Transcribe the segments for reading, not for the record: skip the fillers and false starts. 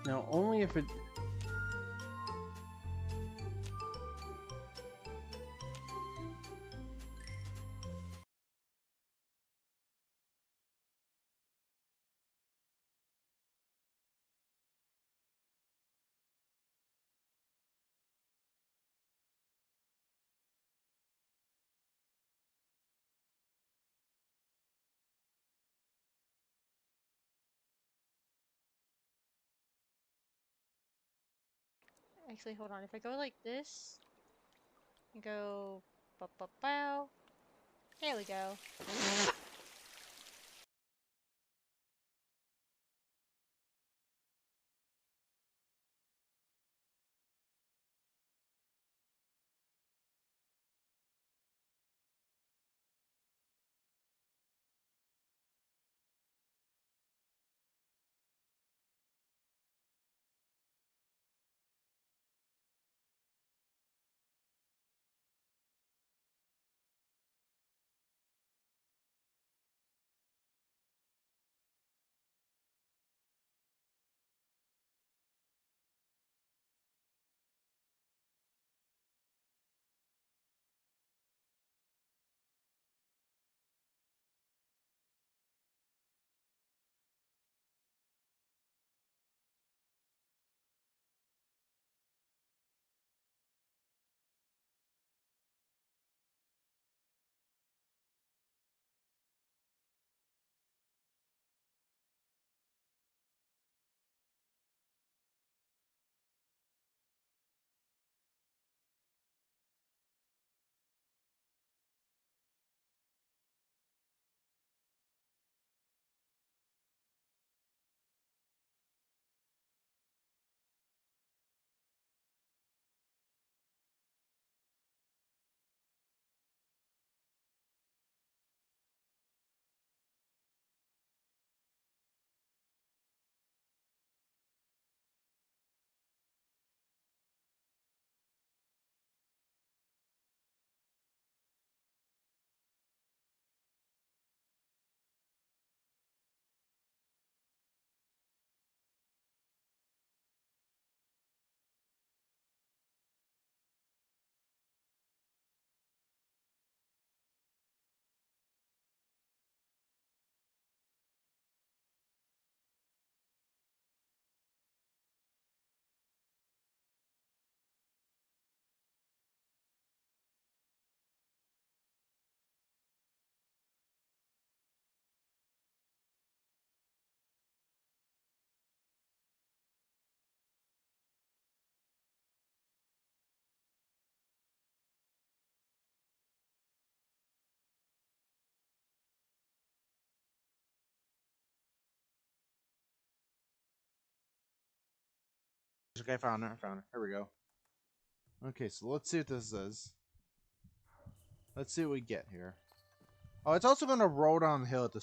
Now, only if it... Actually, hold on. If I go like this, and go, bow. There we go. Okay, I found her. I found her. Here we go. Okay, so let's see what this is. Let's see what we get here. Oh, it's also going to roll down the hill at the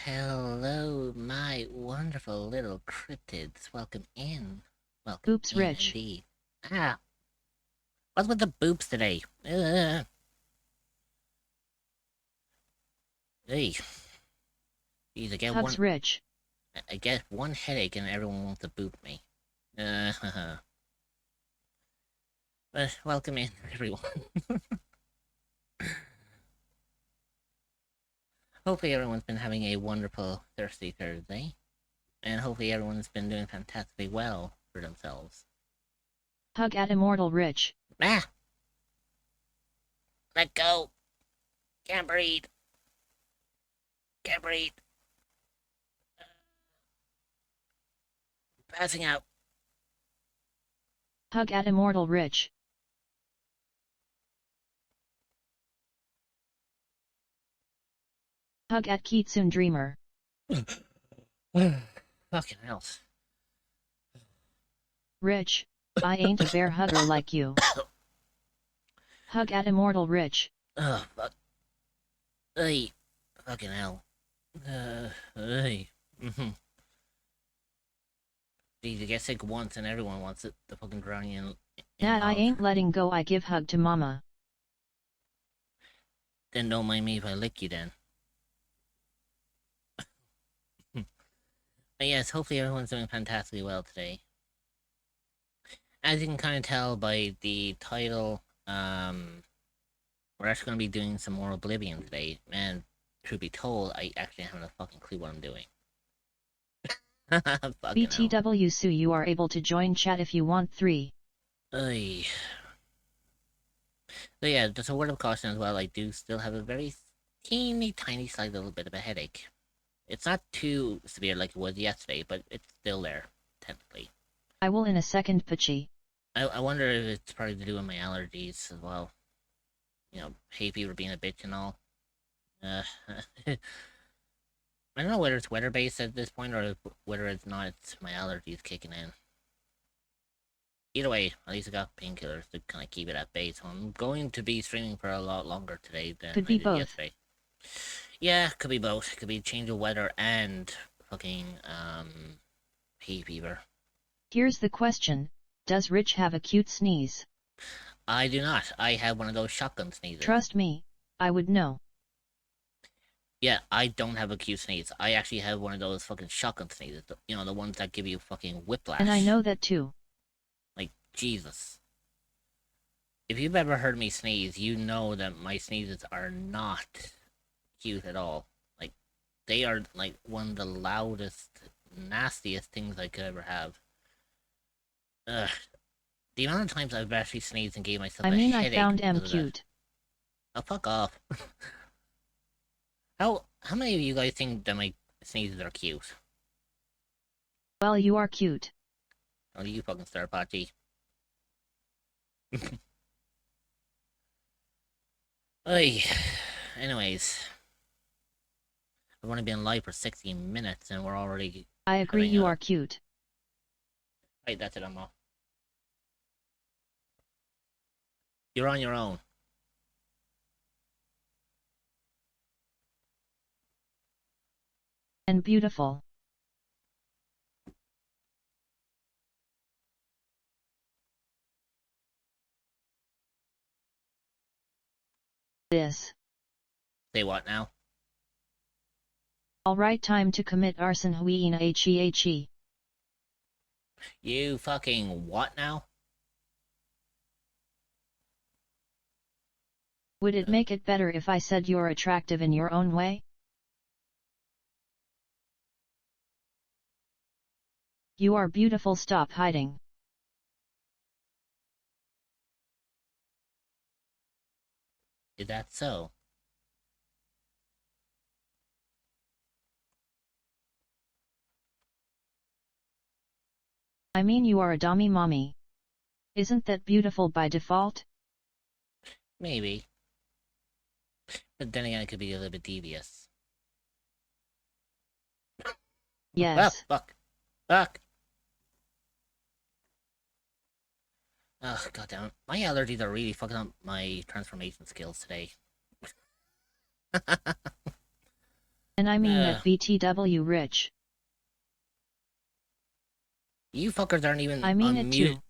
hello, my wonderful little cryptids. Welcome in. Welcome Oops, in, Rich. indeed. Ah, what's with the boops today? Hey, geez, Hugs, Rich. I get one headache and everyone wants to boop me. But welcome in, everyone. Hopefully everyone's been having a wonderful Thirsty Thursday. And hopefully everyone's been doing fantastically well for themselves. Hug at Immortal Rich. Ah! Let go! Can't breathe! Can't breathe! Passing out! Hug at Immortal Rich. Hug at Kitsune Dreamer. Fucking hell. Rich, I ain't a bear hugger like you. Hug at Immortal Rich. Oh, fuck. Hey. Fucking hell. Hey. Jeez, you get sick once and everyone wants it. The fucking drowning in Nah, I love. ain't letting go. I give hug to mama. Then don't mind me if I lick you then. But yes, hopefully everyone's doing fantastically well today. As you can kind of tell by the title, we're actually going to be doing some more Oblivion today. And truth be told, I actually haven't a fucking clue what I'm doing. BTW Sue, you are able to join chat if you want 3. Oy. So yeah, just a word of caution as well, I do still have a very teeny tiny slight little bit of a headache. It's not too severe like it was yesterday, but it's still there, technically. I will in a second, Pachi. I wonder if it's probably to do with my allergies as well. You know, hay fever being a bitch and all. I don't know whether it's weather-based at this point or whether it's not, it's my allergies kicking in. Either way, at least I got painkillers to kind of keep it at bay, so I'm going to be streaming for a lot longer today than Could I be did both. yesterday. Yeah, could be both. Could be change of weather and fucking, hay fever. Here's the question. Does Rich have a cute sneeze? I do not. I have one of those shotgun sneezes. Trust me, I would know. Yeah, I don't have a cute sneeze. I actually have one of those fucking shotgun sneezes. You know, the ones that give you fucking whiplash. And I know that too. Like, Jesus. If you've ever heard me sneeze, you know that my sneezes are not cute at all. Like, they are, like, one of the loudest, nastiest things I could ever have. Ugh. The amount of times I've actually sneezed and gave myself a headache. I found M cute. Oh, fuck off. How many of you guys think that my sneezes are cute? Well, you are cute. Oh, you fucking star Pachi. Oy. Anyways. I've only been live for 16 minutes and we're already... I agree, you are cute. Right, that's it, I'm off. You're on your own. And beautiful. This. Say what now? Alright, time to commit arson. Huina he. You fucking what now? Would it make it better if I said you're attractive in your own way? You are beautiful, stop hiding. Is that so? I mean, you are a dummy mommy. Isn't that beautiful by default? Maybe. But then again, it could be a little bit devious. Yes. Ah, fuck. Fuck. Ugh, goddamn. My allergies are really fucking up my transformation skills today. And I mean that BTW rich. You fuckers aren't even I mean it unmuted. too.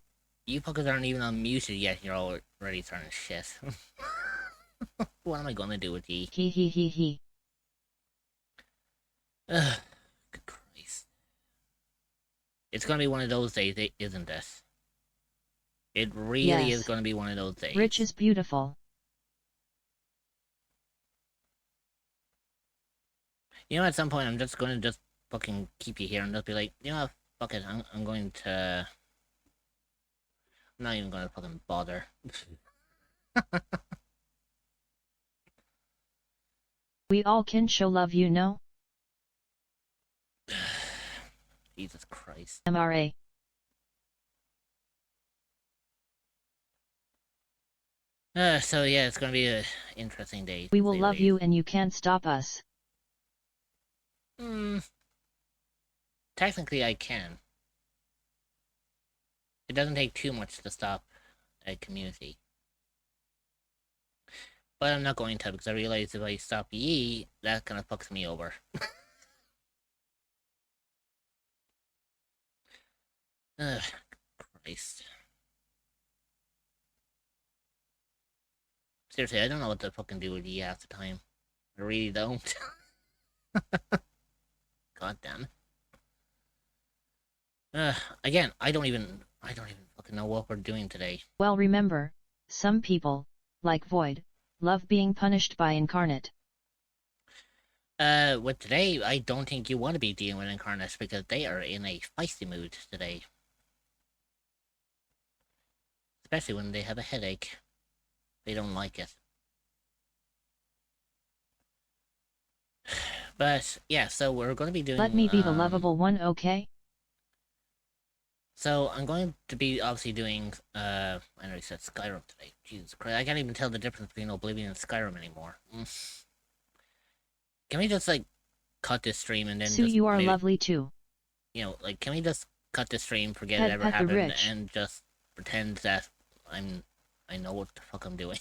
You fuckers aren't even unmuted yet. You're already starting shit. What am I gonna do with ye? Hee hee hee hee. Ugh, good Christ. It's gonna be one of those days, isn't it? It really is Yes. gonna be one of those days. Rich is beautiful. You know, at some point, I'm just gonna just fucking keep you here and just be like, you know what, fuck it, I'm going to... I'm not even gonna fucking bother. We all can show love, you know? Jesus Christ. MRA. So yeah, it's gonna be an interesting day. We will love you and you can't stop us. Technically, I can. It doesn't take too much to stop a community. But I'm not going to, because I realize if I stop ye, that kind of fucks me over. Ugh, Christ. Seriously, I don't know what to fucking do with ye half the time. I really don't. God damn it. Again, I don't even fucking know what we're doing today. Well, remember, some people, like Void, love being punished by Incarnate. With today, I don't think you want to be dealing with Incarnate because they are in a feisty mood today. Especially when they have a headache. They don't like it. But, yeah, so we're going to be doing... Let me be the lovable one, okay? So, I'm going to be obviously doing, I already said Skyrim today. Jesus Christ, I can't even tell the difference between Oblivion and Skyrim anymore. Can we just, like, cut this stream and then Sue, just... you are maybe, lovely too. you know, like, can we just cut this stream, forget Pet it ever the happened, rich. and just pretend that I know what the fuck I'm doing?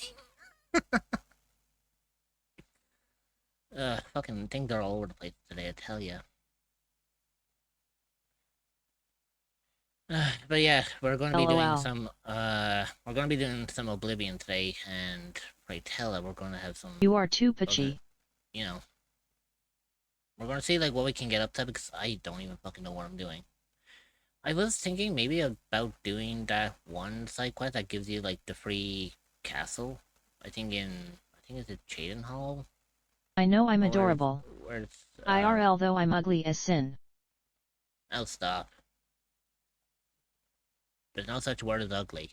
Fucking things are all over the place today, I tell ya. But yeah, we're going to be doing LOL. some, we're going to be doing some Oblivion today, and pray tell it, we're going to have some... You are too pitchy. You know, we're going to see, like, what we can get up to, because I don't even fucking know what I'm doing. I was thinking maybe about doing that one side quest that gives you, like, the free castle. I think it's at Chaden Hall? I know I'm adorable. Where it's, IRL though I'm ugly as sin. Oh, stop. There's no such word as ugly.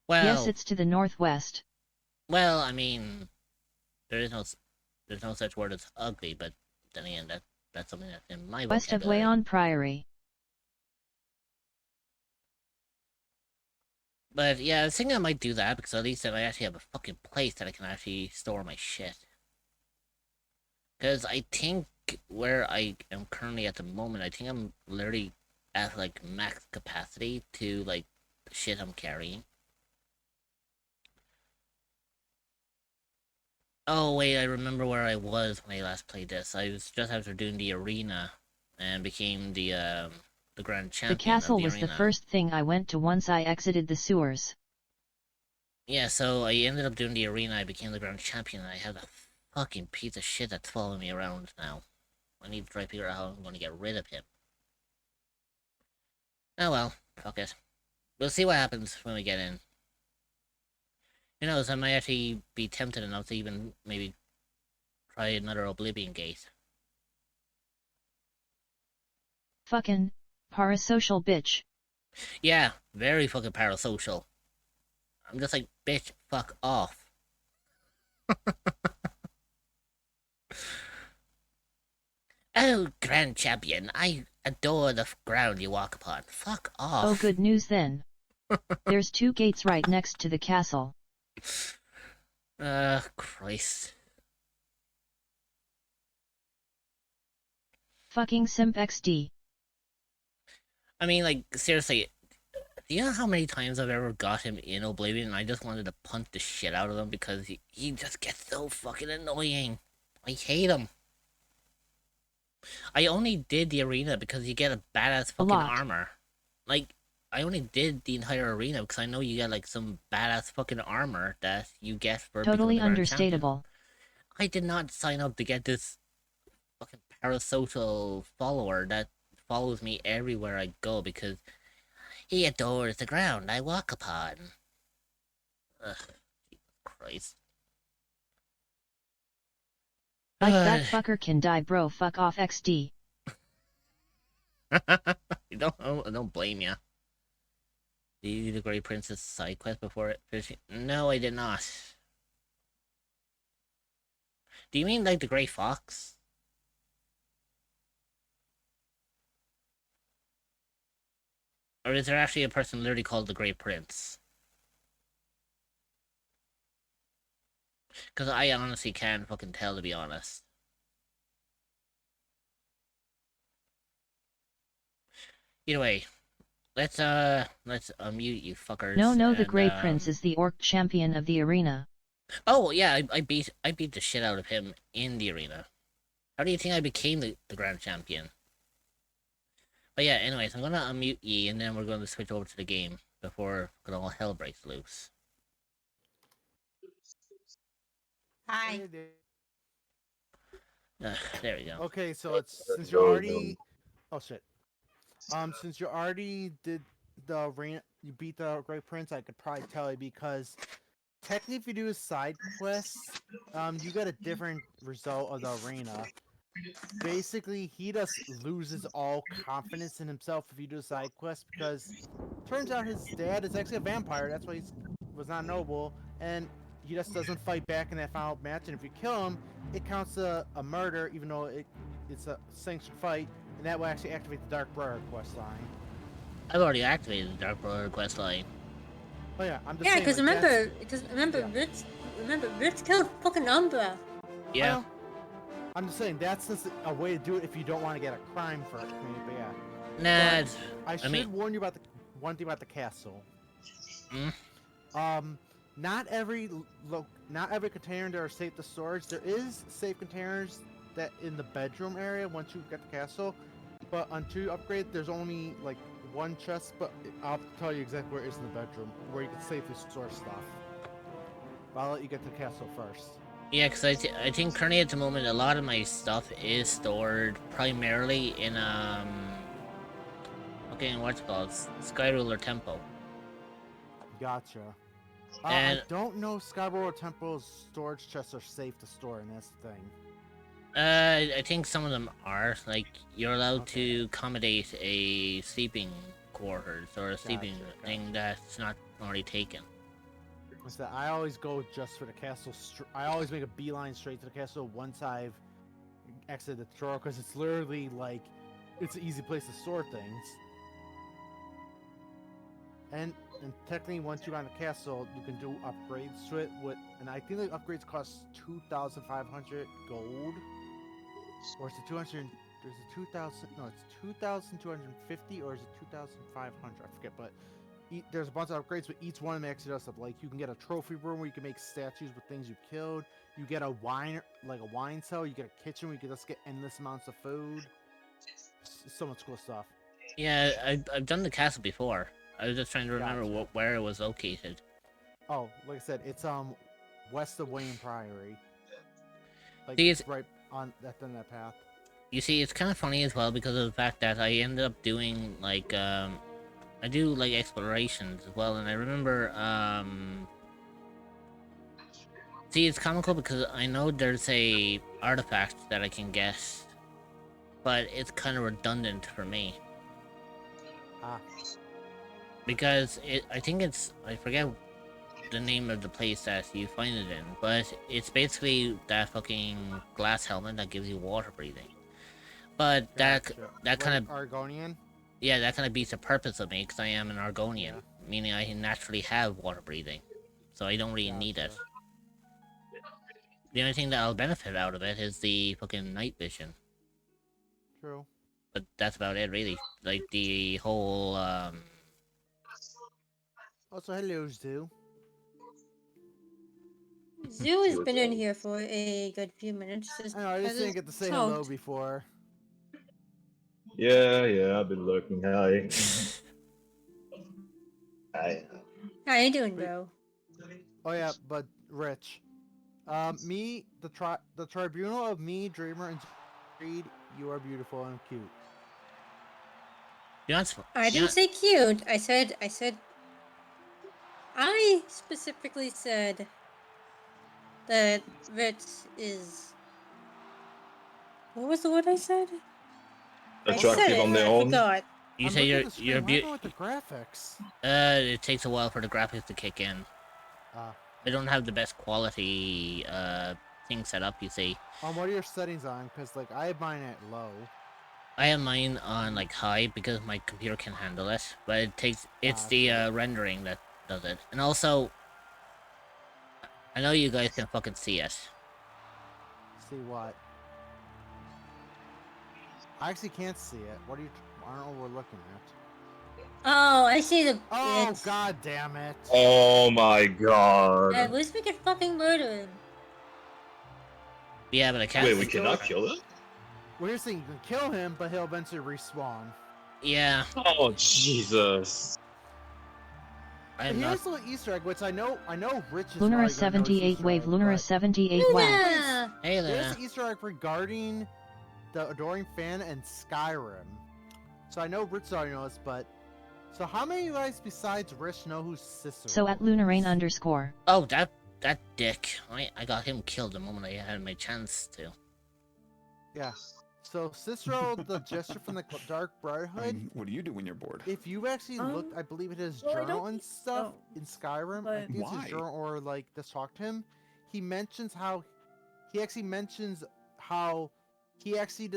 Well... Yes, it's to the northwest. Well, I mean... There's no such word as ugly, but then again, that's something that's in my West of vocabulary. Leon Priory. But yeah, I was thinking I might do that, because at least then I actually have a fucking place that I can actually store my shit. Because I think where I am currently at the moment, I think I'm literally at, like, max capacity to, like, the shit I'm carrying. Oh, wait, I remember where I was when I last played this. I was just after doing the arena, and became the grand champion. The castle of the was arena. the first thing I went to once I exited the sewers. Yeah, so I ended up doing the arena, I became the grand champion, and I have a fucking piece of shit that's following me around now. I need to try to figure out how I'm going to get rid of him. Oh well, fuck it. We'll see what happens when we get in. Who knows, I might actually be tempted enough to even maybe try another Oblivion gate. Fucking parasocial bitch. Yeah, very fucking parasocial. I'm just like, bitch, fuck off. Oh, grand champion, I adore the ground you walk upon. Fuck off. Oh, good news then. There's 2 gates right next to the castle. Christ. Fucking simp XD. I mean, like, seriously, do you know how many times I've ever got him in Oblivion and I just wanted to punch the shit out of him because he just gets so fucking annoying. I hate him. I only did the arena because you get a badass fucking lot. armor. Like, I only did the entire arena because I know you get like some badass fucking armor that you get for Totally becoming the grand champion. understandable. I did not sign up to get this fucking parasocial follower that follows me everywhere I go because he adores the ground I walk upon. Ugh, Jesus Christ. Like that fucker can die, bro. Fuck off, XD. I don't blame you. Did you do the Grey Princess side quest before it finishing? No, I did not. Do you mean like the Grey Fox? Or is there actually a person literally called the Grey Prince? Because I honestly can't fucking tell, to be honest. Either way, let's unmute you fuckers. No, the and, Grey Prince is the orc champion of the arena. Oh yeah, I beat the shit out of him in the arena. How do you think I became the grand champion? But yeah, anyways, I'm gonna unmute ye, and then we're gonna switch over to the game before all hell breaks loose. Hi. There we go. Okay, so it's since you already. Oh shit. Since you already did the arena, you beat the Great Prince. I could probably tell you because technically, if you do a side quest, you get a different result of the arena. Basically, he just loses all confidence in himself if you do a side quest because turns out his dad is actually a vampire. That's why he was not noble, and he just doesn't fight back in that final match. And if you kill him, it counts a murder, even though it's a sanctioned fight, and that will actually activate the Dark Brother quest line. I've already activated the Dark Brother quest line. Oh yeah, I'm just Yeah, saying, because like, remember, yeah. Rich killed fucking Umbra. Yeah. I'm just saying that's just a way to do it if you don't want to get a crime for it. But yeah. Nah, But I should warn you about the one thing about the castle. Not every container there are safe to storage. There is safe containers that in the bedroom area once you get the castle, but until you upgrade, there's only like one chest. But I'll tell you exactly where it is in the bedroom where you can safely store stuff. But I'll let you get to the castle first. Yeah, because I think currently at the moment a lot of my stuff is stored primarily in okay, what's it called, Skyruler Temple. Gotcha. And I don't know Skyborough Temple's storage chests are safe to store, and that's the thing. I think some of them are like you're allowed to accommodate a sleeping quarters or a sleeping thing that's not already taken. Is that I always go just for the castle. I always make a beeline straight to the castle once I've exited the drawer because it's literally like it's an easy place to store things. And technically, once you're on the castle, you can do upgrades to it. And I think the upgrades cost 2,500 gold, or is it 200? There's a 2,000. No, it's 2,250, or is it 2,500? I forget, but. There's a bunch of upgrades, but each one makes it us up. Like you can get a trophy room where you can make statues with things you've killed. You get a wine cell. You get a kitchen where you can just get endless amounts of food. So much cool stuff. Yeah, I've done the castle before. I was just trying to remember where it was located. Oh, like I said, it's west of Wayne Priory. Like see, it's right on that path. You see, it's kind of funny as well because of the fact that I ended up doing like I do like explorations as well, and I remember see, it's comical because I know there's a artifact that I can get, but it's kind of redundant for me. Because I think I forget the name of the place that you find it in, but it's basically that fucking glass helmet that gives you water breathing. But that kind of Argonian. Yeah, that kind of beats the purpose of me because I am an Argonian, meaning I naturally have water breathing, so I don't really need it. The only thing that I'll benefit out of it is the fucking night vision. True. But that's about it, really. Like the whole Also, hello, Zoo. Zoo has been in here for a good few minutes. I know, I just didn't get to say hello before. Yeah, I've been lurking. Hi. Hi. How you doing, Wait. bro? Oh yeah, but Rich. Me, the tribunal of me, Dreamer, and Reed, you are beautiful and cute. You know, I didn't say cute. I said. I specifically said that Rich is. What was the word I said? I said Attractive it on and their I own. forgot. you I'm say looking you're at the screen. What happened with the beautiful. graphics? It takes a while for the graphics to kick in. Ah. I don't have the best quality thing set up. You see, What are your settings on? Because like I have mine at low. I have mine on like high because my computer can handle it, but it's the Gotcha. rendering that does it. And also, I know you guys can fucking see it. See what? I actually can't see it. What are you? I don't know what we're looking at. Oh, I see the. Oh it's- god damn it! Oh my god. At least we can fucking murder him. Yeah, but I can't. Wait, we cannot kill him? Well, here's the thing: you can kill him, but he'll eventually respawn. Yeah, Oh Jesus. I But am not. here's a little Easter egg, which I know Rich is Lunara probably gonna know 78 Easter wave, egg, Lunara but 78 wow. Yeah. Hey there's there. an Easter egg regarding the Adoring Fan and Skyrim. So I know Rich already knows, but so how many of you guys besides Rich know who Cicero So at Lunarain _ Oh, that dick. I got him killed the moment I had my chance to. Yeah. So Cicero, the Jester from the Dark Brotherhood. What do you do when you're bored? If you actually look, I believe it is well, I journal don't and stuff know, in Skyrim. I but- think it's his Why? journal or like just talk to him. He mentions how he actually mentions how he actually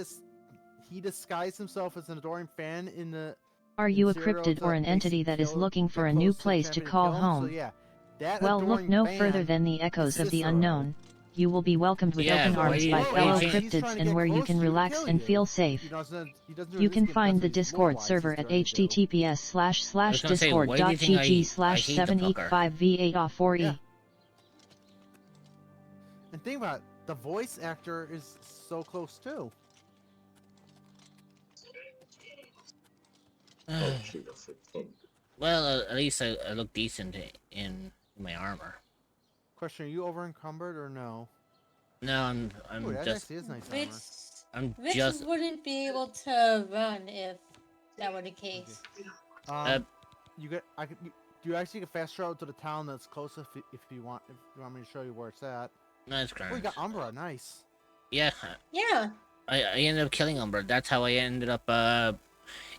he disguised himself as an Adoring Fan in the. Are you a Cicero cryptid or to an entity basically that is kill- looking for get a new close to the place to champion and call kill him. So home? yeah, that Well, look Adoring no Fan further than the echoes of the Cicero. unknown. You will be welcomed with Yeah, open why arms do by you- fellow why do you think- He's trying cryptids to and get where you close can to you to relax kill and you. feel safe. He doesn't do it You in can this game, find the that's what he's Discord lore-wise server he's at trying to do. https://discord.gg/785va4e. And think about it, the voice actor is so close too. Oh Jesus. Well, at least I look decent in my armor. Question: are you over encumbered or no? No, I'm Ooh, that just actually is nice Rich, armor. I'm Rich just wouldn't be able to run if that were the case. You get you actually get fast travel to the town that's close if you want me to show you where it's at. nice Oh, you grand. got Umbra, nice. Yeah, Yeah. I ended up killing Umber. That's how I ended up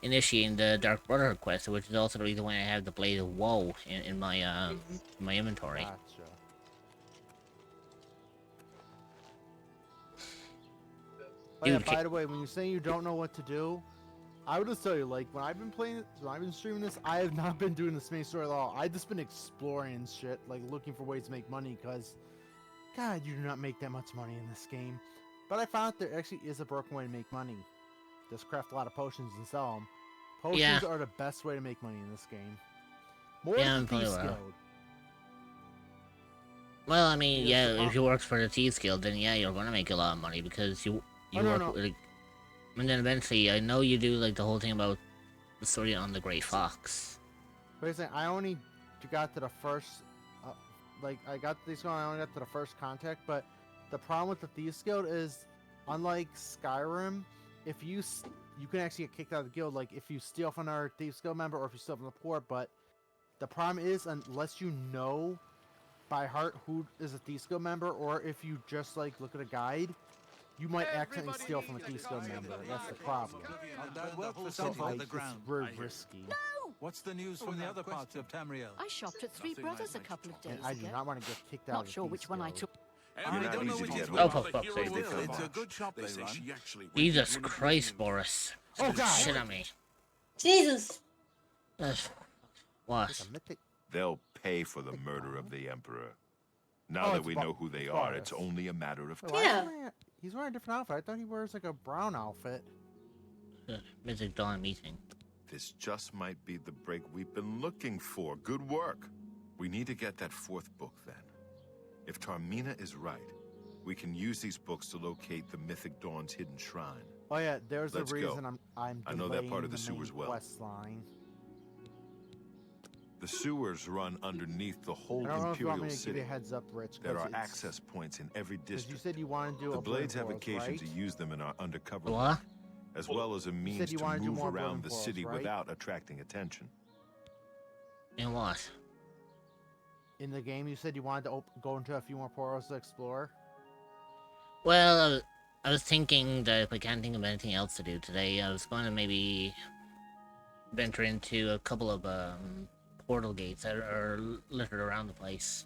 initiating the Dark Brotherhood quest, which is also the reason why I have the Blade of Woe in my inventory. Gotcha. Oh, yeah, Dude, by the way, when you say you don't know what to do, I would just tell you, like, when I've been streaming this, I have not been doing this main story at all. I've just been exploring shit, like, looking for ways to make money, because, God, you do not make that much money in this game. But I found out there actually is a broken way to make money. Just craft a lot of potions and sell them. Potions Yeah. are the best way to make money in this game. More Yeah, than I'm Thieves probably well. Guild. Well, I mean, Yes, yeah, if you work for the Thieves Guild, then yeah, you're gonna make a lot of money because you no, work no. with, like, and then eventually, I know you do like the whole thing about the story on the Grey Fox. Basically, I only got to the first, I got these going. I only got to the first contact. But the problem with the Thieves Guild is, unlike Skyrim, if you can actually get kicked out of the guild. Like if you steal from another Thieves Guild member, or if you steal from the poor. But the problem is, unless you know by heart who is a Thieves Guild member, or if you just like look at a guide, you might accidentally steal from a Thieves Guild member. That's the problem. So like, it's very risky. What's the news from the other parts of Tamriel? I shopped at Three Brothers a couple of days And I do ago. not want to get kicked out. Not of sure Thieves which one I Guild. took. I don't know which is Oh, for fuck's sake. It's a good shop they run. Jesus Christ, Boris! Oh, God. Shit on me. Jesus. Ugh. It's What? a mythic. They'll pay for the murder of the Emperor. Now Oh, that it's we Ba- know who they it's are, Varus. it's only a matter of Wait, time. why is Yeah. he's wearing a different outfit. I thought he wears like a brown outfit. Mythic Dawn meeting. This just might be the break we've been looking for. Good work. We need to get that fourth book then. If Tarmina is right, we can use these books to locate the Mythic Dawn's hidden shrine. Oh yeah, there's Let's a go. reason I'm I know that part of delaying the main sewers well. quest line. The sewers run underneath the I whole don't know if you want Imperial me to give you city. a heads up, Rich. There are access points in every Because you district. said you want to do The Oblivion Blades have portals, occasion right? to use them in our undercover What? work, as well as a means you to wanted to do move more around Oblivion the portals, city right? without attracting attention. In what? In the game, you said you wanted to go into a few more portals to explore. Well, I was thinking that if I can't think of anything else to do today, I was going to maybe venture into a couple of portal gates that are littered around the place.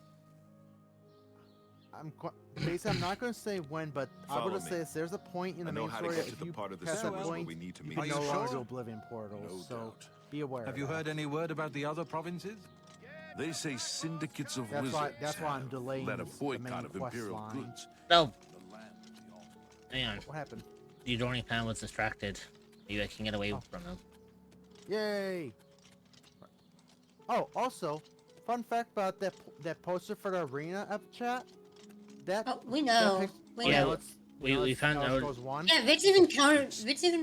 Basically, I'm not going to say when, but I'm Follow going to me. say this. There's a point in I the know main how to story get that to if the you part of the pass sewers that where point, we need to you meet. can Are no you longer sure? do Oblivion portals. No so doubt. be aware. Have of you that. heard any word about the other provinces? They say syndicates of That's wizards why I'm have delaying led a the boycott main of quest Imperial line. goods. No! Hang on. What happened? The Adoring fan was distracted. Maybe I can get away from him. Yay! Oh, also, fun fact about that poster for the arena up chat. That Oh, we know. We Yeah, know. we found out. Goes one. Yeah, Vince even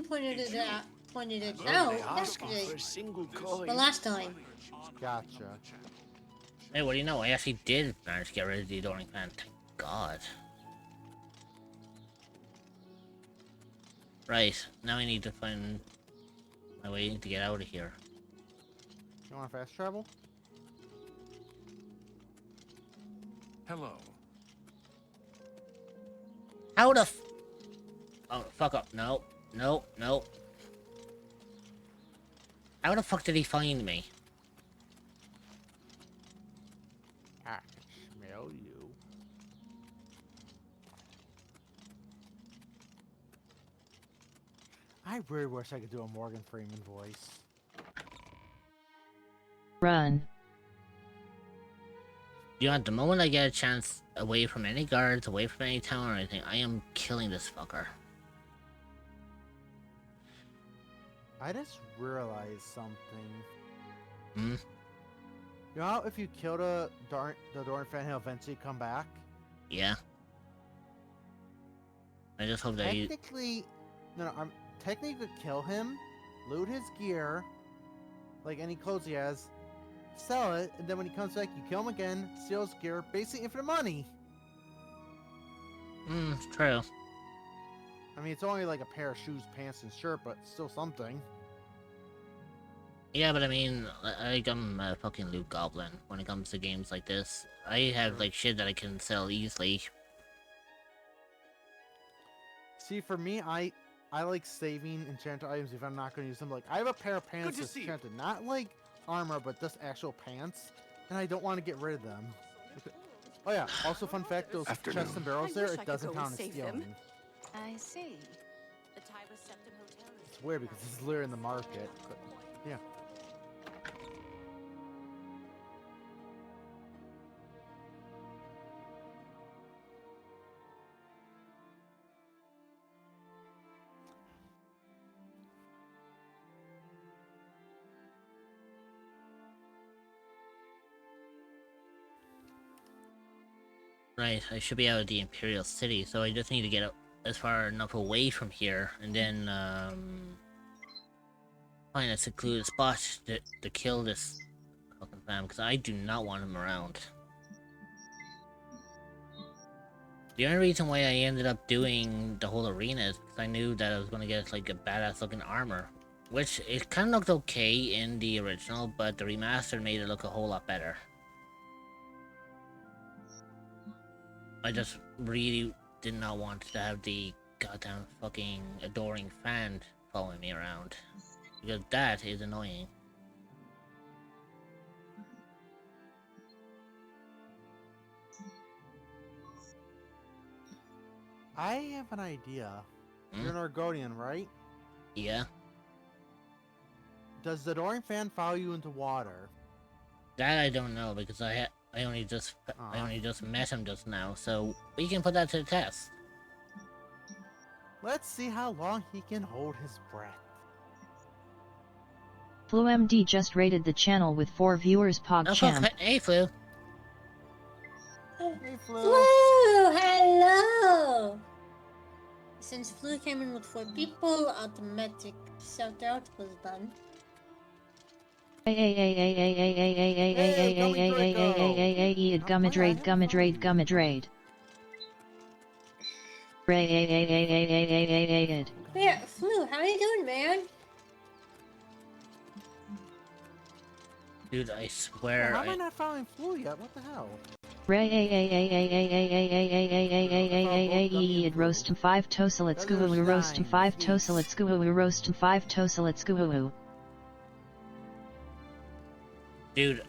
pointed it out. Pointed it out yesterday. The last time. Gotcha. Hey, what do you know? I actually did manage to get rid of the Adoring fan. Thank God. Right, now I need to find my way to get out of here. You want to fast travel? Hello. How the f- Oh, fuck up. No. No, no. How the fuck did he find me? I can smell you. I really wish I could do a Morgan Freeman voice. Run. You know, at the moment I get a chance, away from any guards, away from any town or anything, I am killing this fucker. I just realized something. Hmm? You know how if you kill the Doran fan, he'll eventually come back? Yeah. I just hope that you... Technically, technically you could kill him, loot his gear, like any clothes he has, sell it, and then when he comes back, you kill him again, steal his gear, basically infinite money. True. I mean, it's only like a pair of shoes, pants, and shirt, but still something. Yeah, but I mean, I'm a fucking loot goblin when it comes to games like this. I have, like, shit that I can sell easily. See, for me, I like saving enchanted items if I'm not going to use them. Like, I have a pair of pants that's enchanted, not like armor, but just actual pants, and I don't want to get rid of them. Oh yeah, also fun fact, those chests and barrels there, it doesn't count as stealing. I see. It's weird because it's literally in the market, but yeah. Right, I should be out of the Imperial City, so I just need to get as far enough away from here, and then, find a secluded spot to kill this fucking fam, because I do not want him around. The only reason why I ended up doing the whole arena is because I knew that I was going to get, like, a badass looking armor. Which, it kind of looked okay in the original, but the remaster made it look a whole lot better. I just really did not want to have the goddamn fucking adoring fan following me around. Because that is annoying. I have an idea. Hmm? You're an Argonian, right? Yeah? Does the Doran fan follow you into water? That I don't know, because I only just met him just now, so we can put that to the test. Let's see how long he can hold his breath. FluMD just rated the channel with 4 viewers. Oh, PogChamp. fuck, hey, Flu. Hey, Flo. Woo! Hello! Since Flu came in with 4 people, automatic shout out was done. Gummadrade. Yeah, Flu, how you doing, man? Dude, I swear. How am I not following Flu yet? What the hell? Roast 5 tosilets goo roast 5 tosilets goo roast 5 tosilets goo. Dude,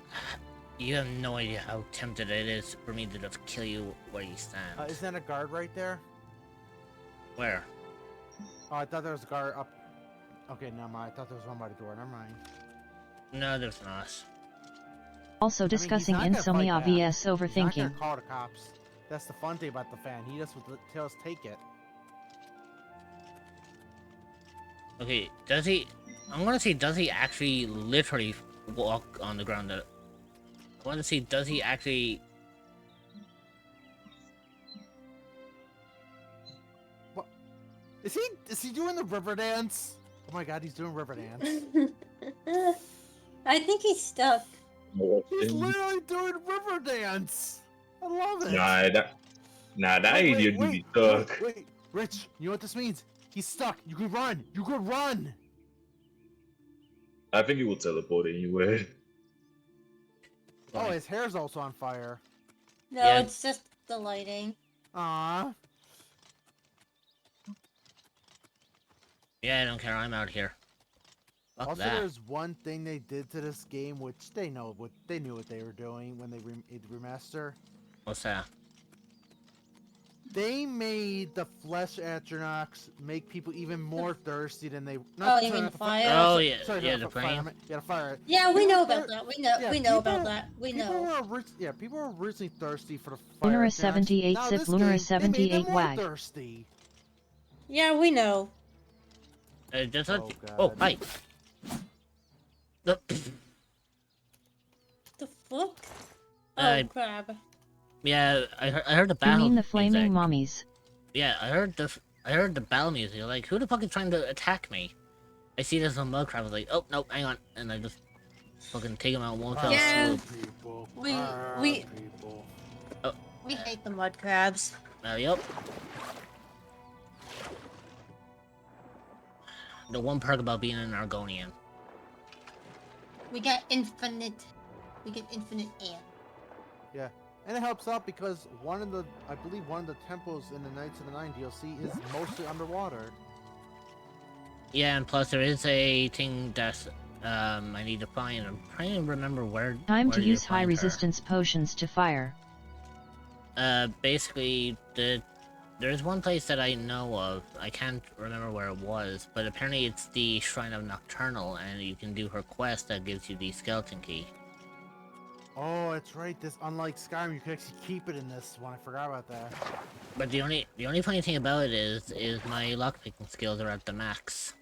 you have no idea how tempted it is for me to just kill you where you stand. Isn't that a guard right there? Where? Oh, I thought there was a guard up. Okay, never mind. I thought there was one by the door. Never mind. No, there's not. Also discussing he's not gonna insomnia fight back. vs He's not overthinking. gonna call the cops. That's the fun thing about the fan. He just would tell us take it. Okay, does he... I'm gonna say, does he actually literally walk on the ground? I want to see, does he actually... What? Is he doing the river dance? Oh my god, he's doing river dance. I think he's stuck. He's literally doing river dance. I love it. Nah, that Wait, idiot do be wait, stuck. wait, Rich, you know what this means? He's stuck. You could run. You could run. I think he will teleport anyway. Oh, his hair's also on fire. No, Yeah. it's just the lighting. Aww. Yeah, I don't care, I'm out here. Fuck Also, that. there's one thing they did to this game, which they knew what they were doing when they remaster. What's that? They made the flesh astronauts make people even more thirsty than they. Oh, you mean not the fire? Oh, yeah, sorry, yeah, not the fire, flame. yeah, the fire. Yeah, we People know were about that. We know. yeah, we know people- about that. We know. People were originally thirsty for the fire. Lunara astronauts. 78 Now sip this Lunara game, they made 78 them more wag. thirsty. Yeah, we know. Just Oh, oh, God. hi. The... The fuck? Oh Uh, crap! Yeah, I heard the You battle mean the flaming music. mommies? Yeah, I heard the battle music. Like, who the fuck is trying to attack me? I see this on Mudcraft. I was like, oh no, hang on, and I just fucking take him out one fell Yeah. swoop. We we hate the mud crabs. Yep. The one perk about being an Argonian. We get infinite. We get infinite air. Yeah, and it helps out because I believe one of the temples in the Knights of the Nine DLC is mostly underwater. Yeah, and plus there is a thing that I need to find. I'm trying to remember where. Time where to you use high find her. resistance potions to fire. Basically, there's one place that I know of. I can't remember where it was, but apparently it's the Shrine of Nocturnal, and you can do her quest that gives you the skeleton key. Oh, that's right. This, unlike Skyrim, you can actually keep it in this one. I forgot about that. But the only funny thing about it is my lockpicking skills are at the max.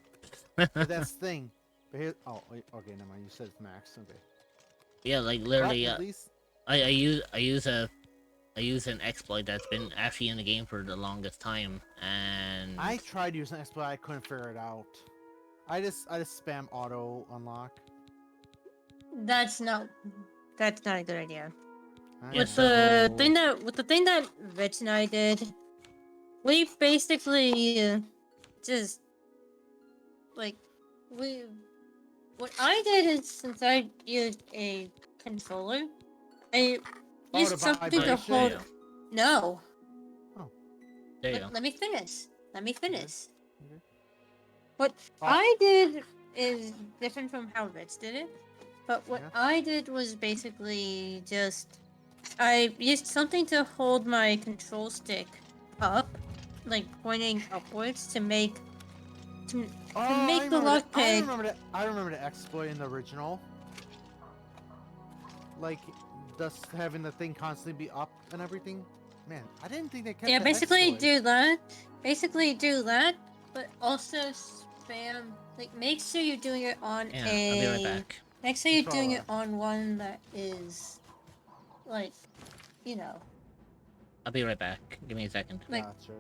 But that's the thing. But here, oh, wait, okay, never mind. You said it's max. Okay. Yeah, like But literally, at least, I use an exploit that's been actually in the game for the longest time, and I tried using exploit. I couldn't figure it out. I just spam auto unlock. That's not a good idea. I Yeah, With so- the thing that Rich and I did, we basically just like what I did is, since I used a controller, I Oh, used the something to vibration? hold. Yeah. No, there you go. let me finish. Let me finish. Okay. What Oh. I did is different from how Rich did it. But what Yeah. I did was basically just I used something to hold my control stick up, like pointing upwards to make Oh, make I the remember that- lockpick. I remember the exploit in the original. Like, just having the thing constantly be up and everything. Man, I didn't think they kept Yeah, that basically exploit. do that. Basically do that, but also spam. Like, make sure you're doing it on Yeah, I'll be right a. back. Make sure you're doing it Controller. on one that is, like, you know. I'll be right back. Give me a second. Like, Gotcha.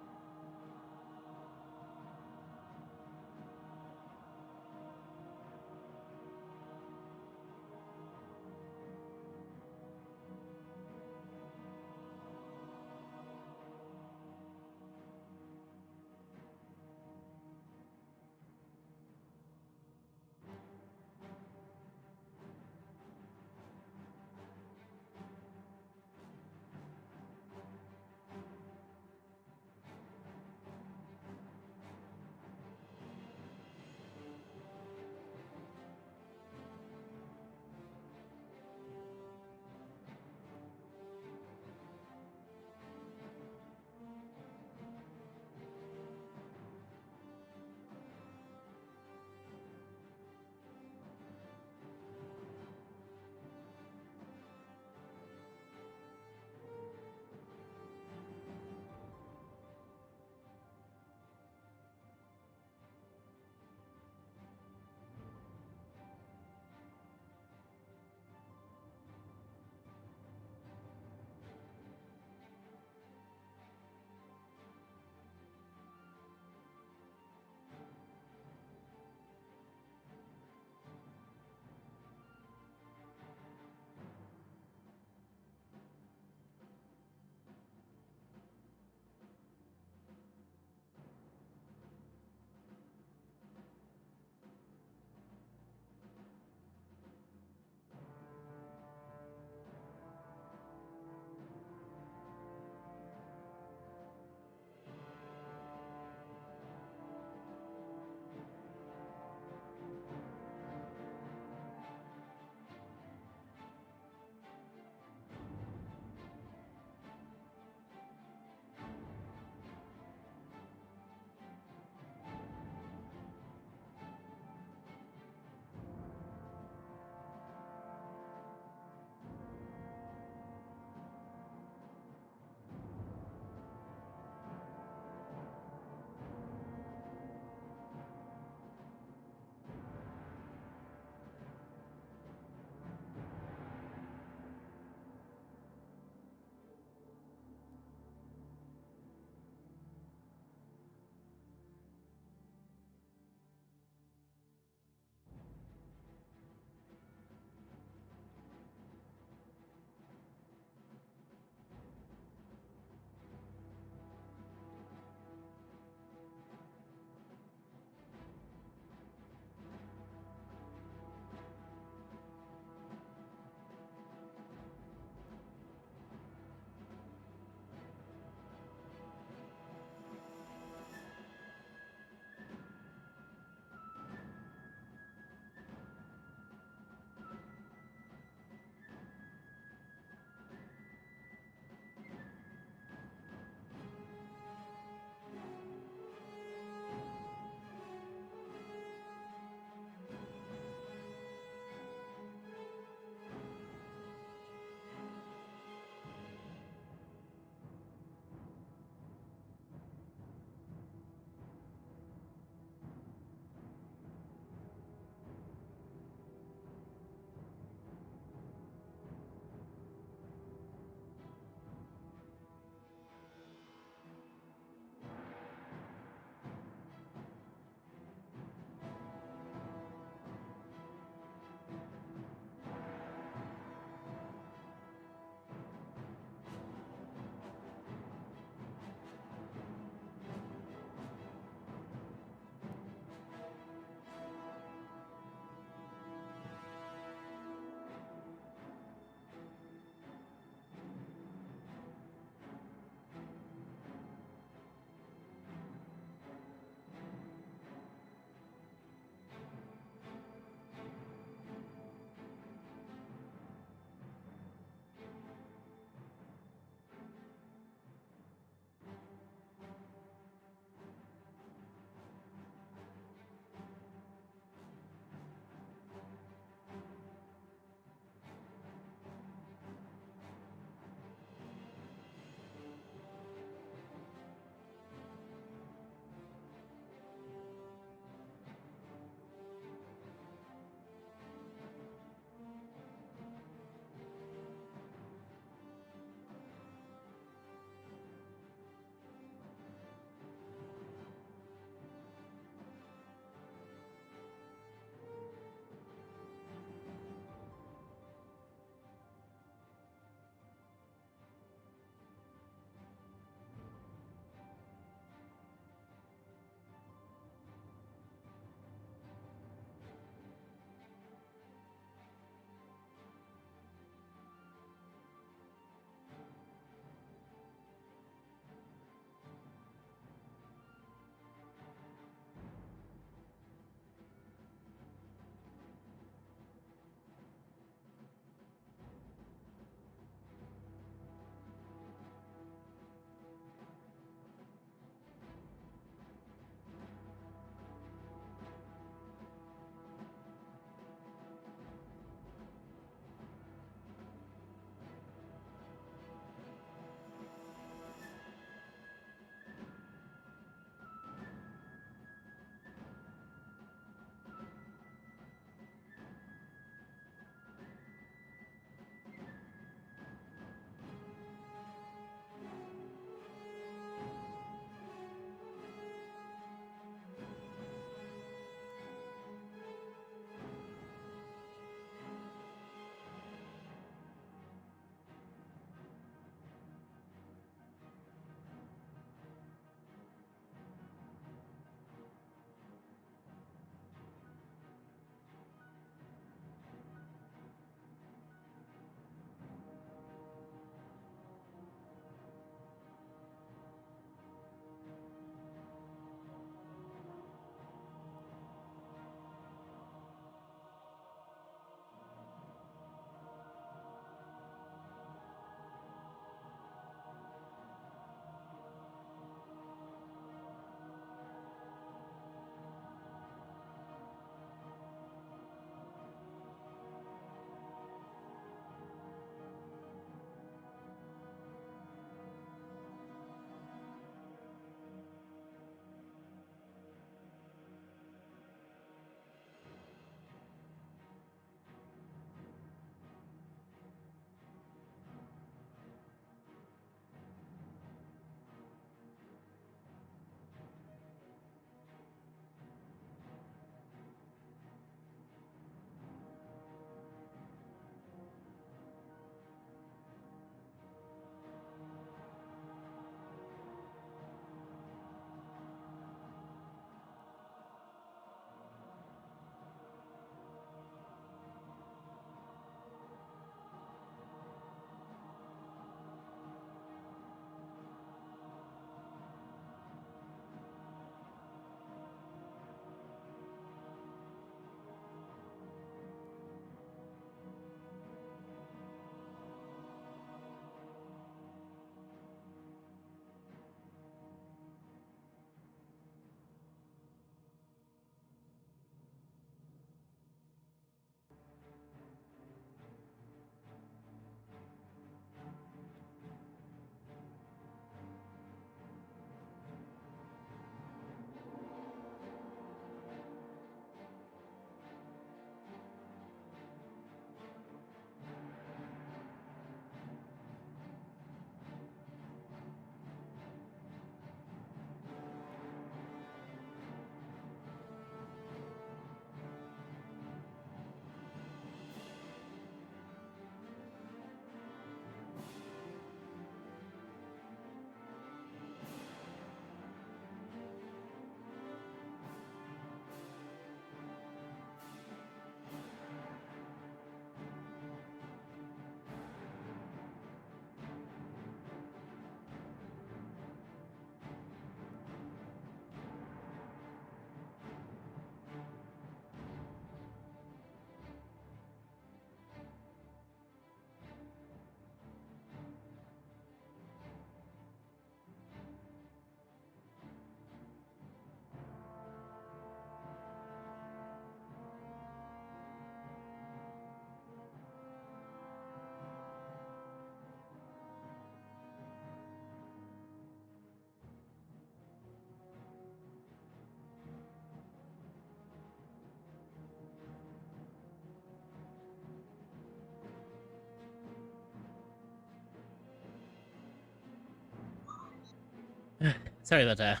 Sorry about that.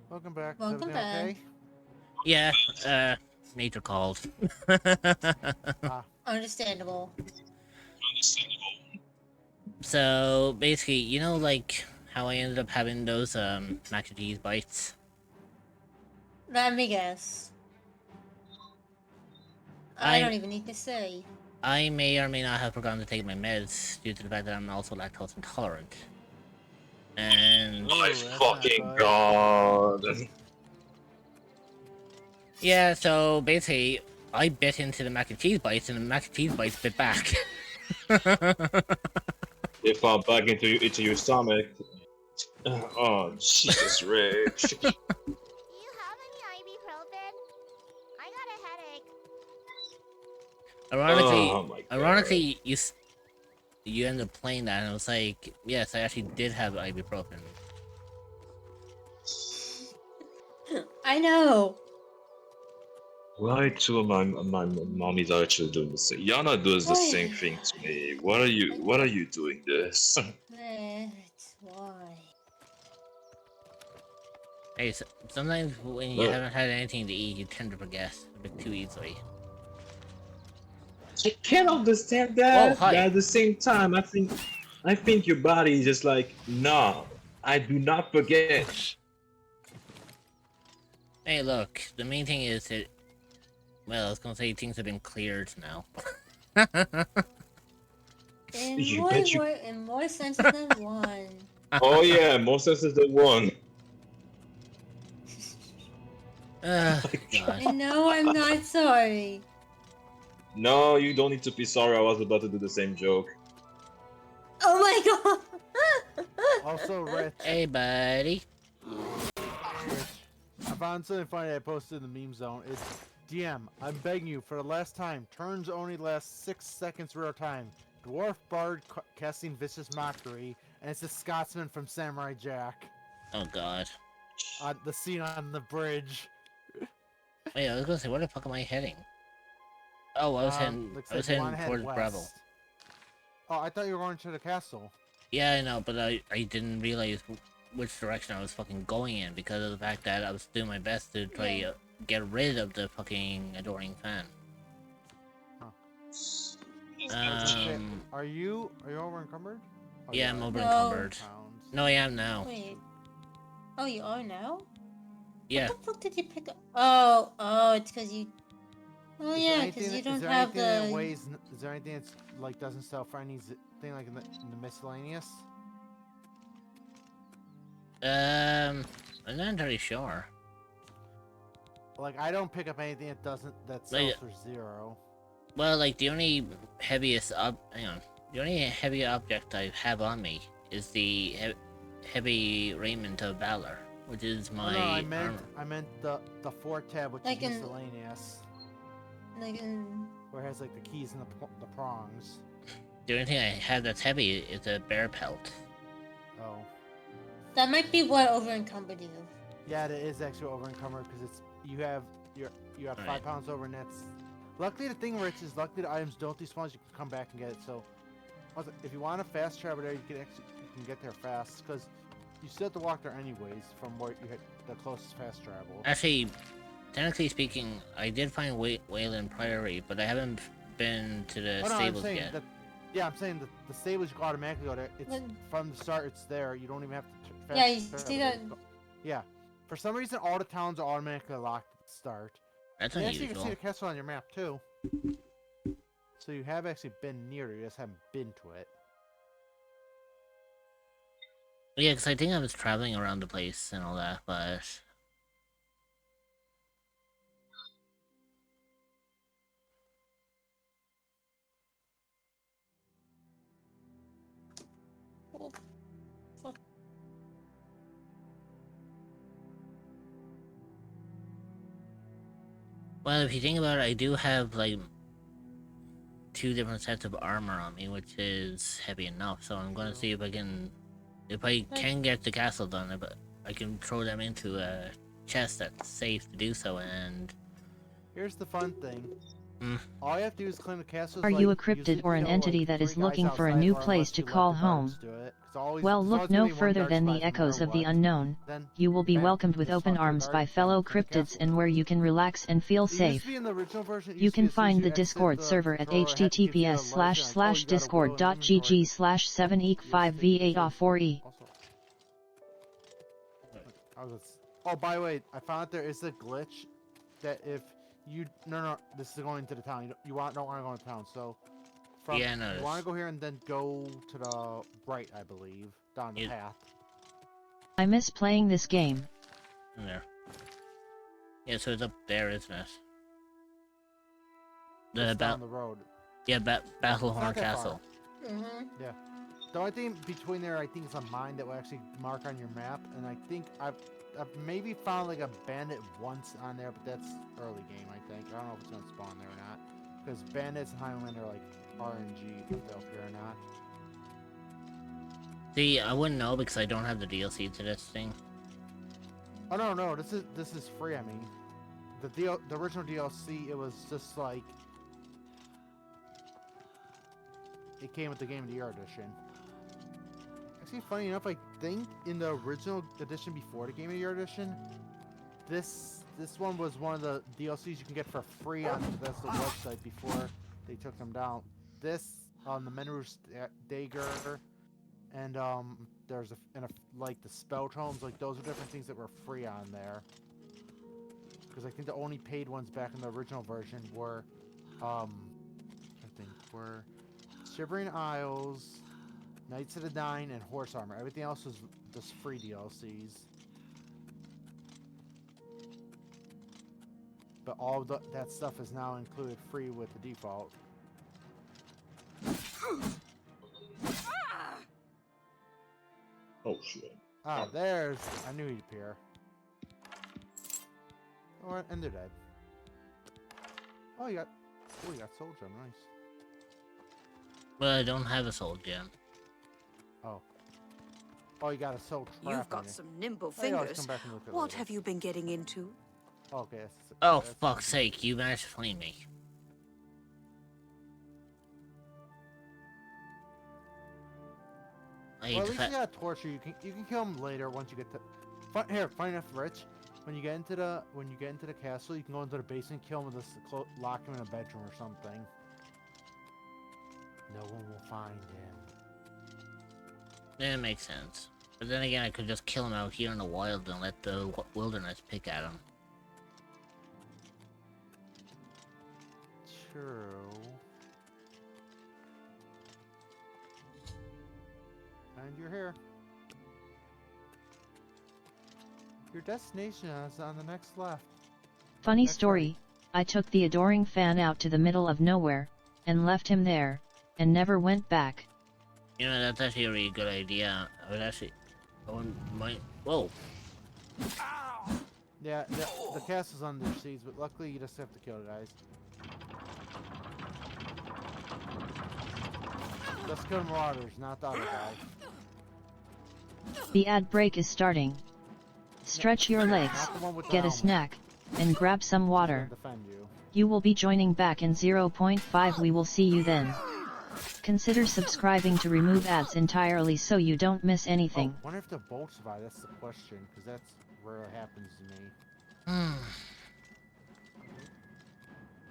Welcome back. Is Welcome everything back. okay? Yeah, nature called. Ah, Understandable. So basically, you know, like how I ended up having those mac and cheese bites. Let me guess. I I don't even need to say. I may or may not have forgotten to take my meds due to the fact that I'm also lactose intolerant. And ooh, My that's not fucking good. god. yeah, so basically, I bit into the mac and cheese bites, and the mac and cheese bites bit back. They fall back into your stomach. Oh, Jesus, Rich. Do you have any ibuprofen? I got a headache. Ironically, Oh my god. ironically, you end up playing that, and I was like, yes, I actually did have ibuprofen. I know. Why two of my mommies are actually doing the same? Yana does the same thing to me. What are you doing this? That's why. Hey, sometimes when you haven't had anything to eat, you tend to forget a bit too easily. I can't understand Whoa, that, hi. but at the same time, I think your body is just like, nah, I do not forget. Hey, look, the main thing is that, well, I was gonna say things have been cleared now. You bet you. In more senses than one. Oh yeah, more senses than one. God. And no, I'm not sorry. No, you don't need to be sorry. I was about to do the same joke. Oh my god! Also, Rich, Hey, buddy. I found something funny I posted in the meme zone. It's DM, I'm begging you for the last time. Turns only last 6 seconds real time. Dwarf Bard casting vicious mockery, and it's the Scotsman from Samurai Jack. Oh, God. The scene on the bridge. Wait, I was gonna say, where the fuck am I heading? Oh, I was heading Looks I was like you wanna heading head towards west. Bravo. Oh, I thought you were going to the castle. Yeah, I know, but I didn't realize which direction I was fucking going in because of the fact that I was doing my best to try to get rid of the fucking adoring fan. Are you over encumbered? Oh, Yeah, you I'm are. over No. encumbered. Pounds. No, I am now. Wait. Oh, you are now? Yeah. What the fuck did you pick up? Oh, it's because you. Oh Is there yeah, anything because you that- is don't there have anything that the. weighs? Is there anything that's like doesn't sell for anything like in the miscellaneous? I'm not entirely sure. Like I don't pick up anything that sells Like, for 0. well, like the only the only heavy object I have on me is the heavy raiment of valor, which is my no, armor. I meant the 4 tab, which Like is in- miscellaneous, Like, where it has like the keys and the prongs. The only thing I have that's heavy is a bear pelt. Oh, that might be what over encumbered you. yeah, it is actually over encumbered because it's you have 5 Alright. pounds over, and that's. Luckily, the thing, Rich, is luckily the items don't despawn. You can come back and get it. So, also, if you want to fast travel there, you can get there fast because you still have to walk there anyways from where you hit the closest fast travel. Actually, technically speaking, I did find Wayland Priory, but I haven't been to the Oh no, I'm stables saying yet. that. Yeah, I'm saying that the stables you automatically go there. It's When- from the start. It's there. You don't even have to. Fast Yeah, you travel see there. that- Yeah, for some reason, all the towns are automatically locked at the start. That's And actually, you can unusual. see the castle on your map too. So you have actually been near it. You just haven't been to it. Yeah, because I think I was traveling around the place and all that, but Oh, fuck. well, if you think about it, I do have like 2 different sets of armor on me, which is heavy enough. So I'm going to see if I can get the castle done, but I can throw them into a chest that's safe to do so. And Here's the fun thing. All you have to do is claim the castle. Are you a cryptid or an entity that is looking for a new place to call home? Well, look no further than the echoes of the unknown. You will be welcomed with open arms by fellow cryptids and where you can relax and feel safe. You can find the Discord server at https://discord.gg/7eek5v8off4e. Oh, by the way, I found out there is a glitch that if you no, this is going to the town. You don't want to go into town. So from, Yeah, I noticed. you want to go here and then go to the right, I believe, down the path. I miss playing this game. In there. Yeah, so it's up there, isn't it? Down the road. Yeah, Battlehorn Castle. Yeah. The only thing between there, I think, is a mine that will actually mark on your map, and I think I've maybe found like a bandit once on there, but that's early game, I think. I don't know if it's gonna spawn there or not, because bandits and Highland are like RNG if they'll appear or not. See, I wouldn't know because I don't have the DLC to this thing. Oh no, this is free. I mean, the original DLC, it was just like it came with the Game of the Year edition. Actually, funny enough, I think in the original edition before the Game of the Year edition, this one was one of the DLCs you can get for free on the website before they took them down. This on the Menru's Dagger, and there's like the spell tomes, like those are different things that were free on there. Because I think the only paid ones back in the original version were, were Shivering Isles, Knights of the Nine, and Horse Armor. Everything else was just free DLCs. But all that stuff is now included free with the default. Oh shit. Ah, there's... I knew he'd appear. Oh, and they're dead. Oh, you got soul gem, nice. But I don't have a soul gem. Oh. Oh, you got a soul trap. You've got some nimble Oh, yeah, let's fingers. come back and look at What later. have you been getting into? Okay. Oh, fuck's sake, you managed to flame me. Well, at least you got a torture. You can kill him later once you get to. Funny enough, Rich. When you get into the castle, you can go into the basement, kill him with lock him in a bedroom or something. No one will find him. That makes sense. But then again, I could just kill him out here in the wild and let the wilderness pick at him. True. And you're here. Your destination is on the next left. Funny Next story, I took the adoring fan out to the middle of nowhere, and left him there, and never went back. You know, that's actually a really good idea. I would actually... Whoa! Yeah, the castle's under siege, but luckily you just have to kill the guys. Just kill the marauders, not the other guy. The ad break is starting. Stretch your legs, Not the one with the get a helmet. snack, and grab some water. Defend you. You will be joining back in 0.5. We will see you then. Consider subscribing to remove ads entirely so you don't miss anything. Oh, wonder if they'll both survive. That's the question, because that's rarely happens to me.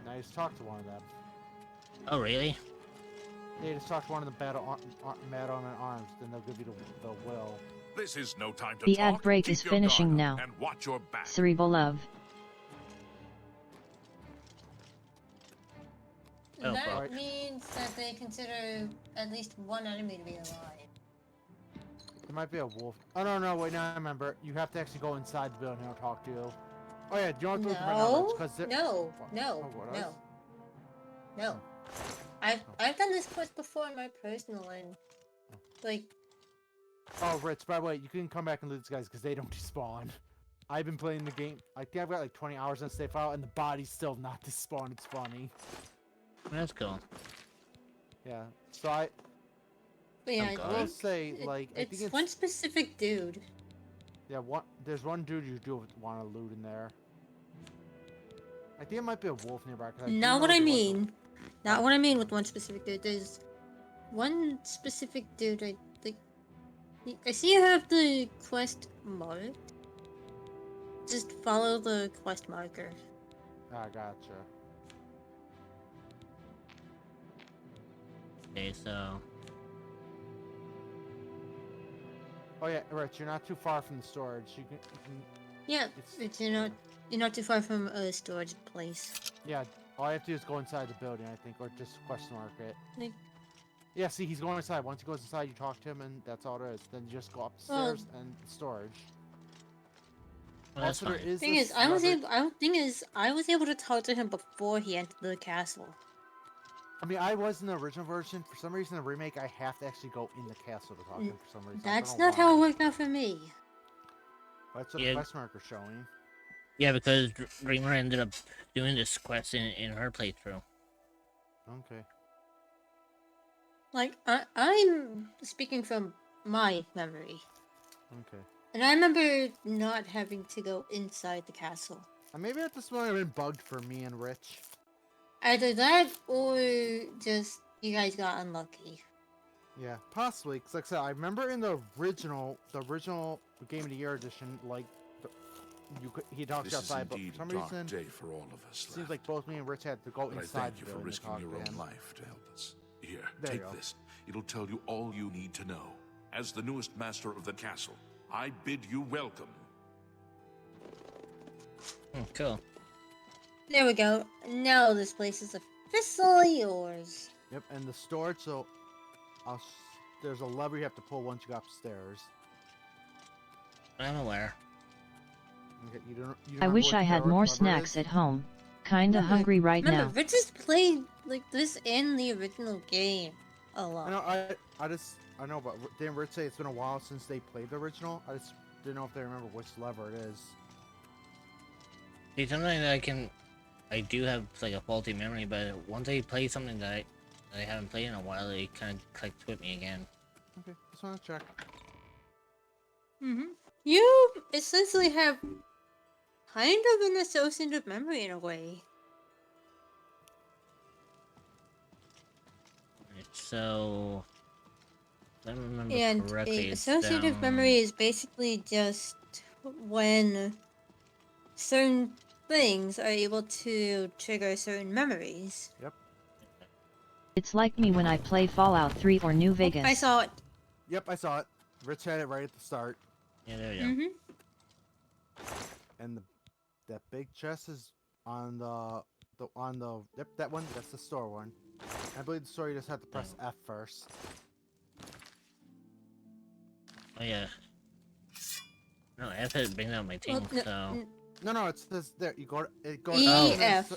Now you just talk to one of them. Oh, really? Yeah, just talk to one of the battle and arms, then they'll give you the will. This is no time to The talk. ad break Keep is your finishing guard now. up and watch your back. Cerebral love. Oh, That fuck. means that they consider at least one enemy to be alive. There might be a wolf. Oh, no, wait, now I remember. You have to actually go inside the building and he'll talk to you. Oh, yeah, do you want to look right now, Rich? 'Cause they're- No. I've done this quest before in my personal and like. Oh, Rich, by the way, you can come back and loot these guys because they don't despawn. I've been playing the game. I think I've got like 20 hours on save file and the body's still not despawned. It's funny. That's cool. Yeah, so But yeah, Oh, I God. will think say, like, I think it's it's... one specific dude. Yeah, there's one dude you do want to loot in there. I think it might be a wolf nearby. 'Cause Not do what know I there was a- mean. Not what I mean with one specific dude. There's one specific dude I think. I see you have the quest marked. Just follow the quest marker. Ah, gotcha. Okay, so Oh yeah, Rich, you're not too far from the storage. You can Yeah, It's- you're not too far from a storage place. yeah. All I have to do is go inside the building, I think, or just question mark it. Like, Yeah, see, he's going inside. Once he goes inside, you talk to him, and that's all it is. Then you just go upstairs and storage. well, that's Also, there fine. is thing this is, I was lever- able to talk to him before he entered the castle. I mean, I was in the original version. For some reason, the remake, I have to actually go in the castle to talk to him for some reason. I That's don't know not how it why. worked out for me. That's what Yeah. the quest marker's showing. Yeah, because Dreamer ended up doing this quest in her playthrough. Okay. Like, I'm speaking from my memory. Okay. And I remember not having to go inside the castle. Maybe at this point, I've been bugged for me and Rich. Either that, or just you guys got unlucky. Yeah, possibly. Cause like I said, I remember in the original Game of the Year edition, like he talks This is outside, but indeed for a some dark reason, day for all of us. seems like both me and Rich had to go But I inside thank the you for building to risking talk your to own him. life to help us. Here, There you take go. this. It'll tell you all you need to know. As the newest master of the castle, I bid you welcome. Cool. There we go. Now this place is officially yours. Yep, and the storage. So, there's a lever you have to pull once you go upstairs. I'm aware. Okay, you don't I remember wish what I the had lever more is? snacks at home. Kinda Remember- hungry right Remember, now. Rich has played like this in the original game a lot. I know. I know, but didn't Rich say it's been a while since they played the original? I just didn't know if they remember which lever it is. See, something that I do have like a faulty memory, but once I play something that I haven't played in a while, it kind of clicks with me again. Okay, just want to check. You essentially have kind of an associative memory in a way. So, if I remember And correctly, a it's associative down- memory is basically just when certain things are able to trigger certain memories. Yep. It's like me when I play Fallout 3 or New Vegas. I saw it. Yep, I saw it. Rich had it right at the start. Yeah, there we go. And that big chest is on the yep, that one. That's the store one. I believe the store you just have to press F first. Oh yeah. No, F had brings out my team, so No, it says there. You go. It goes. E, and then F.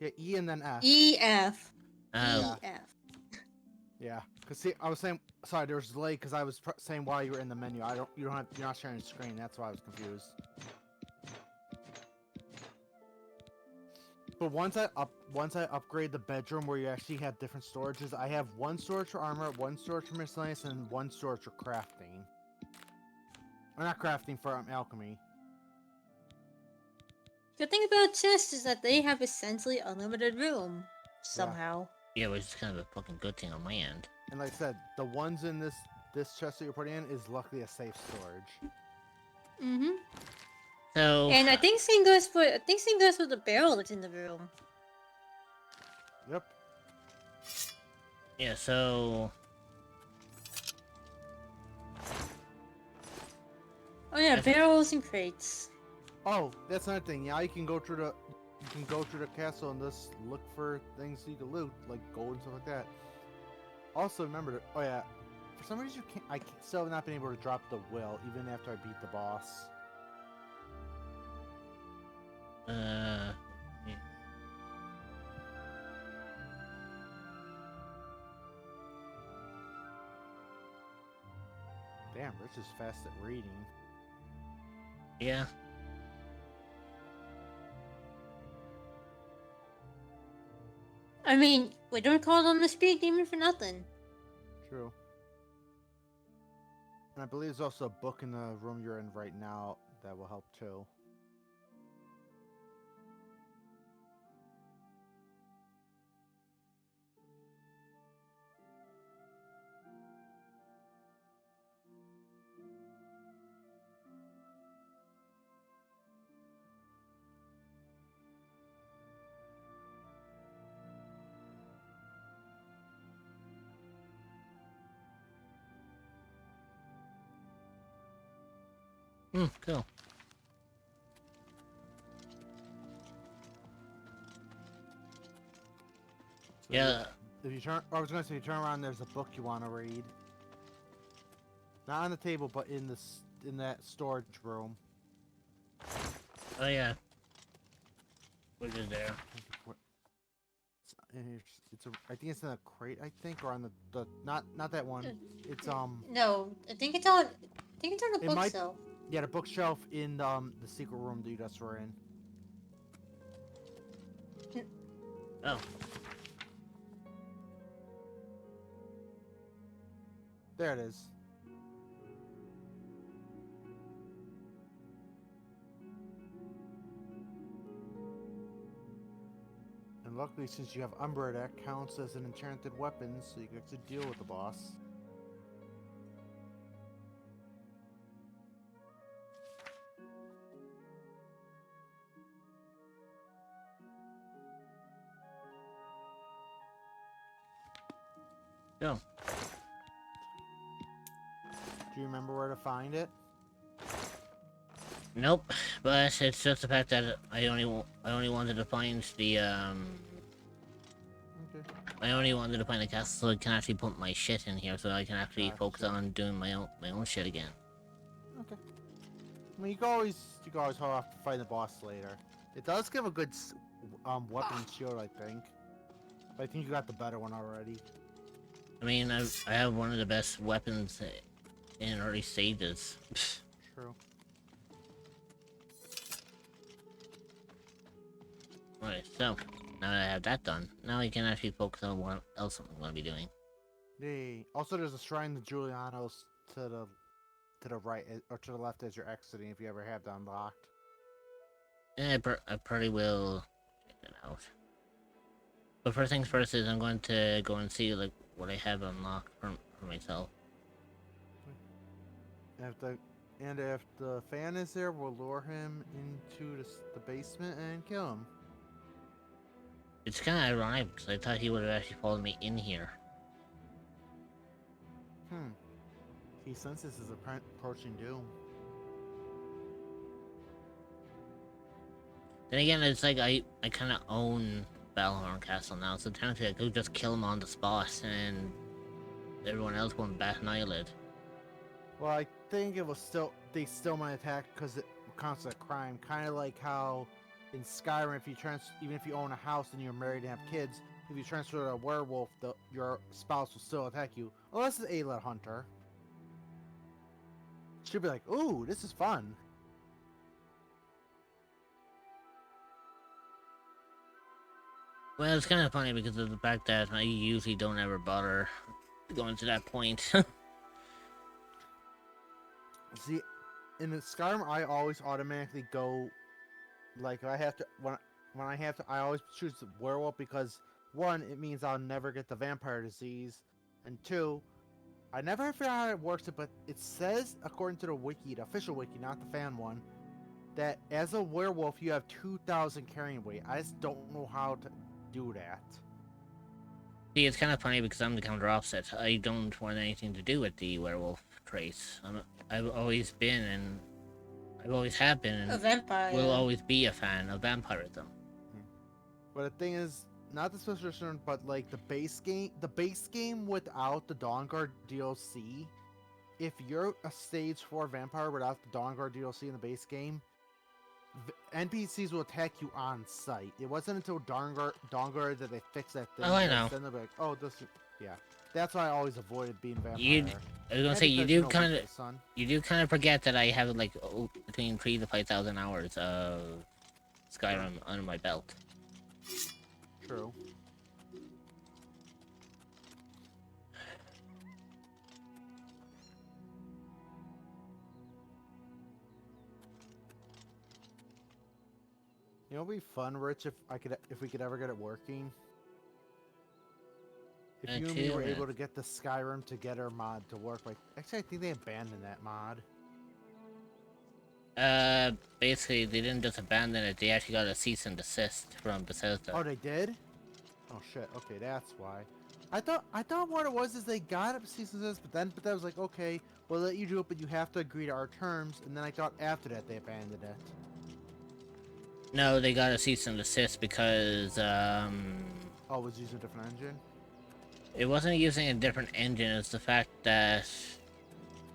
Yeah, E and then F. E F. oh, E F. Yeah, cause see, I was saying, sorry, there was a delay because I was saying while you were in the menu. You're not sharing the screen. That's why I was confused. But once I upgrade the bedroom where you actually have different storages, I have one storage for armor, one storage for miscellaneous, and one storage for crafting. Or not crafting, for alchemy. The thing about chests is that they have essentially unlimited room somehow. yeah, which is kind of a fucking good thing on my end. And like I said, the ones in this chest that you're putting in is luckily a safe storage. So, And I think same goes for the barrel that's in the room. Yep. yeah, so Oh yeah, Yes. barrels and crates. Oh, that's another thing. Yeah, you can go through the castle and just look for things you can loot, like gold and stuff like that. Also, remember, oh yeah, for some reason I still have not been able to drop the will even after I beat the boss. yeah. Damn, Rich is fast at reading. Yeah. I mean, we don't call them the speed demon for nothing. True. And I believe there's also a book in the room you're in right now that will help too. Cool. So Yeah. If you turn, I was gonna say, you turn around. There's a book you want to read. Not on the table, but in in that storage room. Oh yeah. Which is there? I think it's in a crate. I think, or on the not that one. It's No, I think it's on. I think it's on the It might- bookshelf. Yeah, the bookshelf in the secret room that you just were in. Oh. There it is. And luckily, since you have Umbra, that counts as an enchanted weapon, so you get to deal with the boss. Go. Do you remember where to find it? Nope, but it's just the fact that I only wanted to find the Okay. I only wanted to find the castle so I can actually put my shit in here, so I can actually Gotcha. focus on doing my own shit again. Okay. I mean, you can always hold off to fight the boss later. It does give a good weapon and shield, I think. But I think you got the better one already. I mean, I have one of the best weapons in early stages. True. Alright, so now that I have that done, now I can actually focus on what else I'm going to be doing. Yay. Also, there's a shrine to Julianos to the right or to the left as you're exiting if you ever have that unlocked. Yeah, I probably will check it out. But first things first is I'm going to go and see like what I have unlocked for myself. If the fan is there, we'll lure him into the basement and kill him. It's kind of ironic because I thought he would have actually followed me in here. He senses his approaching doom. Then again, it's like I kind of own Balhorn Castle now, so technically I could just kill him on the spot and everyone else won't bat an eyelid. Well, I think they still might attack because it counts as a crime. Kind of like how in Skyrim, even if you own a house and you're married and have kids, if you transfer to a werewolf, your spouse will still attack you, unless it's Ayla Hunter. She'll be like, "Ooh, this is fun." Well, it's kind of funny because of the fact that I usually don't ever bother going to that point. See, in the Skyrim, I always automatically go, like, I have to when I have to, I always choose the werewolf because one, it means I'll never get the vampire disease, and two, I never figured out how it works, but it says according to the wiki, the official wiki, not the fan one, that as a werewolf you have 2,000 carrying weight. I just don't know how to do that. See, it's kind of funny because I'm the counter opposite. I don't want anything to do with the werewolf traits. I've always been and I've always have been and A vampire. will always be a fan of vampirism. But the thing is, not the special edition, but like the base game without the Dawnguard DLC, if you're a stage 4 vampire without the Dawnguard DLC in the base game, NPCs will attack you on sight. It wasn't until Dawnguard that they fixed that thing. Oh, I know. Then they'll be like, oh, yeah. That's why I always avoided being vampire. I was gonna say you because do no kind weakness, of son. forget that I have like between 3,000 to 5,000 hours of Skyrim under my belt. True. You know, it'd be fun, Rich, if we could ever get it working. If you and me were able to get the Skyrim Together mod to work, like, actually, I think they abandoned that mod. Basically, they didn't just abandon it; they actually got a cease and desist from Bethesda. Oh, they did? Oh shit. Okay, that's why. I thought what it was is they got a cease and desist, but that was like, okay, we'll let you do it, but you have to agree to our terms. And then I thought after that they abandoned it. No, they got a cease and desist because Oh, it was using a different engine. it wasn't using a different engine. It's the fact that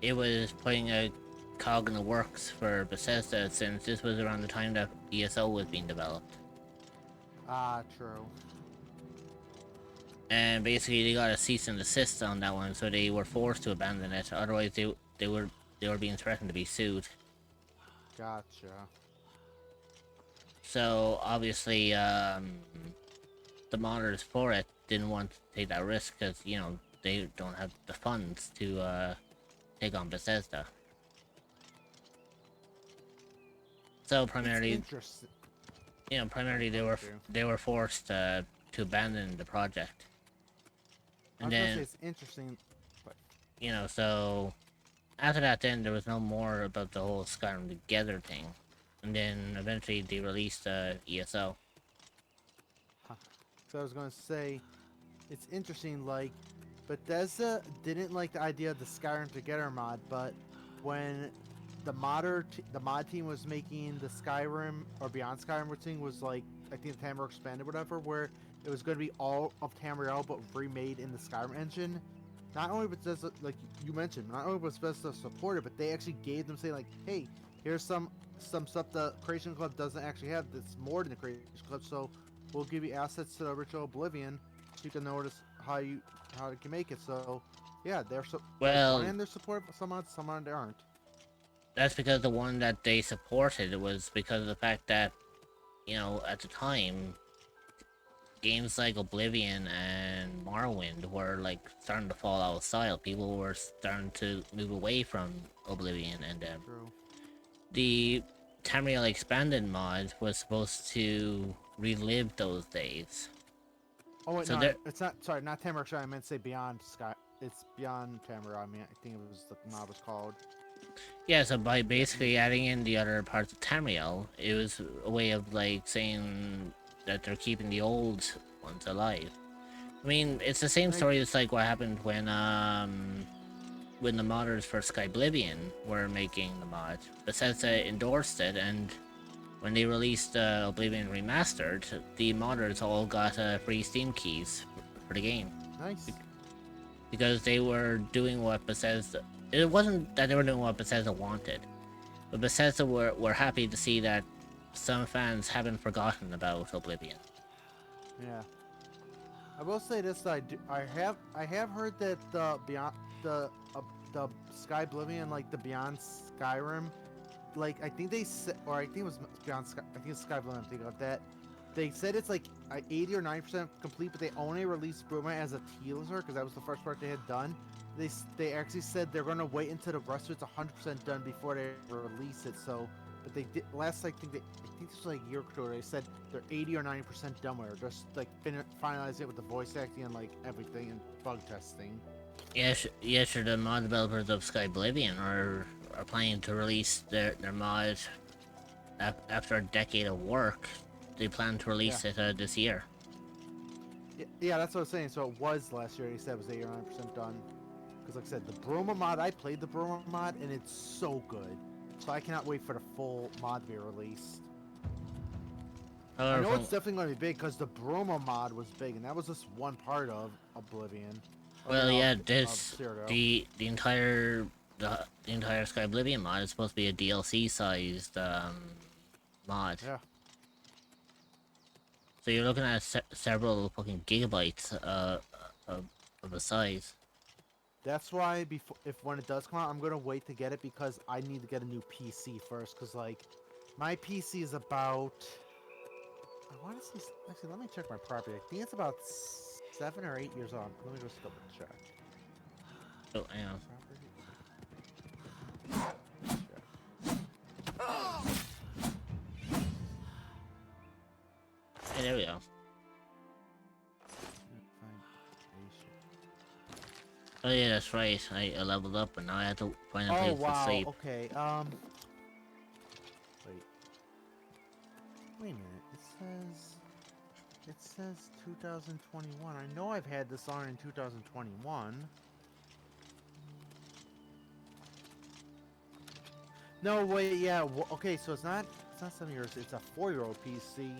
it was putting a cog in the works for Bethesda, since this was around the time that ESO was being developed. Ah, true. And basically they got a cease and desist on that one, so they were forced to abandon it. Otherwise they were being threatened to be sued. Gotcha. So obviously the modders for it didn't want to take that risk because, you know, they don't have the funds to take on Bethesda. So primarily, you know, they were forced to abandon the project. And then it's interesting, but you know, so after that, then there was no more about the whole Skyrim Together thing, and then eventually they released ESO. So I was gonna say, it's interesting. Like, Bethesda didn't like the idea of the Skyrim Together mod, but when the mod team was making the Skyrim or Beyond Skyrim thing, was like, I think the Tamriel Expanded, whatever, where it was going to be all of Tamriel but remade in the Skyrim engine. Not only Bethesda, like you mentioned, not only was Bethesda supported, but they actually gave them, saying like, hey, here's some stuff the Creation Club doesn't actually have that's more than the Creation Club, so we'll give you assets to the original Oblivion so you can notice how you can make it. So yeah, they're Well, on one end they're supportive, some on they aren't. That's because the one that they supported was because of the fact that, you know, at the time, games like Oblivion and Morrowind were like starting to fall out of style. People were starting to move away from Oblivion, and the Tamriel Expanded mod was supposed to relive those days. Oh wait, so no, it's not. Sorry, not Tamriel. I meant to say Beyond Sky. It's Beyond Tamriel. I mean, I think it was the mod was called. Yeah, so by basically adding in the other parts of Tamriel, it was a way of like saying that they're keeping the old ones alive. I mean, it's the same story as like what happened when the modders for Skyblivion were making the mod. Bethesda endorsed it, and when they released Oblivion Remastered, the modders all got free Steam keys for the game. Nice. Because they were doing what Bethesda... It wasn't that they were doing what Bethesda wanted, but Bethesda were happy to see that some fans haven't forgotten about Oblivion. Yeah. I will say this: I have heard that the Beyond the Skyblivion, like the Beyond Skyrim, like I think they said, or I think it was Beyond Sky, I think it's Skyblivion. I'm thinking of that. They said it's like 80 or 90% complete, but they only released Bruma as a teaser because that was the first part they had done. They actually said they're gonna wait until the rest of it's 100% done before they release it. So, but they did last. I think this was like a year ago. They said they're 80 or 90% done with it. Just like finalize it with the voice acting and like everything and bug testing. Yes, sure. The mod developers of Skyblivion are planning to release their mod after a decade of work. They plan to release it this year. Yeah, that's what I was saying. So it was last year. He said it was 80 or 90% done. Because like I said, the Bruma mod, I played the Bruma mod, and it's so good. So I cannot wait for the full mod to be released. I know it's definitely going to be big, because the Bruma mod was big, and that was just one part of Oblivion. Well, yeah, the entire Skyblivion mod is supposed to be a DLC-sized mod. Yeah. So you're looking at several fucking gigabytes of the size. That's why when it does come out, I'm gonna wait to get it because I need to get a new PC first. Cause like, my PC is about, I want to say, actually, let me check my property. I think it's about 7 or 8 years old. Let me just double check. Oh, hang on. Hey, there we go. Oh yeah, that's right. I leveled up, and now I have to find a place to sleep. Okay. Wait. Wait a minute. It says. It says 2021. I know I've had this on in 2021. No, wait, yeah. Okay, so it's not 7 years. It's a 4-year-old PC.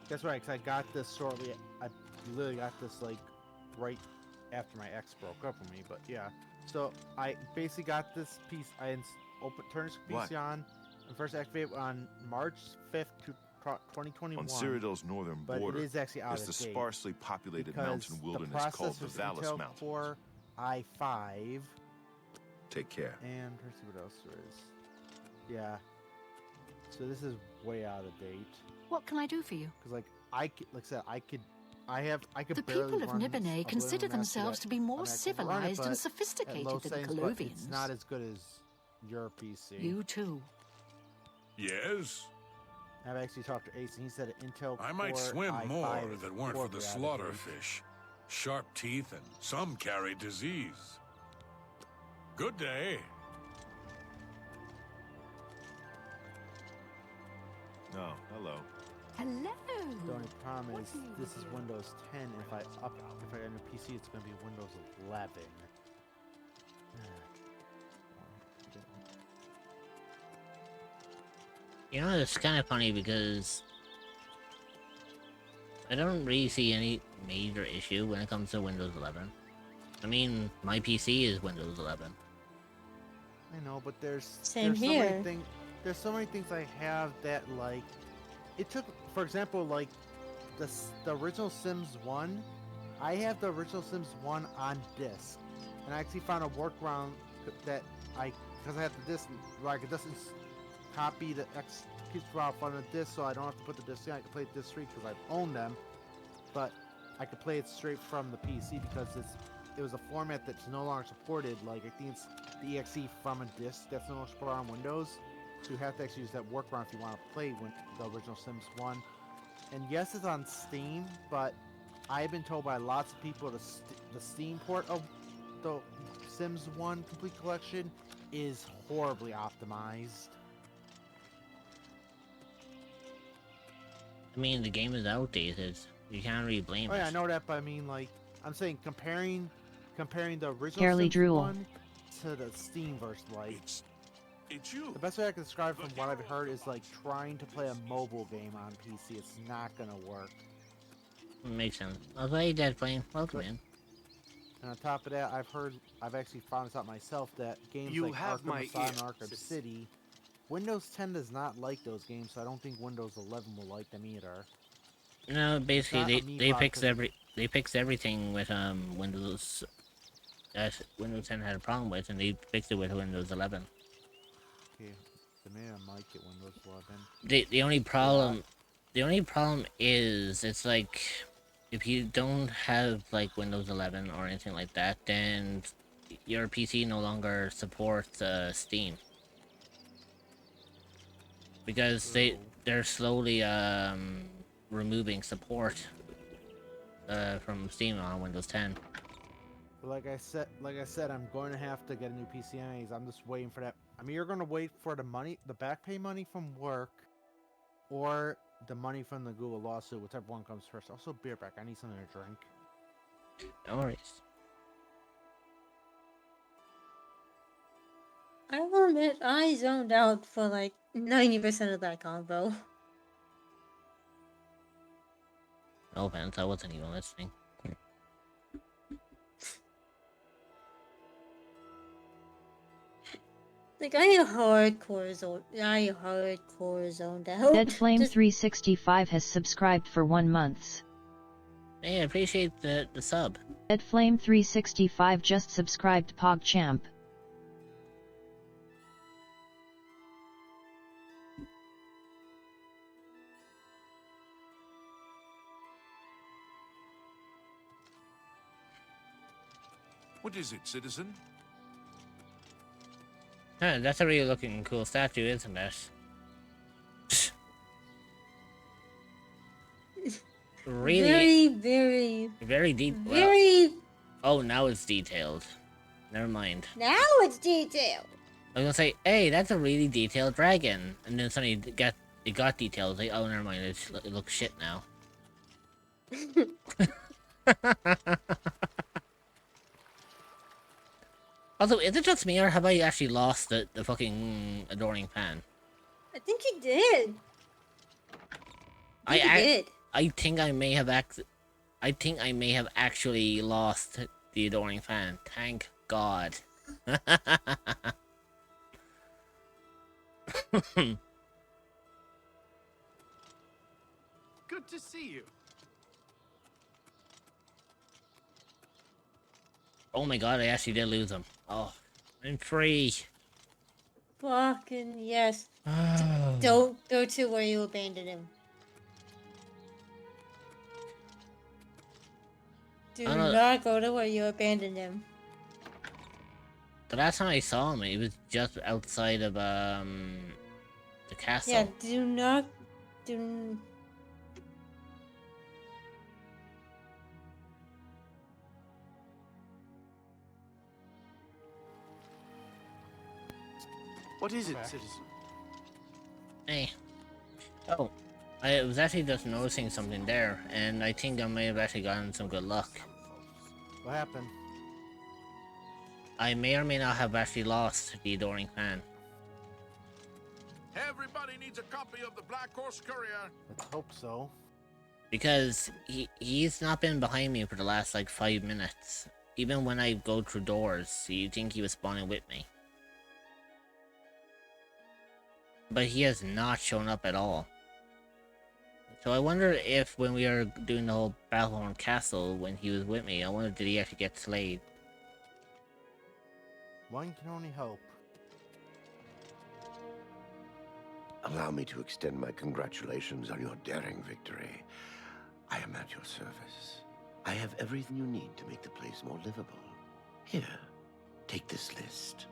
That's right, because I got this shortly. I literally got this like right after my ex broke up with me. But yeah, so I basically got this piece. Turned this PC on and first activated on March 5th, 2021. On Cyrodiil's northern But border it is actually out is of the date sparsely populated because mountain wilderness the called the processor's Vallis Intel Mountains. Core i5. Take care. And let's see what else there is. Yeah. So this is way out of date. What can I do for you? Because like I said, I could The barely people of run Nibene consider Oblivion themselves to be more on actual run it, civilized but and at sophisticated low than settings, but it's Colovians. not as good as your PC. You too. Yes? I've actually talked to Ace, and he said an Intel I might Core swim i5 more is if it weren't for the horribly out of date. slaughterfish. Sharp teeth, and some carry disease. Good day. No, hello. Hello. The only problem is this is Windows 10. And if I got a new PC, it's going to be Windows 11. You know, it's kind of funny because I don't really see any major issue when it comes to Windows 11. I mean, my PC is Windows 11. I know, but there's Same so here. many things. There's so many things I have that like it took. For example, like the original Sims 1. I have the original Sims 1 on disc, and I actually found a workaround that because I have the disc where I could just copy the execute file on the disc, so I don't have to put the disc in. I can play it disc free because I own them, but I could play it straight from the PC because it was a format that's no longer supported. Like I think it's the exe from a disc that's no longer supported on Windows. So you have to actually use that workaround if you want to play the original Sims 1. And yes, it's on Steam, but I've been told by lots of people the Steam port of the Sims 1 Complete Collection is horribly optimized. I mean, the game is outdated. You can't really blame Oh it. yeah, I know that, but I mean, like, I'm saying comparing the original Barely Sims drool. 1 to the Steam version, like, It's you. the best way I can describe from what I've heard is like trying to play a mobile game on PC. It's not gonna work. Makes sense. I'll play Dead Flame. Welcome in. And on top of that, I've actually found this out myself that games You like have Arkham my Asylum, ear, Arkham sis. City, Windows 10 does not like those games, so I don't think Windows 11 will like them either. No, basically not a they me fixed bot, they fixed everything with Windows that Windows 10 had a problem with, and they fixed it with Windows 11. Okay, so maybe I might get Windows 11. The only problem is it's like if you don't have like Windows 11 or anything like that, then your PC no longer supports Steam because they're slowly removing support from Steam on Windows 10. But like I said, I'm going to have to get a new PC anyways. I'm just waiting for that. I mean, you're going to wait for the back pay money from work, or the money from the Google lawsuit, whichever one comes first. Also, beer back. I need something to drink. No worries. I will admit, I zoned out for like 90% of that combo. No offense, I wasn't even listening. Like I hardcore zoned out. Deadflame Just 365 has subscribed for 1 month. Hey, I appreciate the sub. Deadflame 365 just subscribed PogChamp. What is it, citizen? Huh, that's a really looking cool statue, isn't it? Really, very deep. very. Oh, now it's detailed. Never mind. Now it's detailed. I was gonna say, hey, that's a really detailed dragon, and then suddenly it got detailed. Like, oh, never mind. It looks shit now. Also, is it just me or have I actually lost the fucking adoring fan? I think you did. I think you did. I think I may have I think I may have actually lost the adoring fan. Thank God. Good to see you. Oh my God, I actually did lose him. Oh, I'm free. Fucking yes. Don't go to where you abandoned him. Do not go to where you abandoned him. The last time I saw him, he was just outside of the castle. Yeah, do not do. What is it, citizen? Hey. Oh, I was actually just noticing something there, and I think I may have actually gotten some good luck. What happened? I may or may not have actually lost the adoring fan. Everybody needs a copy of the Black Horse Courier. Let's hope so. Because he's not been behind me for the last like 5 minutes. Even when I go through doors, so you think he was spawning with me. But he has not shown up at all. So I wonder if when we are doing the whole battle on Castle, when he was with me, I wonder did he actually get slayed? One can only hope. Allow me to extend my congratulations on your daring victory. I am at your service. I have everything you need to make the place more livable. Here, take this list.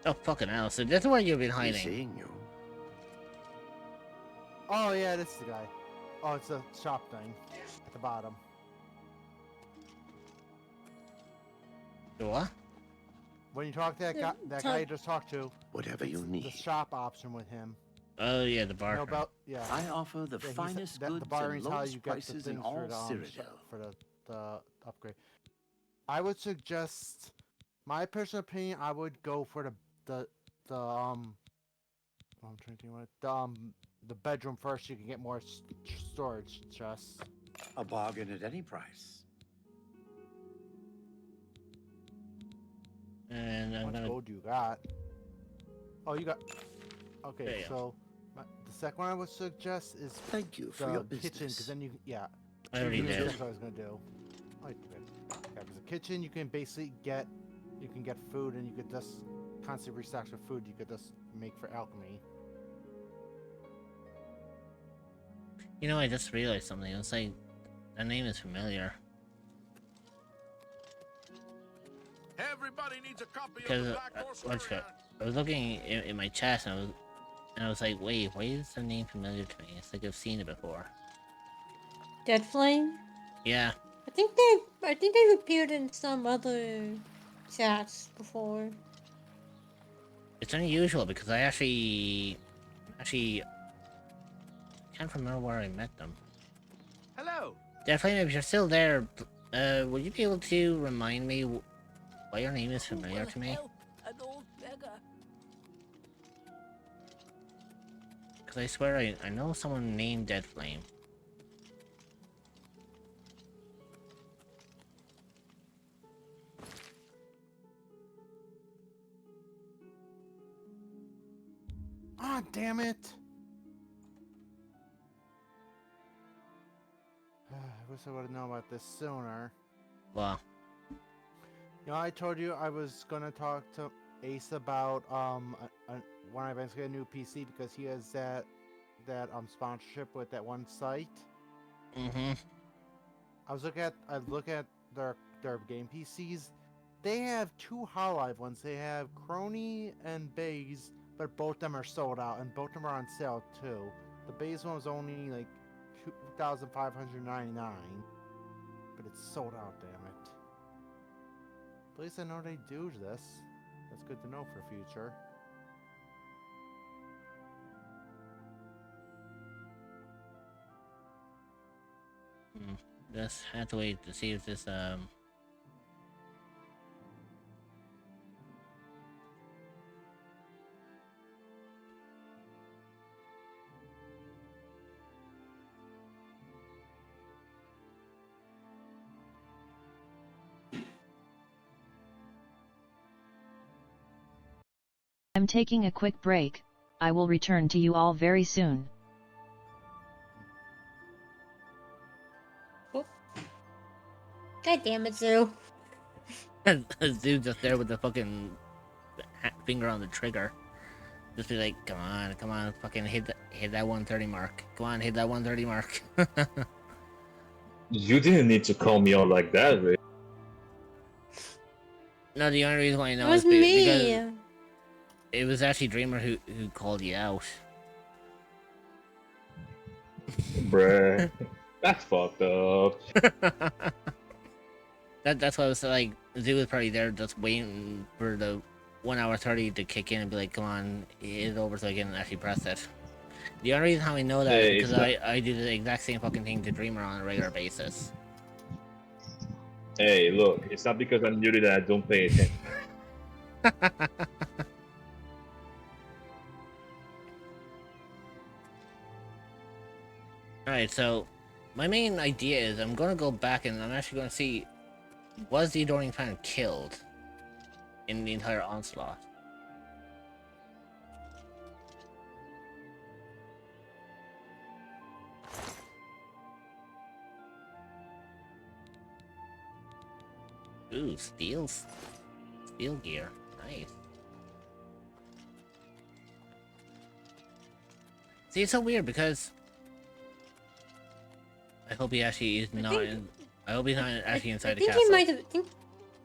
Oh, fucking hell. So that's where you've been hiding. Seeing you. Oh, yeah, this is the guy. Oh, it's a shop thing at the bottom. What? When you talk to that guy, guy you just talked to. Whatever you need. The shop option with him. Oh, yeah, the bar. You know about, yeah. I offer the finest goods the bar and is how lowest you get the prices in things all for the upgrade. I would suggest, my personal opinion, I would go for I'm trying to think what the bedroom first. You can get more storage chests. A bargain at any price. And I'm What gold you got? Oh, you got. Okay, Yeah. so the second one I would suggest is thank you for the your kitchen, business. because then you I already did. That's what I was gonna do. Oh, good. Yeah, because the kitchen you can basically get food, and you could just constantly restock the food. You could just make for alchemy. You know, I just realized something. It's like, that name is familiar. Everybody needs a copy of Because the Black Horse Courier. I was looking in my chat, and I was like, wait, why is the name familiar to me? It's like I've seen it before. Dead Flame? Yeah. I think they've appeared in some other chats before. It's unusual because I actually can't remember where I met them. Hello. Definitely, if you're still there, would you be able to remind me why your name is familiar to me? An old beggar. Because I swear I know someone named Dead Flame. Ah, damn it! I wish I would have known about this sooner. Well, You know, I told you I was gonna talk to Ace about when I eventually get a new PC because he has that sponsorship with that one site. mm-hmm. I look at their game PCs. They have two Hololive ones. They have Crony and Baze, but both of them are sold out, and both of them are on sale too. The Baze one was only like $2,599, but it's sold out. Damn it! At least I know they do this. That's good to know for future. Just have to wait to see if this I'm taking a quick break. I will return to you all very soon. God damn it, Zoo. Zoo just there with the fucking finger on the trigger. Just be like, come on, fucking hit that 130 mark. Come on, hit that 130 mark. You didn't need to call me out like that, Ray. No, the only reason why I know It was is me. because it was actually Dreamer who called you out. Bruh. That's fucked up. That's why I was like, Zoo was probably there just waiting for the 1 hour 30 to kick in and be like, come on, hit it over so I can actually press it. The only reason how I know that is Hey, because I do the exact same fucking thing to Dreamer on a regular basis. Hey, look, it's not because I'm new to that I don't pay attention. Alright, so my main idea is I'm going to go back and I'm actually going to see, was the Adoring Fan killed in the entire onslaught? Ooh, steel gear. Nice. See, it's so weird because I hope he actually is not in. I hope he's not actually inside the castle. He might have.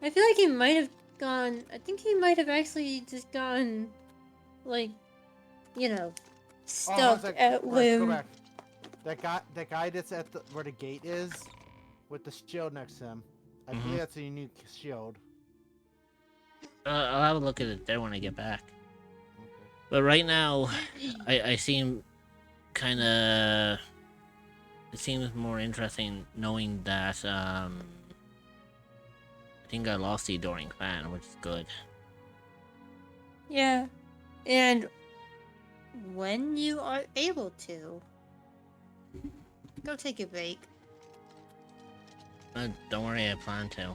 I feel like he might have gone. I think he might have actually just gone, like, you know, stuck at Go whim. back. That guy that's at where the gate is, with the shield next to him. I believe that's a unique shield. I'll have a look at it there when I get back. Okay. But right now, I seem kind of. It seems more interesting knowing that I think I lost the Adoring Fan, which is good. Yeah, and when you are able to, go take a break. Don't worry, I plan to.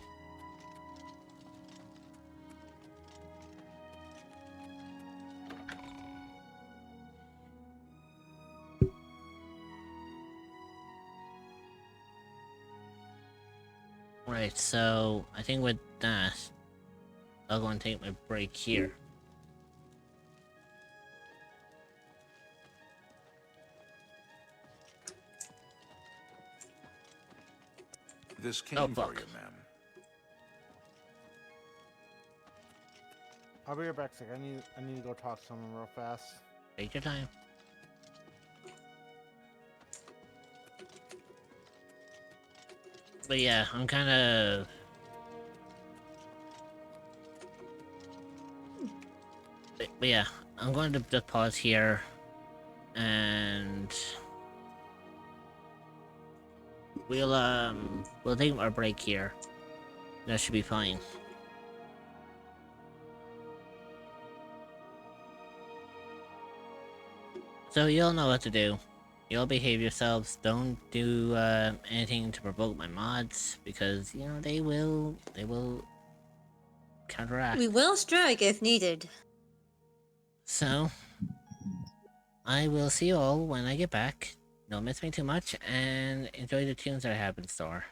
Right, so I think with that, I'll go and take my break here. This came for you, ma'am. I'll be right back. I need to go talk to someone real fast. Take your time. But yeah, I'm kind of. But yeah, I'm going to just pause here, and we'll take our break here. That should be fine. So you'll know what to do. You'll behave yourselves. Don't do anything to provoke my mods because you know they will counteract. We will strike if needed. So I will see you all when I get back. Don't miss me too much and enjoy the tunes that I have in store.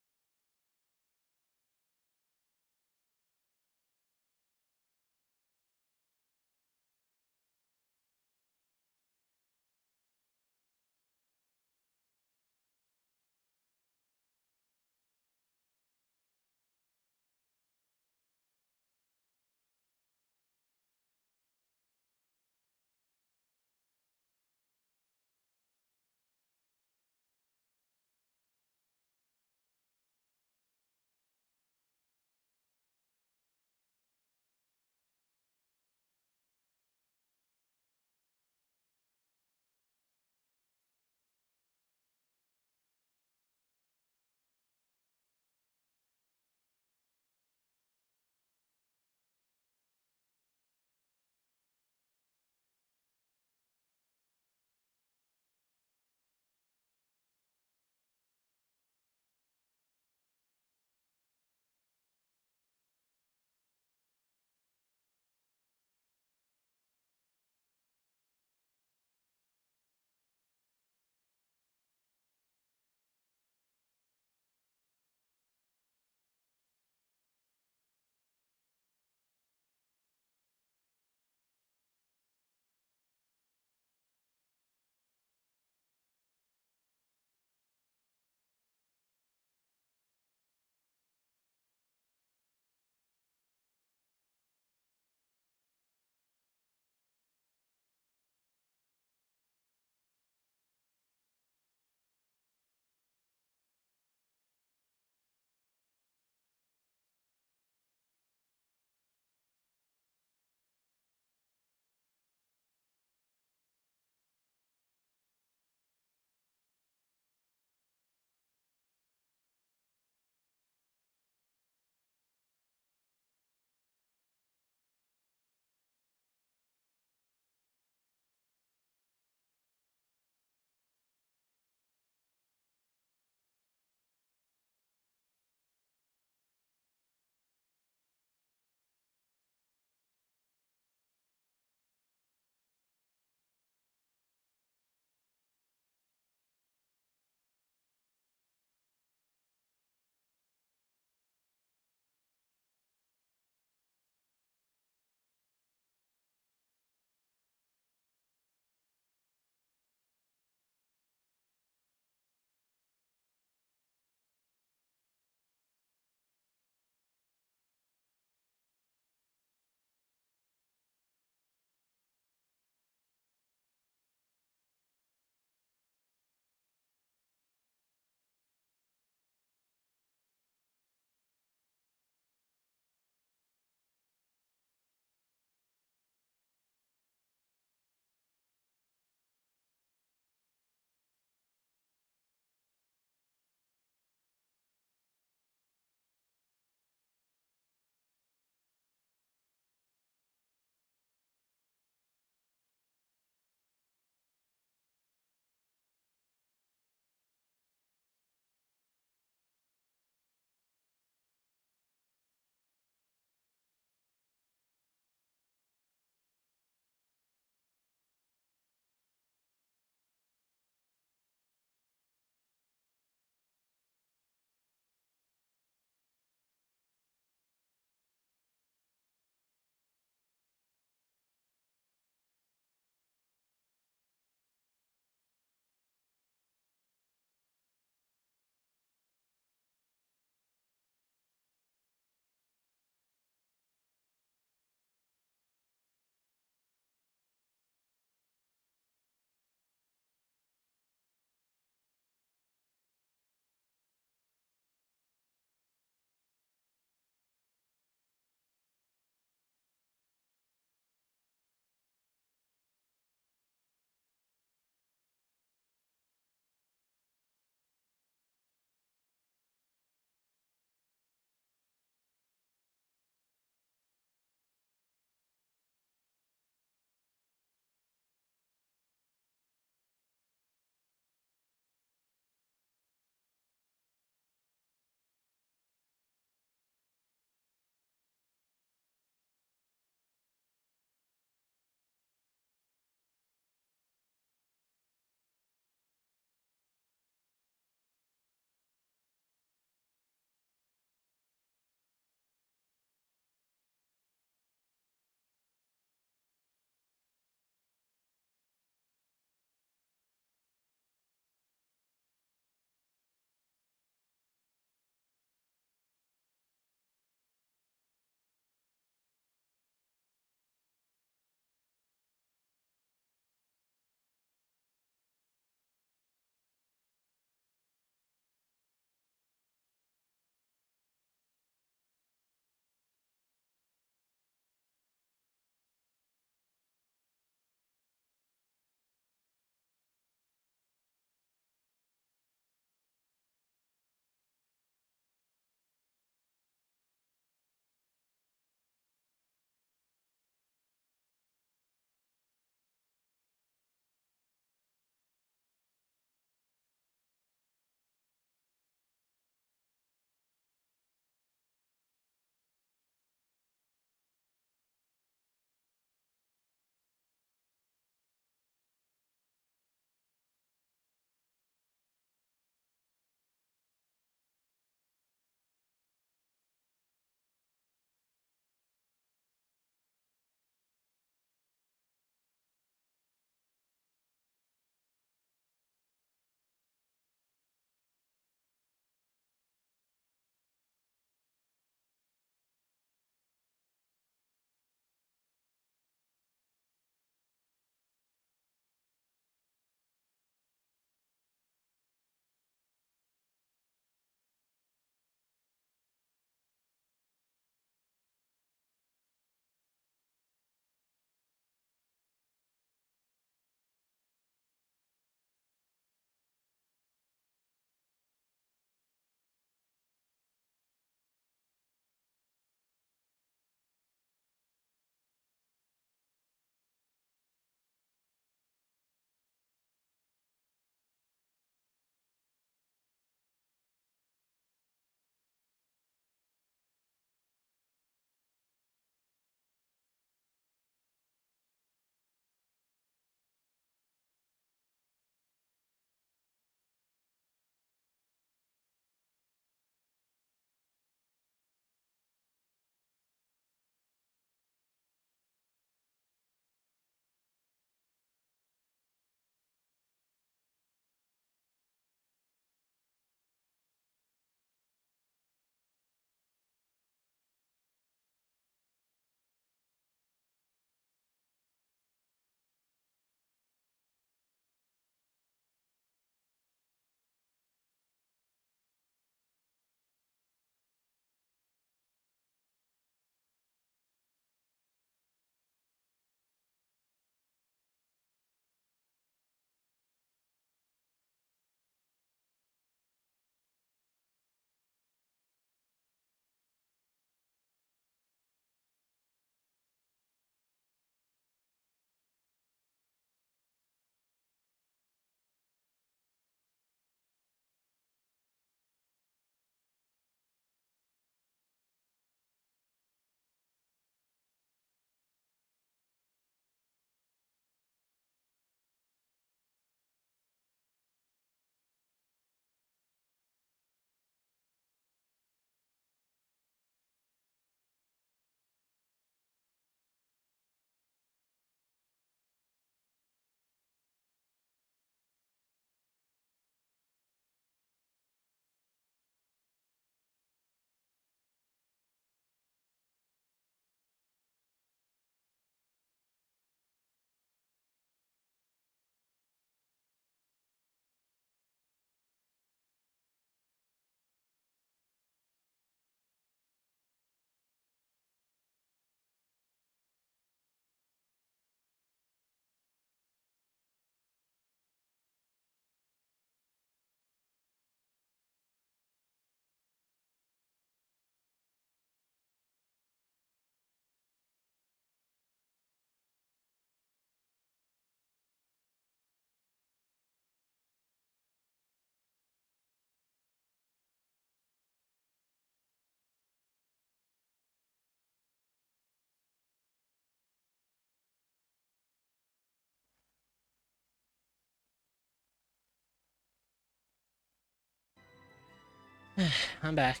I'm back.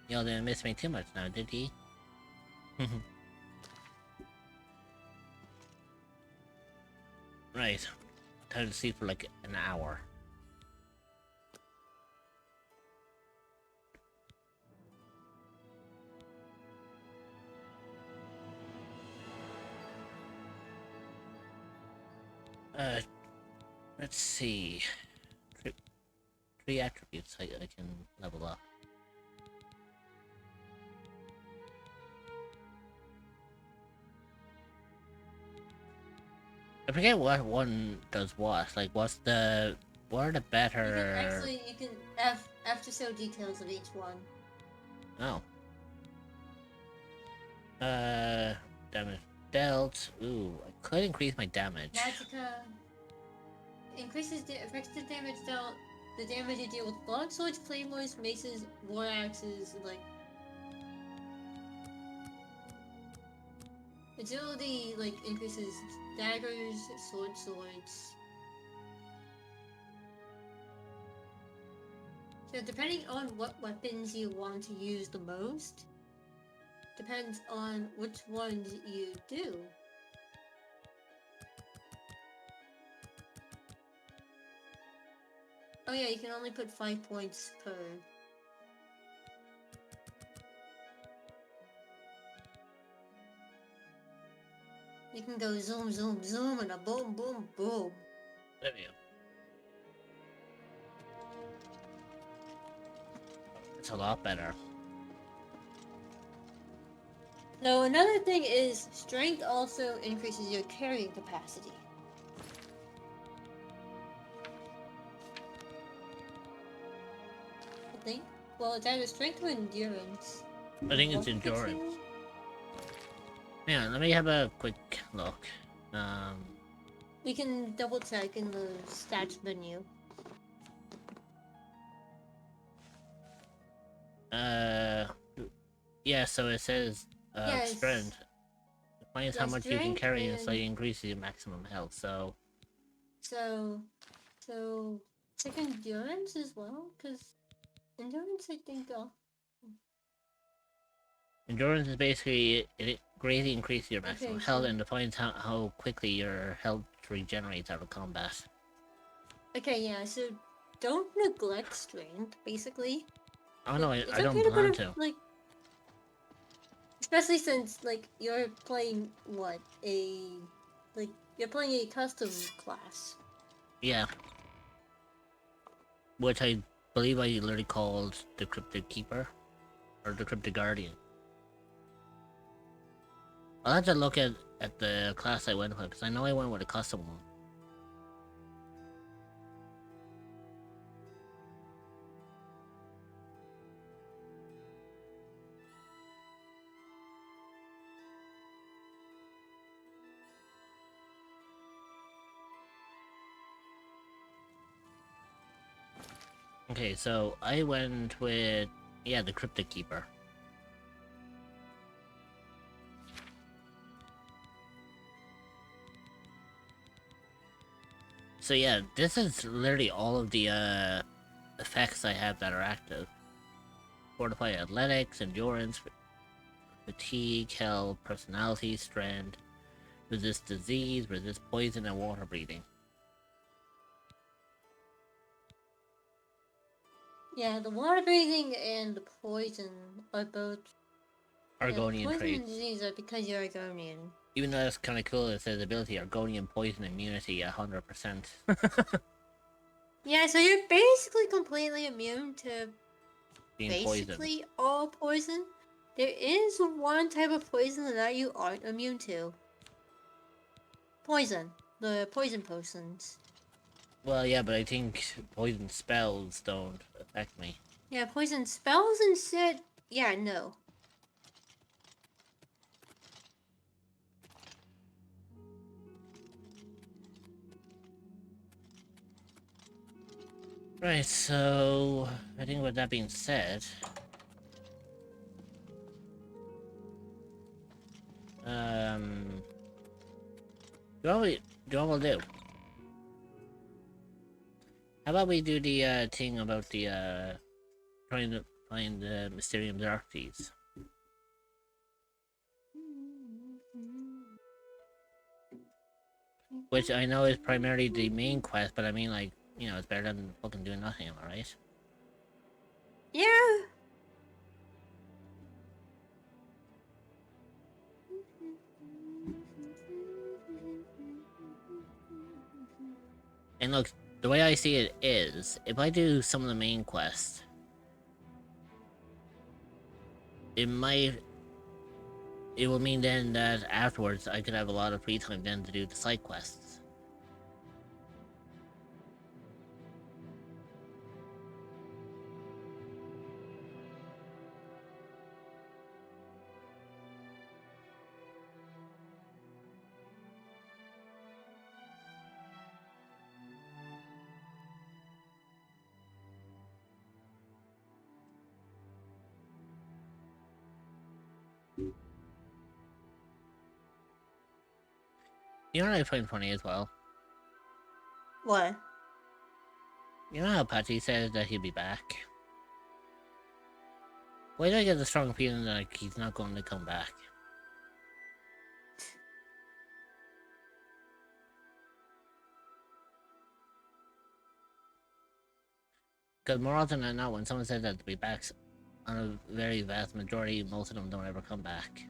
Y'all didn't miss me too much now, did he? Right. Time to sleep for like an hour. Let's see. Three attributes I can level up. I forget what one does what. Like, what are the better... You can after show details of each one. Oh. Damage dealt. Ooh, I could increase my damage. Magicka increases the effective damage dealt. The damage you deal with broadswords, claymores, maces, war axes, like agility, like increases daggers, swords. So depending on what weapons you want to use the most, depends on which ones you do. Oh yeah, you can only put 5 points per. You can go zoom, zoom, zoom, and a boom, boom, boom. There we go. It's a lot better. No, another thing is strength also increases your carrying capacity. I think. Well, it's either strength or endurance. I think it's endurance. Yeah, let me have a quick look. We can double check in the stats menu. Yeah, so it says, Yes. strength. Defines how Yeah, much you can strength carry and and- slightly increases your maximum health, so... So, check endurance as well, because endurance, I think, Endurance is basically, it greatly increases your maximum Okay, health so- and defines how quickly your health regenerates out of combat. Okay, yeah, so don't neglect strength, basically. Oh no, It's I don't okay to plan put to. like, especially since, like, you're playing, what, you're playing a custom class. Yeah. Which I believe I literally called the Cryptic Keeper. Or the Cryptic Guardian. I'll have to look at the class I went with, because I know I went with a custom one. Okay, so I went with, yeah, the Cryptic Keeper. So yeah, this is literally all of the effects I have that are active. Fortify athletics, endurance, fatigue, health, personality, strength, resist disease, resist poison, and water breathing. Yeah, the water breathing and the poison are both... Argonian poison traits. and disease are because you're Argonian. Even though that's kind of cool, it says ability Argonian poison immunity 100%. Yeah, so you're basically completely immune to Being basically all poison. There is one type of poison that you aren't immune to. Poison. The poison potions. Well, yeah, but I think poison spells don't affect me. Yeah, poison spells and shit. Yeah, no. Right, so I think with that being said, do what we'll do. How about we do the thing about the trying to find the Mysterium Darkies? Which I know is primarily the main quest, but I mean, like, you know, it's better than fucking doing nothing, alright? Yeah. And look, the way I see it is, if I do some of the main quests, it will mean then that afterwards I could have a lot of free time then to do the side quests. You know what I find funny as well? What? You know how Patty said that he'd be back? Why do I get the strong feeling that like, he's not going to come back? Because more often than not, when someone says that they'll be back, on a very vast majority, most of them don't ever come back.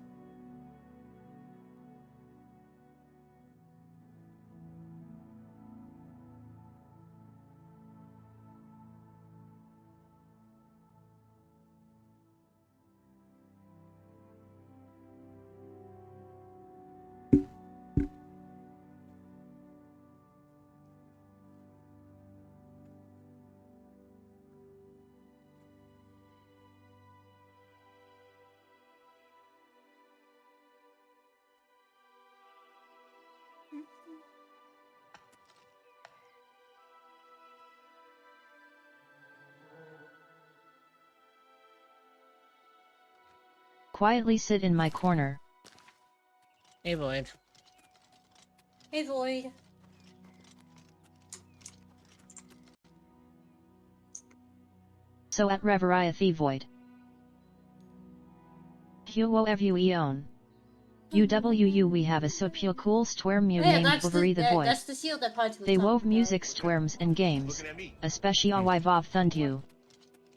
Quietly sit in my corner. Hey, Void. Hey, Void. So at Reveriathi Void. Huo Evuion. UWU we have a so pure cool stwerm Oh, yeah, named Bovary the Void. that's the seal that Party was They talking wove about. music stwerms and games, especially why Vov Thundu.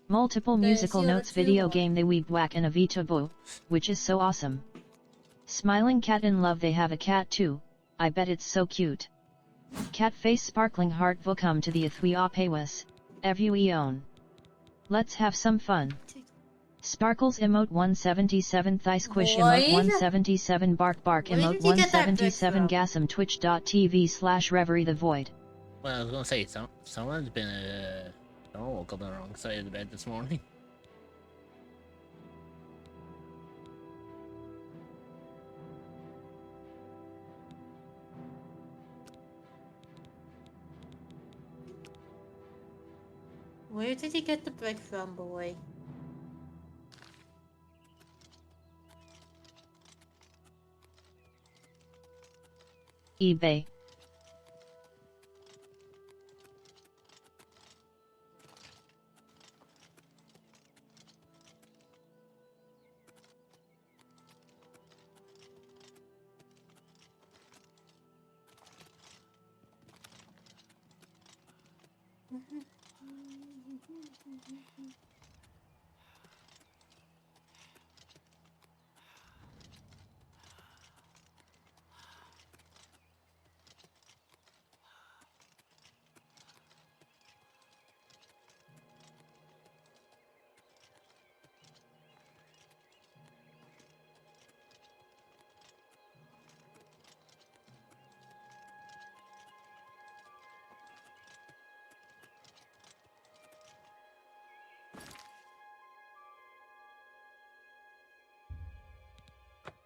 Multiple The musical seal notes that you video want. game they weeb whack and a VTuber, which is so awesome. Smiling cat in love they have a cat too, I bet it's so cute. Cat face sparkling heart vukum to the Athui Apewis, Evuion. Let's have some fun. Sparkles emote 177 thigh squish emote Void? 177 bark bark Where emote did you get that pic 177 from? gasm twitch.tv/reverie the void. Well, I was gonna say, someone's been, someone woke up on the wrong side of the bed this morning. Where did he get the bread from, boy? eBay.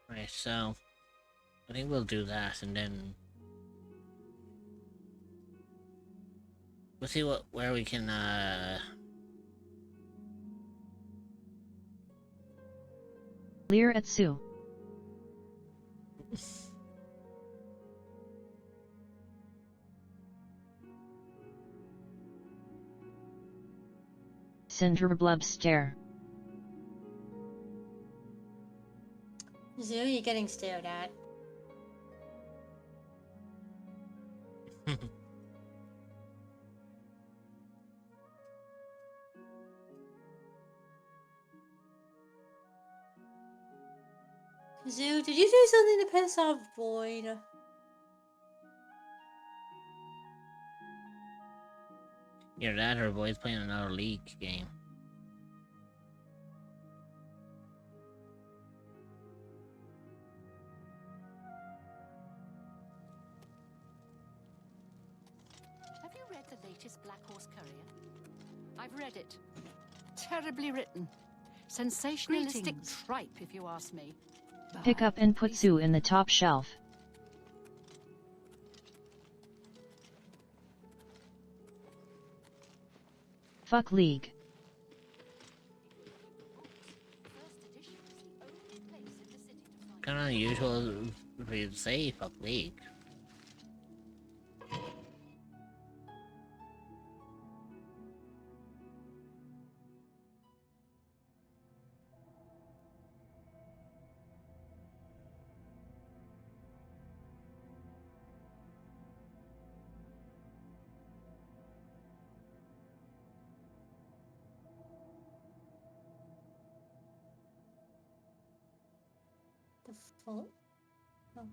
Right, so I think we'll do that, and then we'll see where we can Lear at Sue. Cinderblub stare. Zoo, you're getting stared at. Zoo, did you do something to piss off Void? Either that or Boy's playing another League game. Have you read the latest Black Horse Courier? I've read it. Terribly written. Sensationalistic tripe, if you ask me. Pick up and put Zoo in the top shelf. Fuck League. Kind of unusual for you to say fuck League. The full? Oh,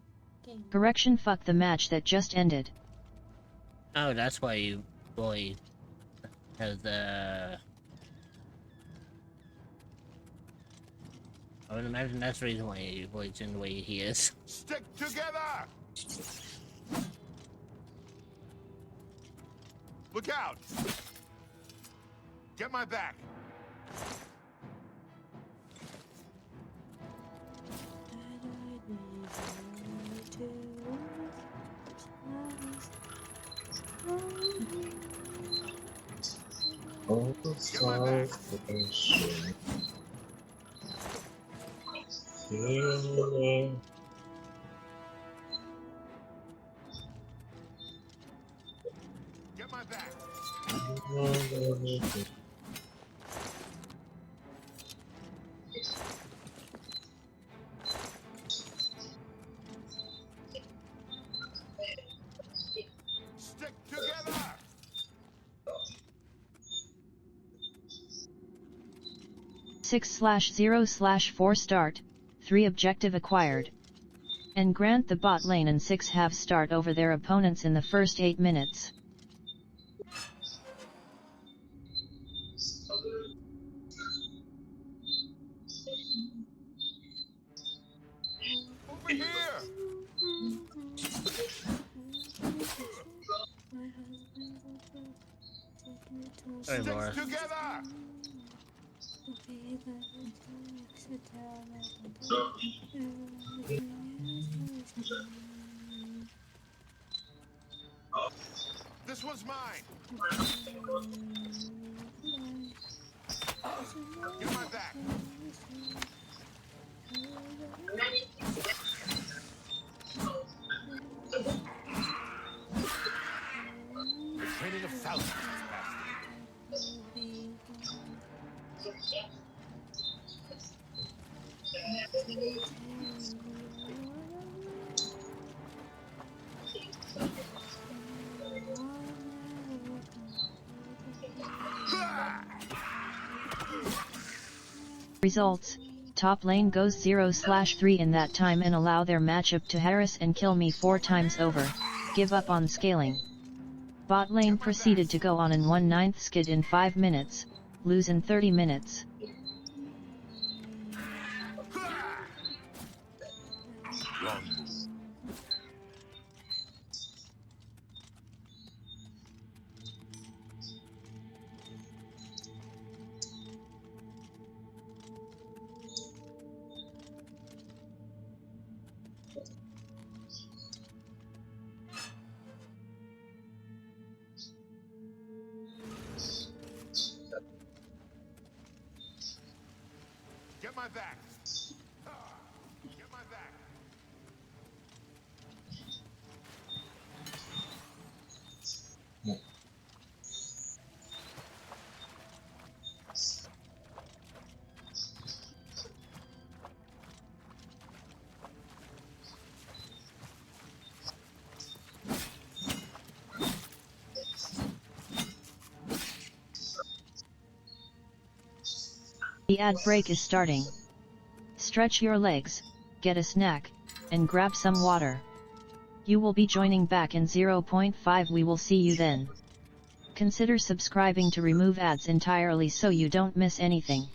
game. Correction, fuck the match that just ended. Oh, that's why you Boy has I would imagine that's the reason why Boyd's in the way he is. Stick together! Look out! Get my back! Get my back! Get my back! Stick together! 6/0/4 start, 3 objective acquired. And grant the bot lane and 6 have start over their opponents in the first 8 minutes. Over here! Hey, Laura. Stick together! This one's mine! Get my back! The training of thousands has passed through. Results: top lane goes 0/3 in that time and allow their matchup to harass and kill me 4 times over, give up on scaling. Bot lane proceeded to go on an 1/9 skid in 5 minutes, lose in 30 minutes. Wrong move. Get my back! Get my back! The ad break is starting. Stretch your legs, get a snack, and grab some water. You will be joining back in 0.5. We will see you then. Consider subscribing to remove ads entirely so you don't miss anything.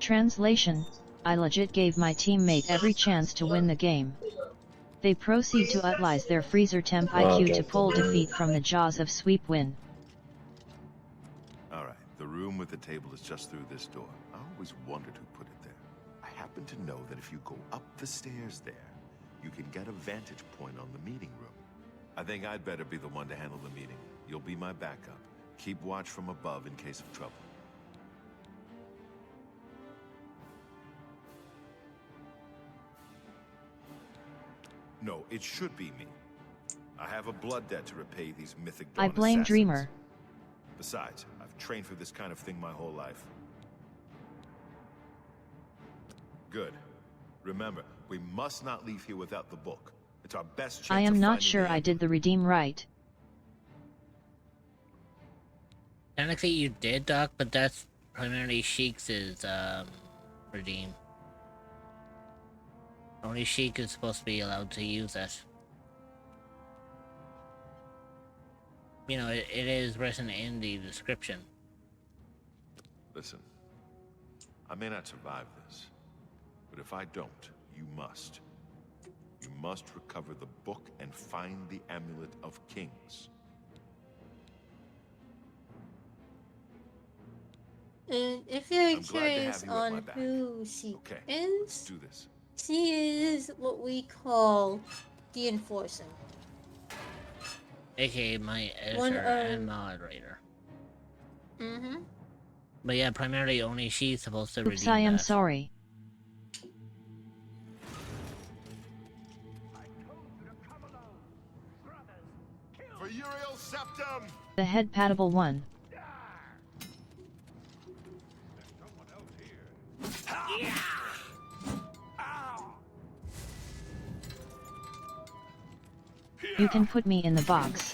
Translation: I legit gave my teammate every chance to win the game. They proceed to utilize their freezer temp IQ to pull defeat from the jaws of Sweep Win. Alright, the room with the table is just through this door. I always wondered who put it there. I happen to know that if you go up the stairs there, you can get a vantage point on the meeting room. I think I'd better be the one to handle the meeting. You'll be my backup. Keep watch from above in case of trouble. No, it should be me. I have a blood debt to repay these mythic dawn I blame assassins. Dreamer. Besides, I've trained for this kind of thing my whole life. Good. Remember, we must not leave here without the book. It's our best chance I of am not finding sure the I did the redeem right. Technically you did, Doc, but that's primarily Sheik's redeem. Only Sheik is supposed to be allowed to use that. You know, it is written in the description. Listen, I may not survive this, but if I don't, you must. You must recover the book and find the Amulet of Kings. And if you're I'm glad to curious have you at my on back. who she Okay, is, let's do this. she is what we call the Enforcer. AKA my One editor of- and moderator. Mm-hmm. But yeah, primarily only she's supposed to Oops, redeem I am that. sorry. For Uriel Septum! The head patable one. You can put me in the box.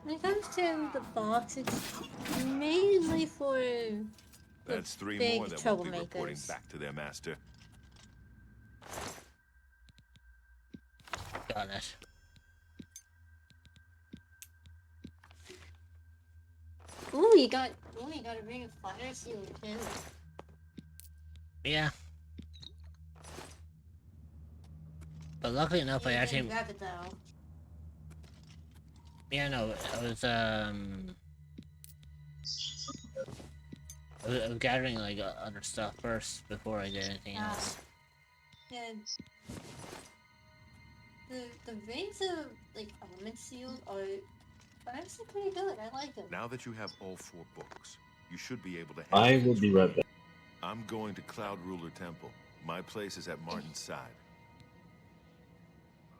When it comes to the box, it's mainly for the That's three big more that won't be reporting troublemakers. back to their master. Got it. Ooh, you got a ring of fire seal too. Yeah. But luckily enough, I You actually... didn't grab it though. Yeah, no, I was gathering, like, other stuff first before I did anything else. Yeah. The rings of like element seal are actually pretty good. I like them. Now that you have all 4 books, you should be able to I handle will these be right back. I'm going to Cloud Ruler Temple. My place is at Martin's side.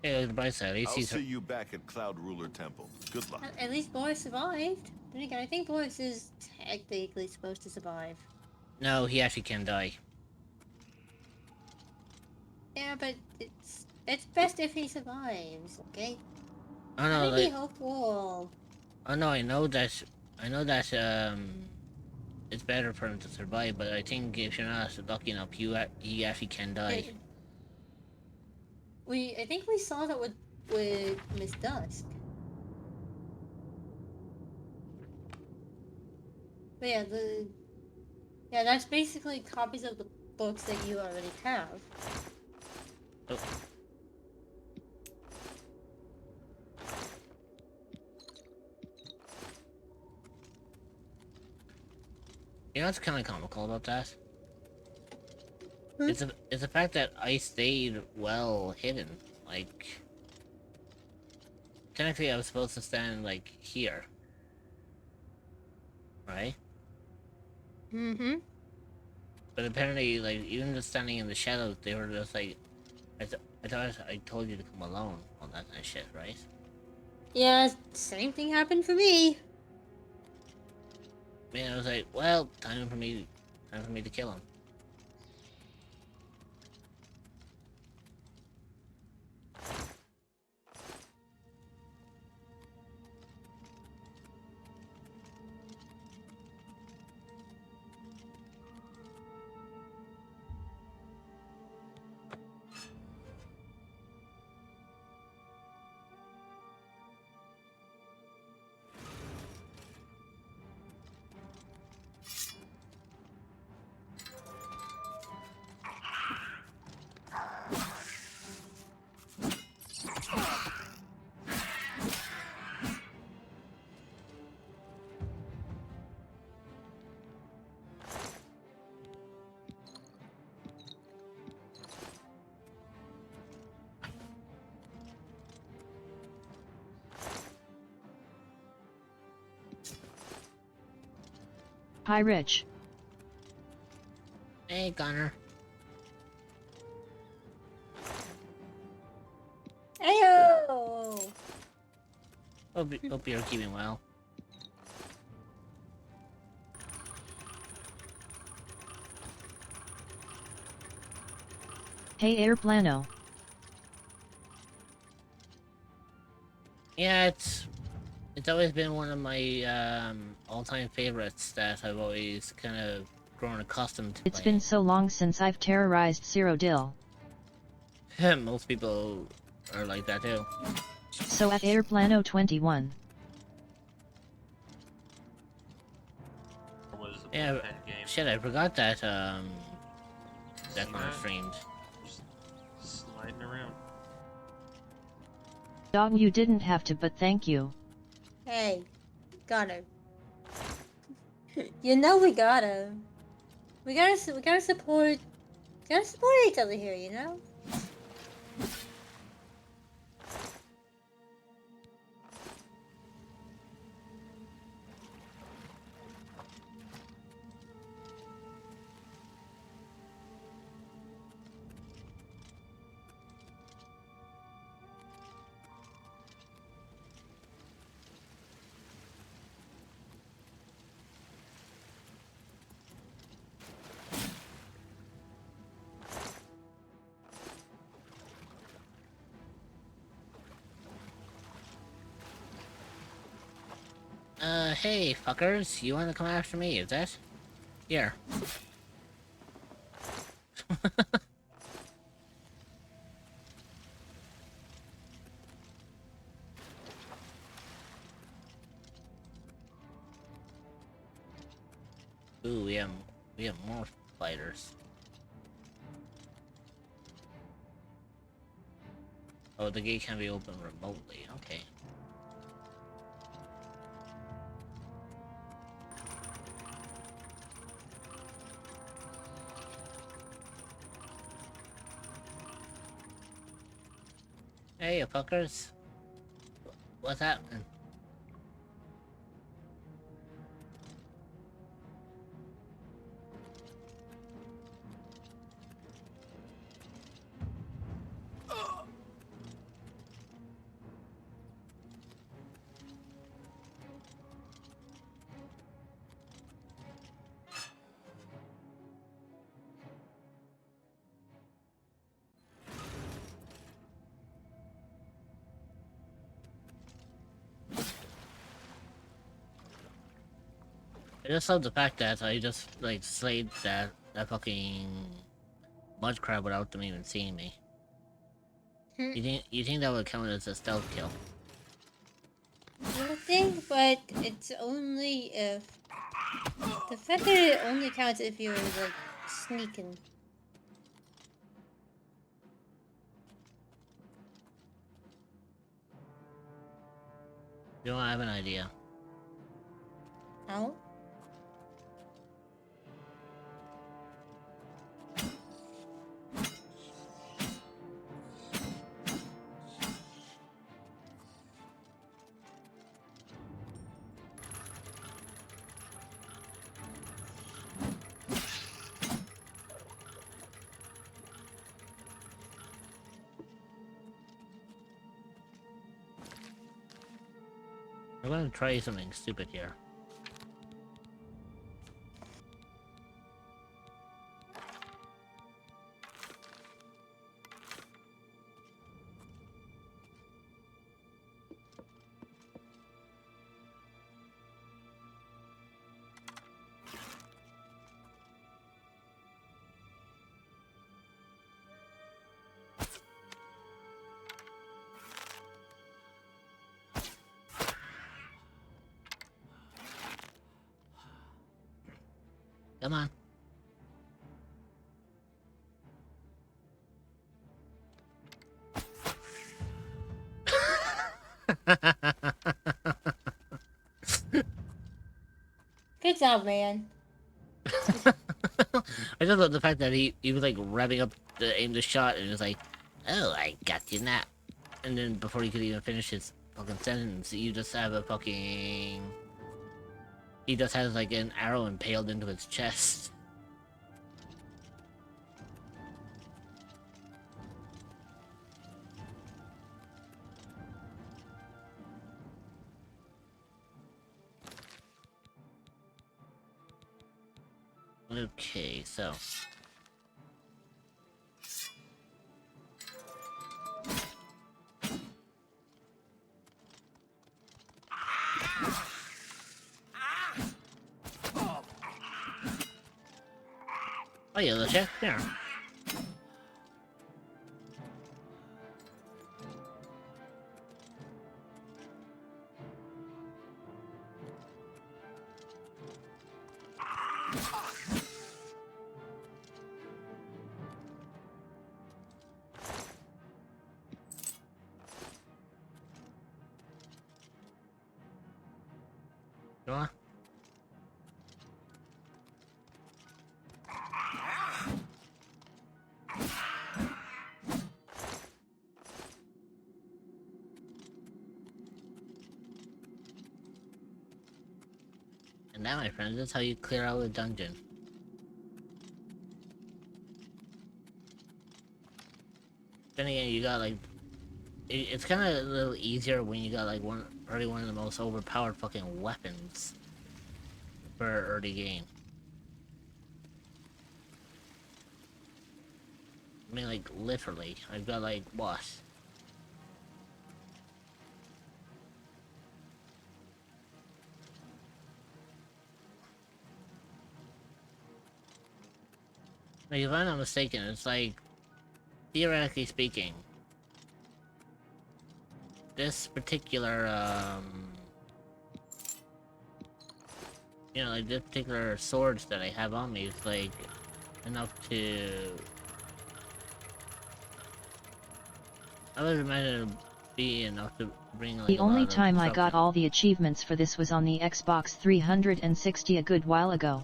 Yeah, the bright side, at least I'll he's... see you back at Cloud Ruler Temple. Good luck. At least Boris survived. Then again, I think Boris is technically supposed to survive. No, he actually can die. Yeah, but it's best if he survives. Okay. Oh no, Maybe like... hopeful. Oh no, I know that, it's better for him to survive, but I think if you're not lucky enough, he actually can die. I think we saw that with Miss Dusk. But yeah, that's basically copies of the books that you already have. Oh. You know what's kind of comical about that? It's the fact that I stayed well hidden. Like, technically I was supposed to stand, like, here. Right? Mm-hmm. But apparently, like, even just standing in the shadows, they were just like, I thought I told you to come alone, all that kind of shit, right? Yeah, same thing happened for me. Man, I was like, well, time for me to kill him. Hi, Rich. Hey, Connor. Ayo! Hope you're keeping well. Hey, Airplano. Yeah, it's always been one of my all-time favorites that I've always kind of grown accustomed to It's playing. been so long since I've terrorized Cyrodiil. Most people are like that too. So at Airplano 21. Yeah, shit, I forgot that that Connor streamed. Sliding around. Dog, you didn't have to, but thank you. Hey, gotta. You know we gotta. We gotta support. Gotta support each other here, you know. Hey, fuckers, you wanna come after me, is that? Here. Ooh, we have more fighters. Oh, the gate can be opened remotely, okay. Hey, you fuckers. What's happening? I just love the fact that I just, like, slayed that fucking mud crab without them even seeing me. You think that would count as a stealth kill? I think, but it's only if the fact that it only counts if you're like sneaking. You know, I have an idea. How? I'm gonna try something stupid here. Come on. Good job, man. I just love the fact that he was like revving up to aim the shot and was like, "Oh, I got you now." And then before he could even finish his fucking sentence, you just have a fucking... He just has like an arrow impaled into his chest. Okay, so oh yeah, the chef there. Go on. And now, my friends, that's how you clear out a dungeon. Then again, you got like, it's kind of a little easier when you got like probably one of the most overpowered fucking weapons for an early game. I mean, like, literally, I've got like, what? Like, if I'm not mistaken, it's like, theoretically speaking, this particular, you know, like, this particular swords that I have on me is, like, enough to... I would imagine it would be enough to bring, like, The only time I got all the achievements for this was on the Xbox 360 a good while ago.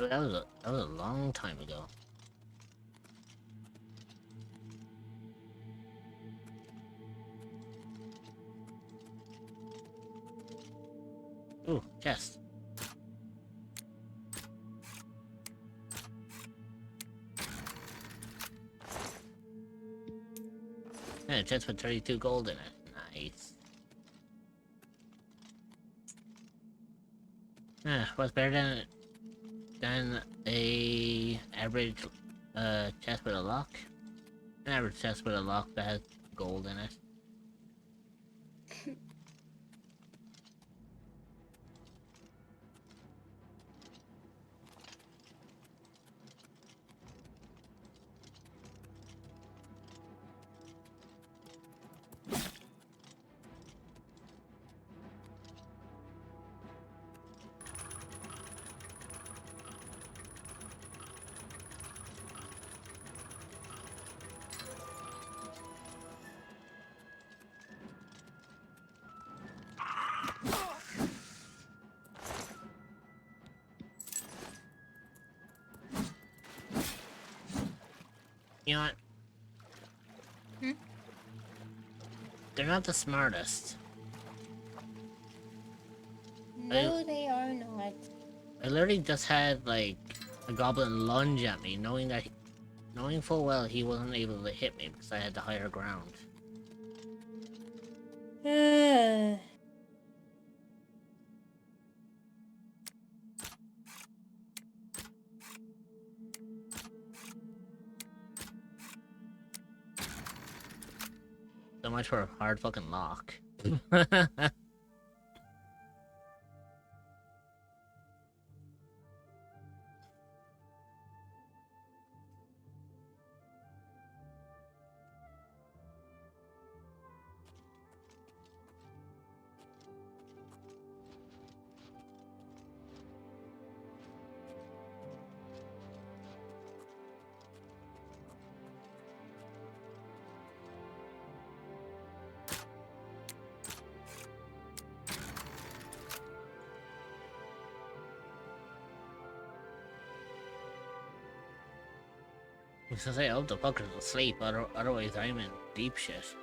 That was a long time ago. Ooh, chest. Yeah, chest with 32 gold in it. Nice. What's better than a average chest with a lock? An average chest with a lock that has gold in it. You know what? Hmm? They're not the smartest. No, they are not. I literally just had, like, a goblin lunge at me, knowing full well he wasn't able to hit me because I had the higher ground. So much for a hard fucking lock. Because I hope the fucker's asleep, otherwise I'm in deep shit.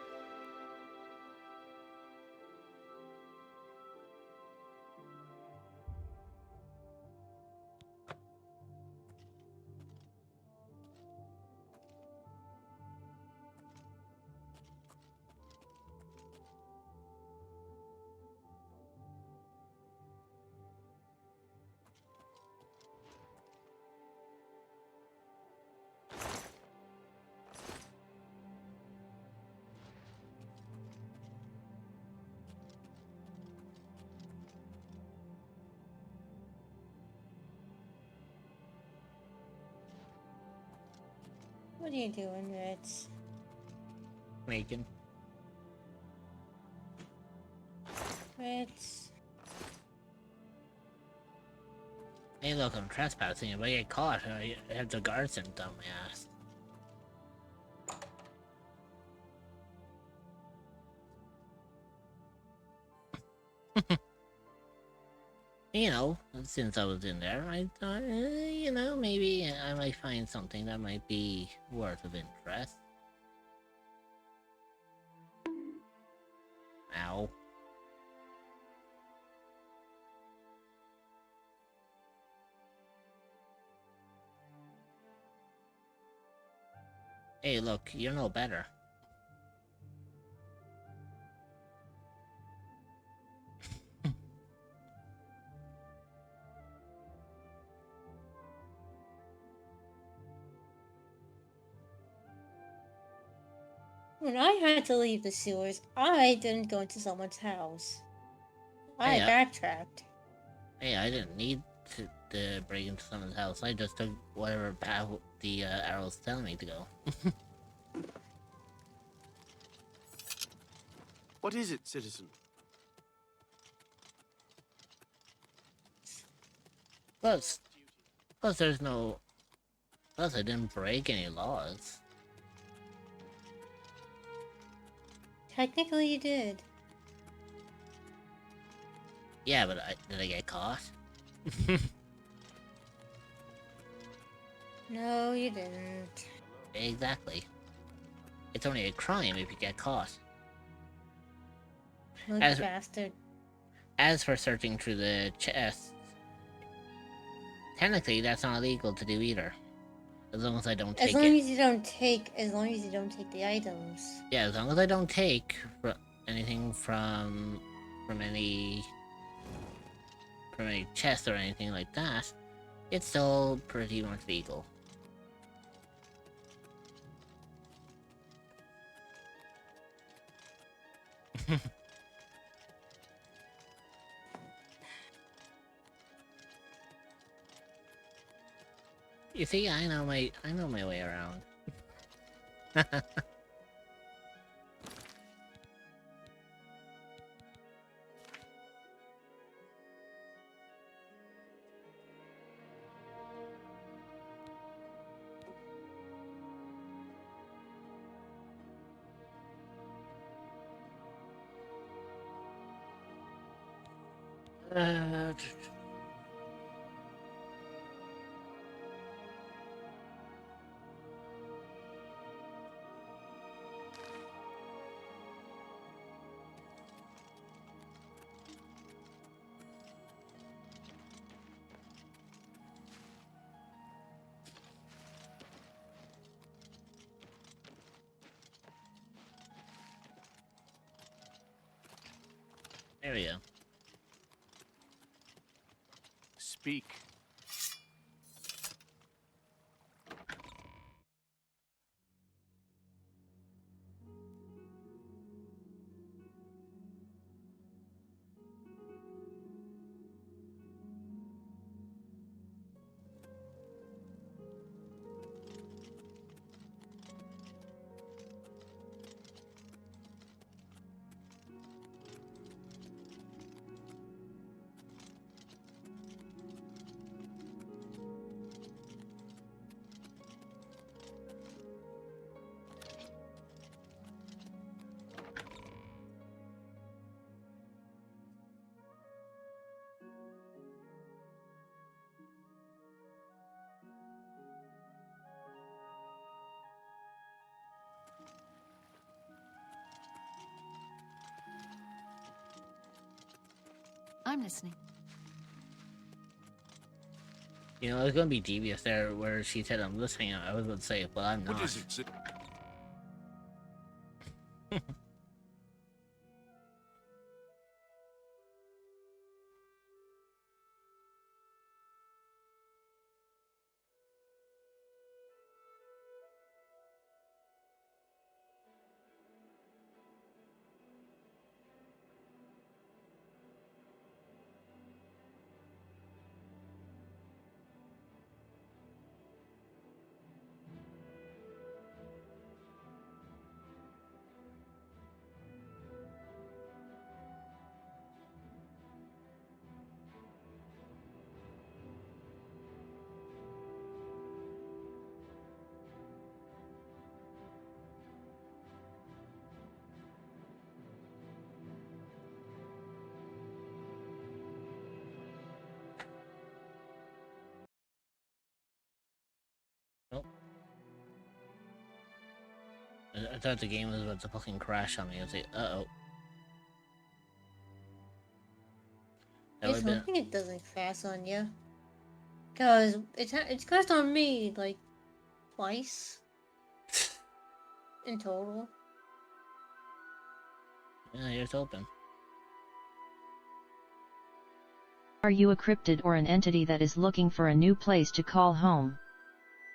What are you doing, Ritz? Making. Ritz. Hey, look, I'm trespassing. If I get caught, I have the guards sent down my ass. You know, since I was in there, I thought, you know, maybe I might find something that might be worth of interest. Ow. Hey, look, you're no better. When I had to leave the sewers, I didn't go into someone's house. I Hey, backtracked. Hey, I didn't need to break into someone's house. I just took whatever path the arrows tell me to go. What is it, citizen? Plus, there's no... Plus, I didn't break any laws. Technically, you did. Yeah, but did I get caught? No, you didn't. Exactly. It's only a crime if you get caught. Look, bastard. As for searching through the chests, technically that's not illegal to do either. As long as I don't take As long as you don't take the items. Yeah, as long as I don't take anything from any chest or anything like that, it's still pretty much legal. You see, I know my way around. There we go. Speak. I'm listening. You know, it's gonna be devious there where she said I'm listening. I was gonna say, but I'm not. What is it? I thought the game was about to fucking crash on me. I was like, uh-oh. That It's would've been... hoping it doesn't crash on you. Cause it's crashed on me like twice in total. Yeah, here's open. Are you a cryptid or an entity that is looking for a new place to call home?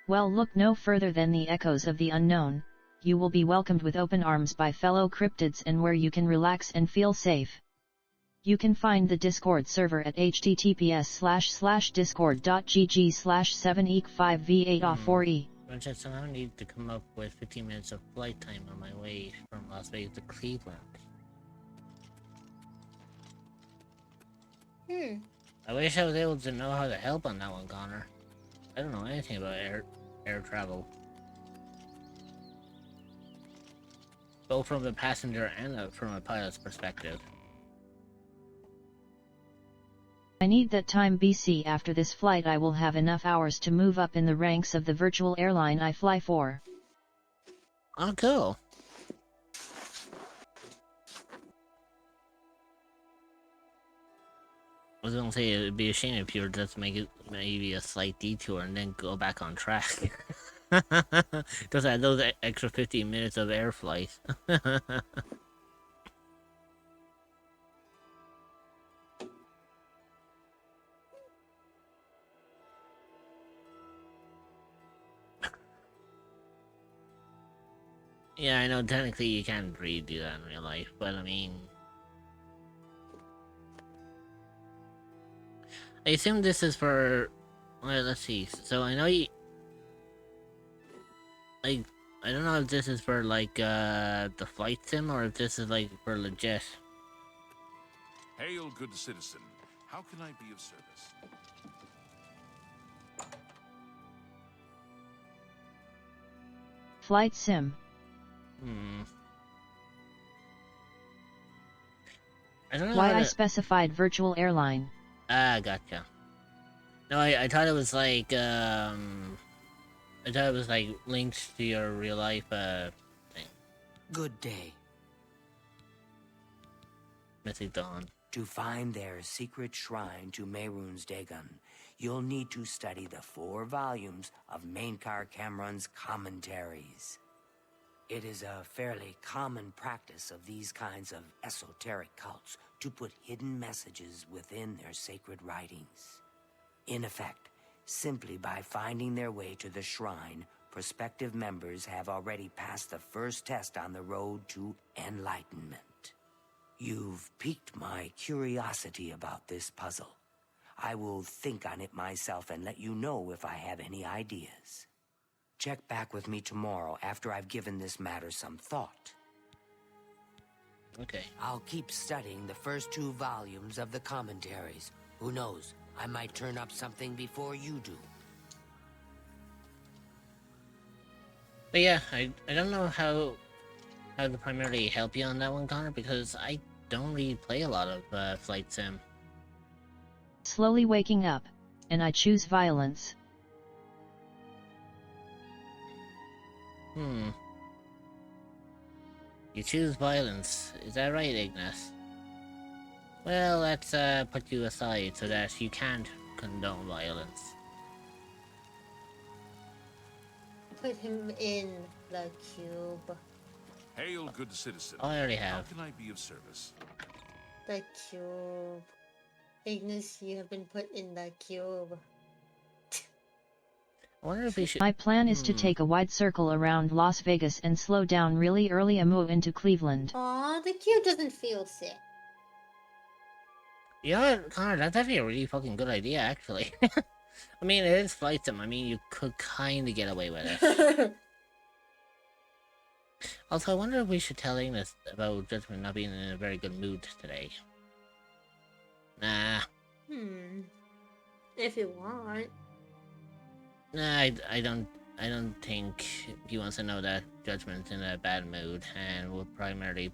Well, look no further than the echoes of the unknown. You will be welcomed with open arms by fellow cryptids and where you can relax and feel safe. You can find the Discord server at https://discord.gg/7eek5v8off4e. Which I somehow need to come up with 15 minutes of flight time on my way from Las Vegas to Cleveland. I wish I was able to know how to help on that one, Connor. I don't know anything about air travel. Both from the passenger and from a pilot's perspective. I need that time BC. After this flight I will have enough hours to move up in the ranks of the virtual airline I fly for. Oh, cool. I was gonna say it'd be a shame if you were just make it maybe a slight detour and then go back on track. Just add those extra 15 minutes of air flight. Yeah, I know technically you can't really do that in real life, but I mean... I assume this is for... Well, let's see. So I know you... Like, I don't know if this is for, like, the flight sim, or if this is, like, for legit. Hail, good citizen. How can I be of service? Flight sim. I don't know Why how I to... specified virtual airline. Ah, gotcha. No, I thought it was like, I thought it was like linked to your real life, thing. Good day. Mythic Dawn. To find their secret shrine to Mehrunes Dagon, you'll need to study the 4 volumes of Mainkar Cameron's commentaries. It is a fairly common practice of these kinds of esoteric cults to put hidden messages within their sacred writings. In effect, simply by finding their way to the shrine, prospective members have already passed the first test on the road to enlightenment. You've piqued my curiosity about this puzzle. I will think on it myself and let you know if I have any ideas. Check back with me tomorrow after I've given this matter some thought. Okay. I'll keep studying the first 2 volumes of the commentaries. Who knows, I might turn up something before you do. But yeah, I don't know how to primarily help you on that one, Connor, because I don't really play a lot of flight sim. Slowly waking up, and I choose violence. You choose violence, is that right, Ignis? Well, let's put you aside so that you can't condone violence. Put him in the cube. Hail, good citizen. I already have. How can I be of service? The cube. Ignis, you have been put in the cube. I wonder if we should... My plan is to take a wide circle around Las Vegas and slow down really early and move into Cleveland. Aw, the cube doesn't feel sick. Yeah, Connor, that's actually a really fucking good idea, actually. I mean, it is flight sim. I mean, you could kind of get away with it. Also, I wonder if we should tell Ignis about Judgment not being in a very good mood today. Nah. If you want. Nah, I don't think he wants to know that Judgment's in a bad mood, and we'll primarily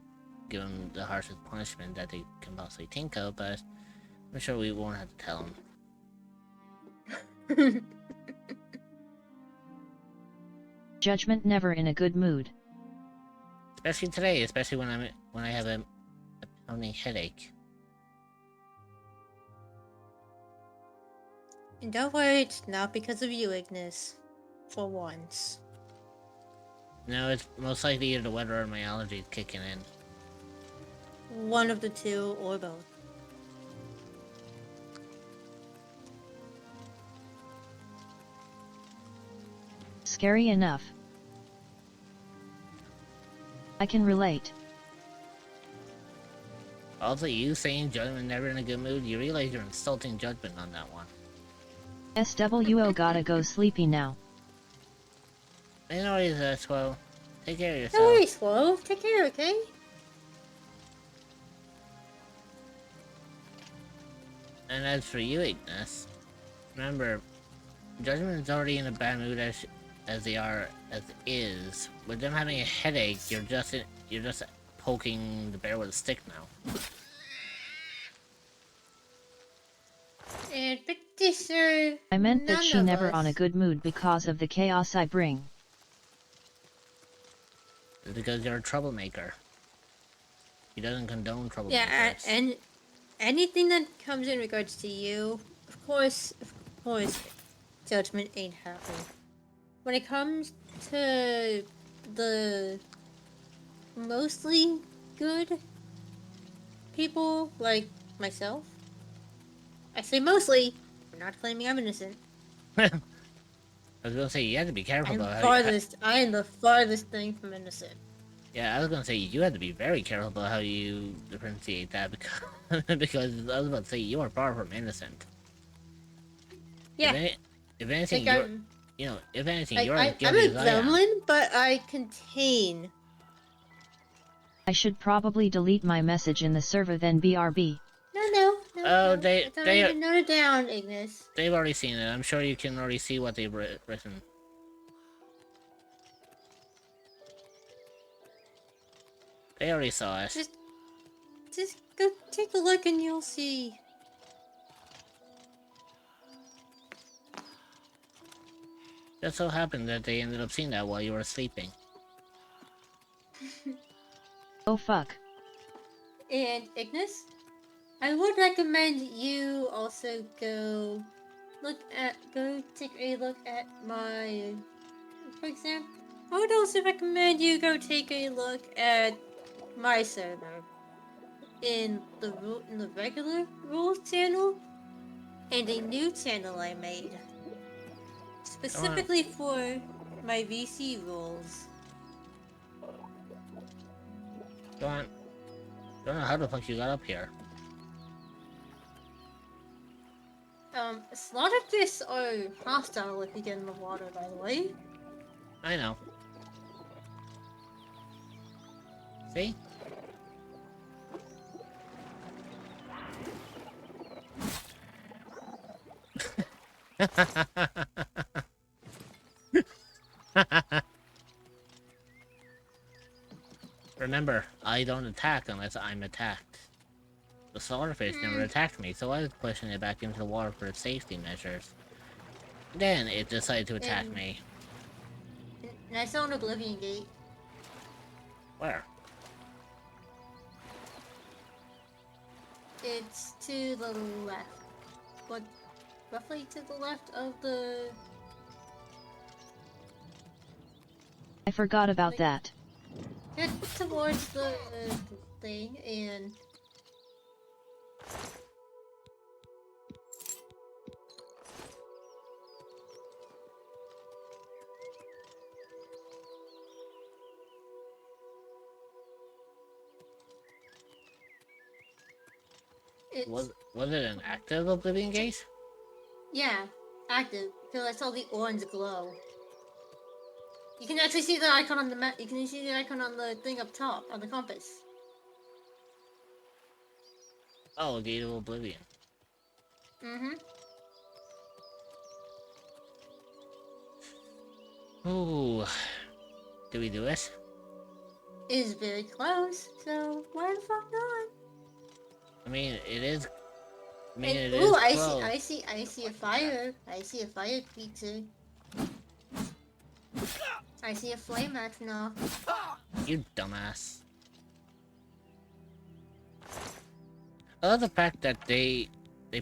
give him the harshest punishment that they can possibly think of, but I'm sure we won't have to tell him. Judgment never in a good mood. Especially today, especially when I have a pounding headache. And don't worry, it's not because of you, Ignis. For once. No, it's most likely either the weather or my allergies kicking in. One of the two, or both. Scary enough. I can relate. Also, you saying Judgment never in a good mood, you realize you're insulting Judgment on that one. SWO gotta go sleepy now. I know he's Swell. Take care of No yourself. worries, Swell. Take care, okay? And as for you, Ignis, remember, Judgment is already in a bad mood as they are as is. With them having a headache, you're just poking the bear with a stick now. And pretty sure I meant that she none of never us- on a good mood because of the chaos I bring. It's because you're a troublemaker. He doesn't condone troublemakers. Yeah, and anything that comes in regards to you, of course, Judgment ain't happy. When it comes to the mostly good people like myself, I say mostly. I'm not claiming I'm innocent. I was gonna say you have to be careful about I am the farthest thing from innocent. Yeah, I was gonna say you have to be very careful about how you differentiate that because I was about to say you are far from innocent. Yeah. If anything, Like if anything, like, you're as I'm guilty a as I am. gremlin, but I contain. I should probably delete my message in the server then BRB. No. Oh, I don't even note it down, Ignis. They've already seen it. I'm sure you can already see what they've written. They already saw it. Just go take a look and you'll see. Just so happened that they ended up seeing that while you were sleeping. Oh fuck. And Ignis, I would recommend you also go take a look at my, for example, I would also recommend you go take a look at my server in the regular rules channel and a new channel I made specifically for my VC rules. Don't know how the fuck you got up here. A lot of fish are hostile if you get in the water, by the way. I know. See? Remember, I don't attack unless I'm attacked. The slaughterfish never attacked me, so I was pushing it back into the water for safety measures. Then it decided to attack me. And I saw an Oblivion gate. Where? It's to the left. But roughly to the left of the... I forgot about that. Head towards the thing and... Was it an active Oblivion gate? Yeah, active. Because I saw the orange glow. You can actually see the icon on the map. You can see the icon on the thing up top, on the compass. Oh, Gate of Oblivion. Mm-hmm. Ooh. Do we do it? It is very close, so why the fuck not? I mean, it is. I mean, And, it is I close. see a fire. I see a fire creature. I see a flame atronach. You dumbass. I love the fact that they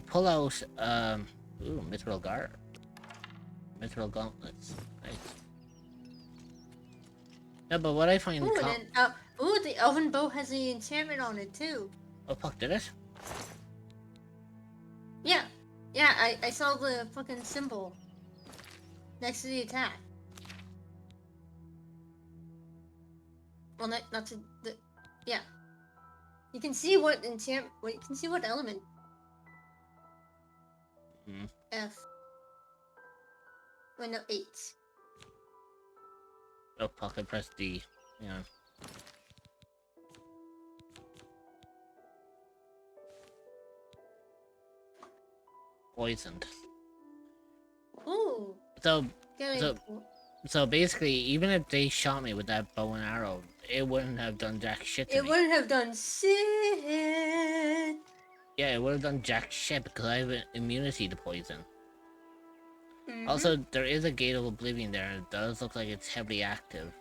pull out ooh, mithril gauntlets. Nice. No, but what I find Ooh, and then, the elven bow has the enchantment on it too. oh fuck, did it? Yeah. Yeah, I saw the fucking symbol next to the attack. Well, not to the, yeah. You can see what you can see what element. F. Wait, no, 8. Oh fuck, I pressed D. Yeah. Poisoned. Ooh. So basically, even if they shot me with that bow and arrow, it wouldn't have done jack shit to It me. wouldn't have done shit. Yeah, it would have done jack shit because I have an immunity to poison. Mm-hmm. Also, there is a gate of Oblivion there, and it does look like it's heavily active.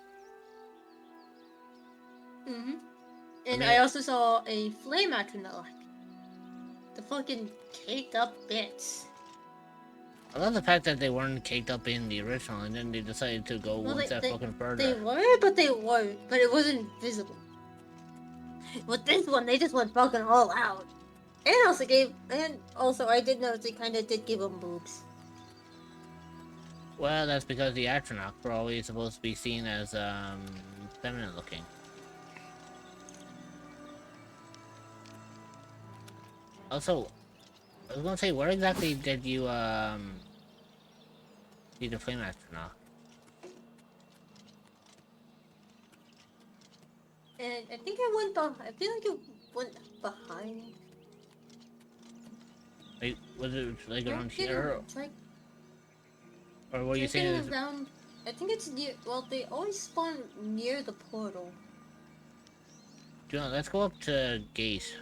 Mm-hmm. And I also saw a flame atronach. The fucking caked up bits. I love the fact that they weren't caked up in the original, and then they decided to go one step fucking further. They were, but they weren't. But it wasn't visible. With this one, they just went fucking all out. And also I did notice they kind of did give them boobs. Well, that's because the Atronach were always supposed to be seen as, feminine looking. Also, I was gonna say, where exactly did you, see the flame Atronach? And I think I went I feel like it went behind. Like, was it, like, around here? It's like, or were you saying around, I think it's near, well, they always spawn near the portal. John, let's go up to gate.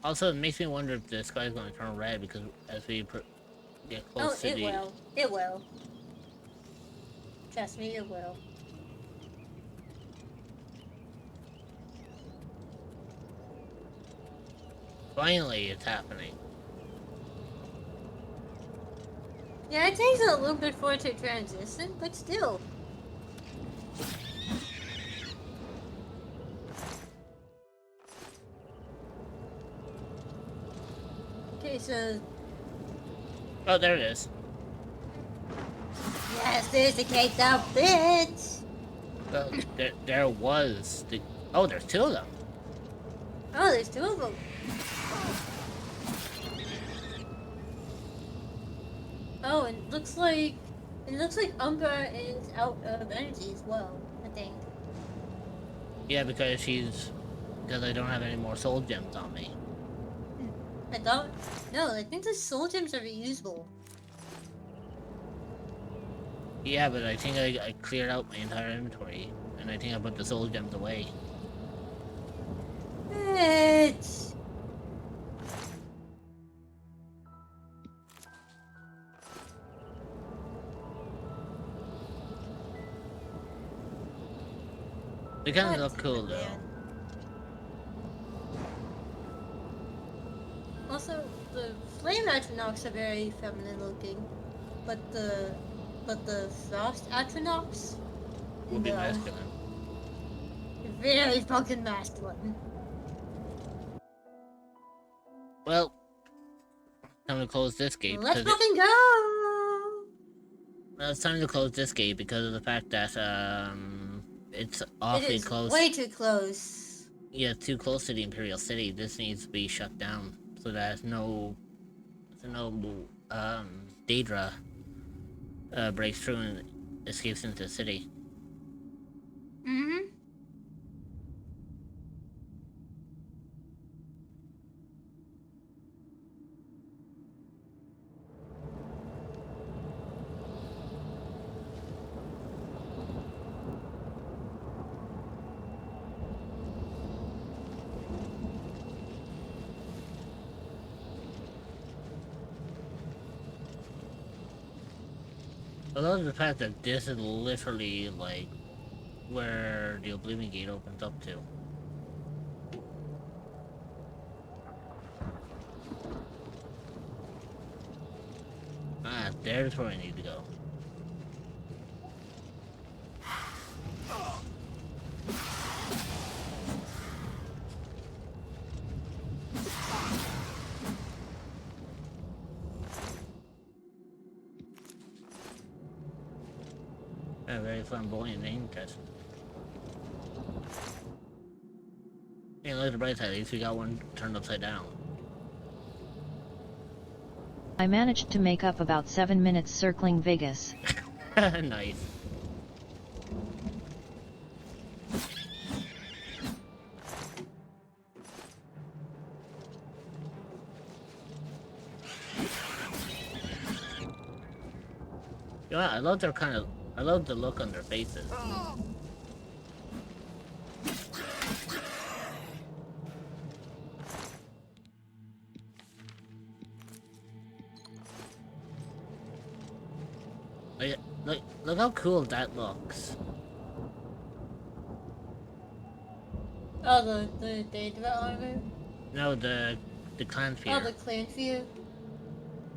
Also, it makes me wonder if the sky is going to turn red because as we get close to the... Oh, it will. Trust me, it will. Finally, it's happening. Yeah, it takes a little bit for it to transition, but still. Okay, so... Oh, there it is. Yes, there's the caked up bitch! Well, there was the... Oh, there's 2 of them. Oh, there's 2 of them. Oh, and it looks like Umbra is out of energy as well, I think. Yeah, because I don't have any more soul gems on me. No, I think the soul gems are reusable. Yeah, but I think I cleared out my entire inventory, and I think I put the soul gems away. Bitch! They kind of look cool, though. Also, the flame atronachs are very feminine looking, but the frost atronachs Would be masculine. Very fucking masculine. Well, time to close this gate. Let's fucking go! Well, it's time to close this gate because of the fact that it's awfully close. Way too close. Yeah, too close to the Imperial City. This needs to be shut down so that no Daedra breaks through and escapes into the city. Mm-hmm. I love the fact that this is literally like where the Oblivion Gate opens up to. Ah, there's where I need to go. A very flamboyant name test. Hey, look at the bright side, at least we got one turned upside down. I managed to make up about 7 minutes circling Vegas. Nice. You know what, I love their I love the look on their faces. Look how cool that looks. Oh, the Daedra armor? No, the clan fear. Oh, the clan fear?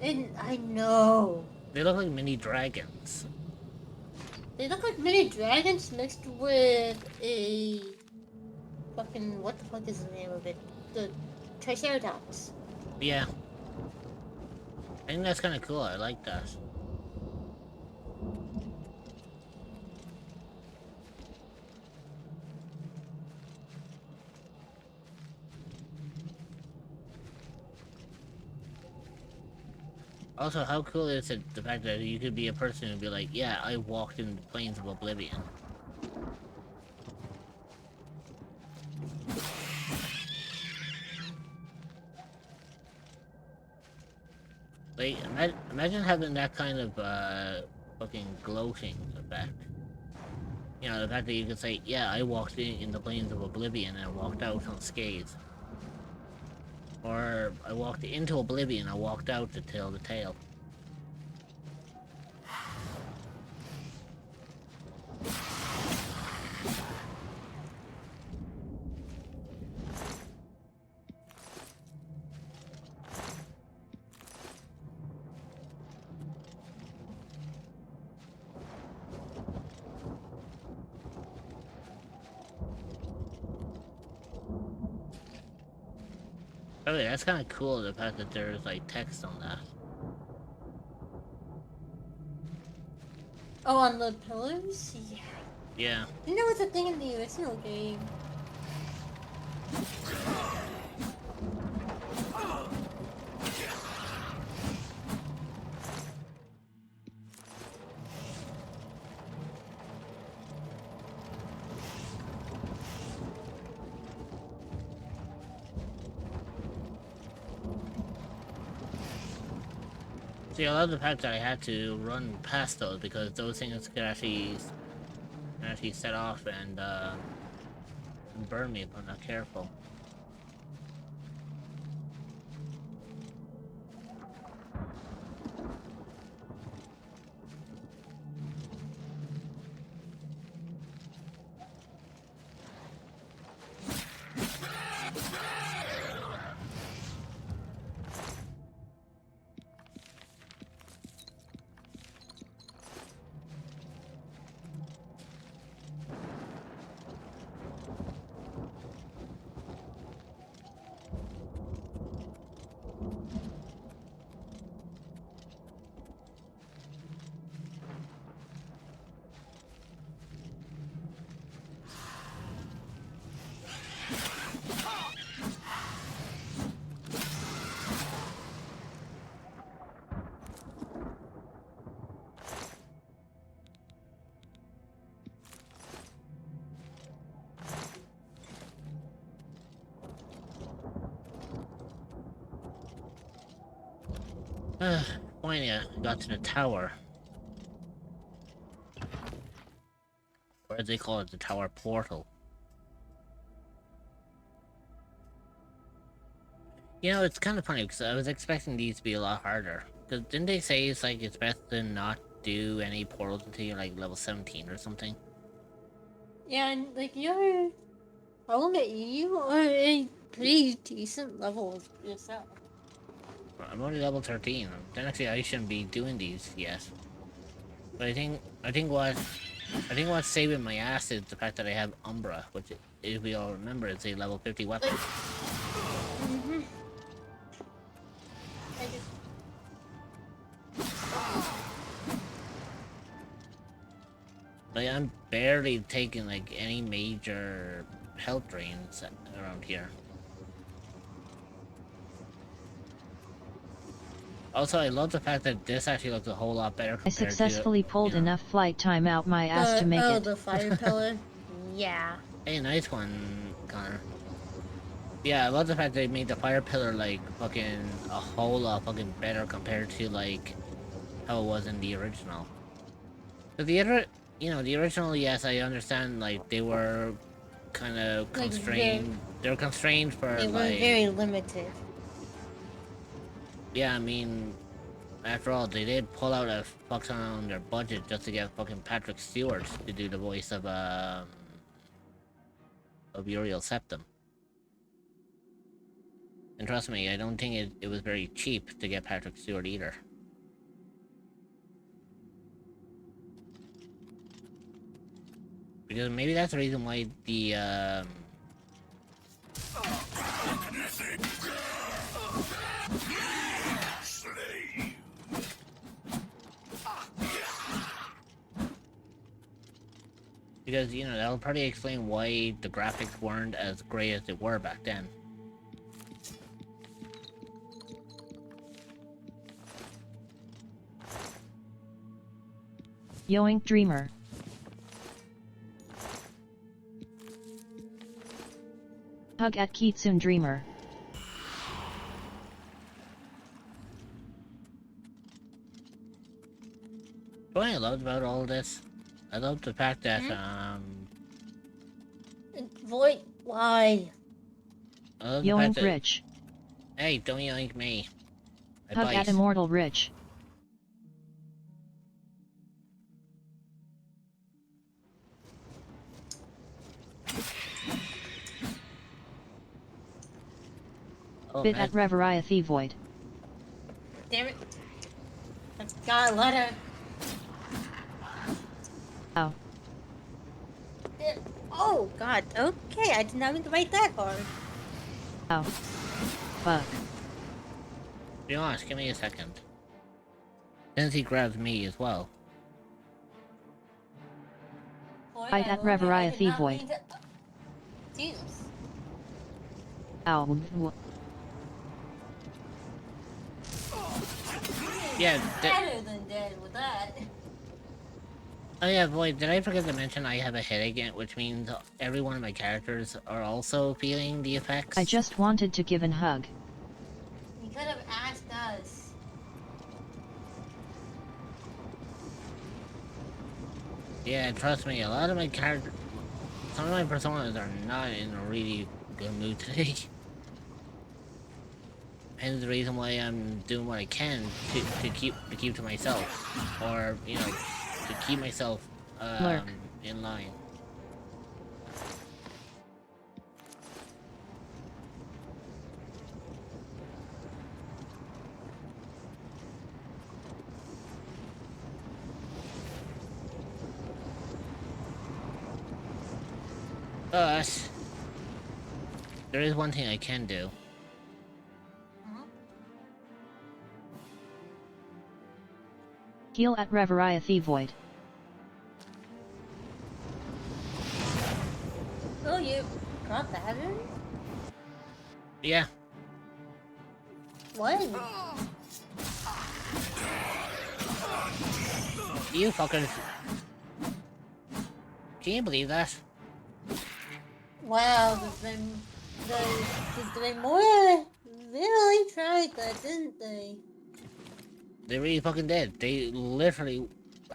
I know. They look like mini dragons. They look like mini dragons mixed with a fucking, what the fuck is the name of it? The Triceratops. Yeah. I think that's kind of cool. I like that. Also, how cool is it the fact that you could be a person and be like, yeah, I walked in the plains of Oblivion. Like, imagine having that kind of, fucking gloating effect. You know, the fact that you could say, yeah, I walked in the plains of Oblivion and walked out unscathed. Or, I walked into Oblivion, I walked out to tell the tale. Oh yeah, that's kind of cool, the fact that there's, like, text on that. Oh, on the pillars? Yeah. Yeah. You know what's a thing in the original game? See, I love the fact that I had to run past those because those things could actually set off and burn me if I'm not careful. Finally, I got to the tower. Or as they call it, the tower portal. You know, it's kind of funny because I was expecting these to be a lot harder. Because didn't they say it's like it's best to not do any portals until you're like level 17 or something. Yeah, and like you're, I will admit you are a pretty decent level yourself. I'm only level 13. Technically, I shouldn't be doing these yet. But I think what's saving my ass is the fact that I have Umbra, which, if we all remember, is a level 50 weapon. Mm-hmm. Like, I'm barely taking like any major health drains around here. Also, I love the fact that this actually looks a whole lot better I compared successfully to, pulled enough flight time out my ass to make it. The fire pillar? Yeah. Hey, nice one, Connor. Yeah, I love the fact they made the fire pillar like fucking a whole lot fucking better compared to like how it was in the original. But the original, yes, I understand, like they were kind of constrained. They were constrained for They were like very limited. Yeah, I mean, after all, they did pull out a fuck ton on their budget just to get fucking Patrick Stewart to do the voice of Uriel Septim. And trust me, I don't think it was very cheap to get Patrick Stewart either. Because maybe that's the reason why the because, you know, that'll probably explain why the graphics weren't as great as they were back then. Yoink Dreamer. Hug at Kitsune Dreamer. What I loved about all this, I loved the fact that, Void, why? Yoink Rich. Hey, don't yoink me. Hug at Immortal Rich. Bit at Reveria Thevoid. Damn it. That's got a letter. Oh. Oh, God. Okay, I did not mean to write that hard. Oh. Fuck. Be honest, give me a second. Since he grabs me as well. Bite at Reveria Thevoid. Jesus. Ow. Yeah, better than dead with that. Oh yeah, Void, did I forget to mention I have a headache, which means every one of my characters are also feeling the effects? I just wanted to give an hug. You could have asked us. Yeah, trust me, a lot of my characters, some of my personas are not in a really good mood today. Hence the reason why I'm doing what I can to keep to myself, or you know, to keep myself in line. But there is one thing I can do. Heal at Reveria Thevoid. Oh, you got that in? Yeah. What? You fuckers. Can you believe that? Wow, the more really tried that, didn't they? They really fucking did. They literally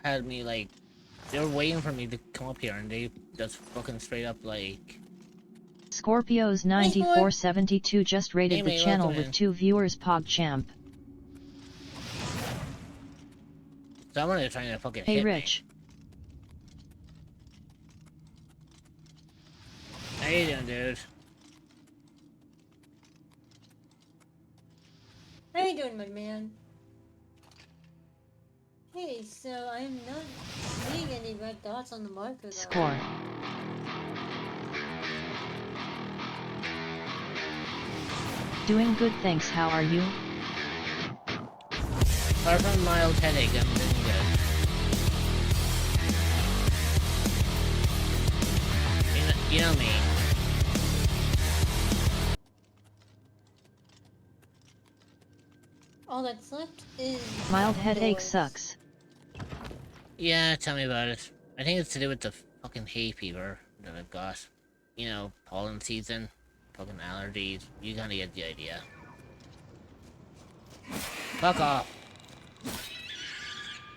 had me like, they were waiting for me to come up here, and they just fucking straight up like. Scorpios 9472 just rated the channel with 2 viewers. PogChamp. Someone is trying to fucking Hey hit Rich. me. How you doing, dude? How you doing, my man? Hey, so I'm not seeing any red dots on the marker though. Score. Doing good, thanks. How are you? Apart from mild headache, I'm doing good. You know me. All that's left is Mild headache doors. sucks. Yeah, tell me about it. I think it's to do with the fucking hay fever that I've got. You know, pollen season, fucking allergies. You kinda get the idea. Fuck off.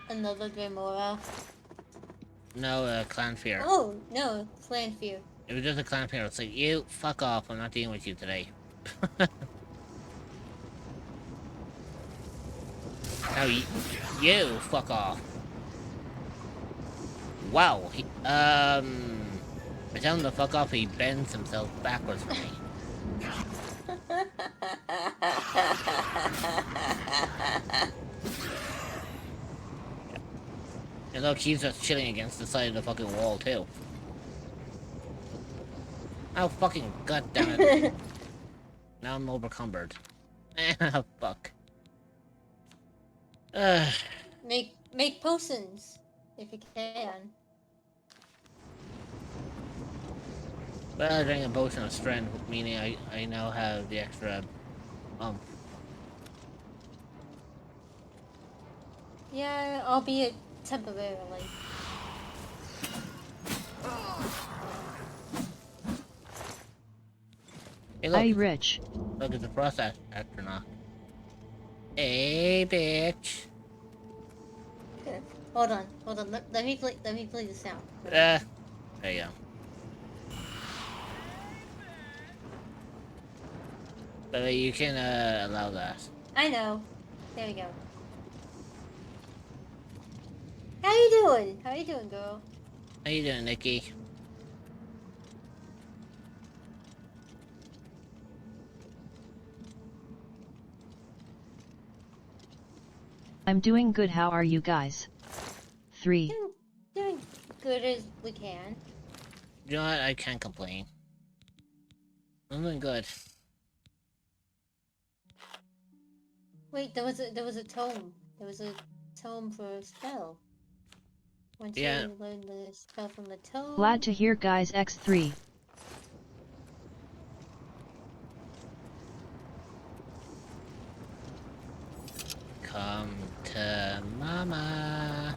Another Grimoire. No, clan fear. Oh, no, Clan Fear. It was just a clan fear. It's like, you, fuck off. I'm not dealing with you today. No, you, fuck off. Wow, I tell him to fuck off, he bends himself backwards for me. And look, he's just chilling against the side of the fucking wall, too. Oh, fucking goddammit. Now I'm overcumbered. Ah, fuck. Make potions, if you can. Well, I drank a potion of strength, meaning I now have the extra Yeah, albeit temporarily. Hey, look. Hey Rich. Look at the frost astronaut. Hey, bitch. Hold on. Let me play the sound. There you go. But you can allow that. I know. There we go. How you doing? How you doing, girl? How you doing, Nikki? I'm doing good. How are you guys? 3. Doing good as we can. You know what? I can't complain. I'm doing good. Wait, there was a tome. There was a tome for a spell. Once Yeah. you learn the spell from the tome. Glad to hear, guys. X3. Come to mama.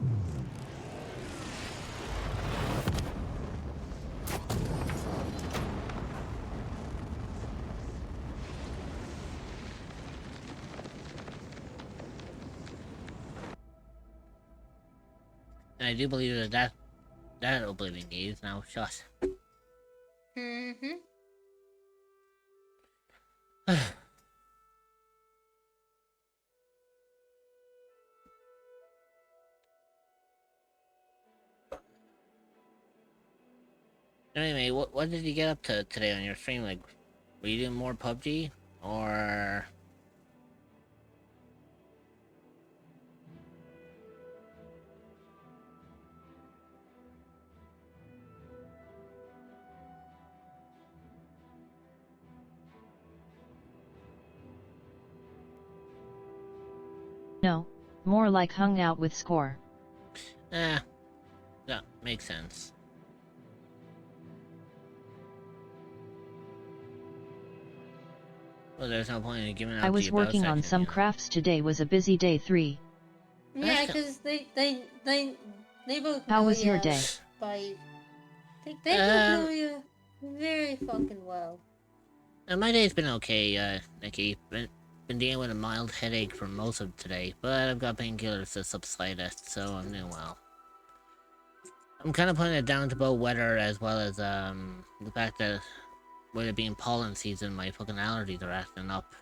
And I do believe that Oblivion is now shut. Mm-hmm. Anyway, what did you get up to today on your stream? Like, were you doing more PUBG? Or... No, more like hung out with Score. that makes sense. Well, there's no point in giving out I was the working about on section, some you know? crafts today. Was a busy day. 3. Yeah, because they both How know was your ya day? by they both know you very fucking well. My day's been okay, Nikki. Been dealing with a mild headache for most of today, but I've got painkillers to subside it, so I'm doing well. I'm kind of putting it down to both weather as well as the fact that with it being pollen season, my fucking allergies are acting up.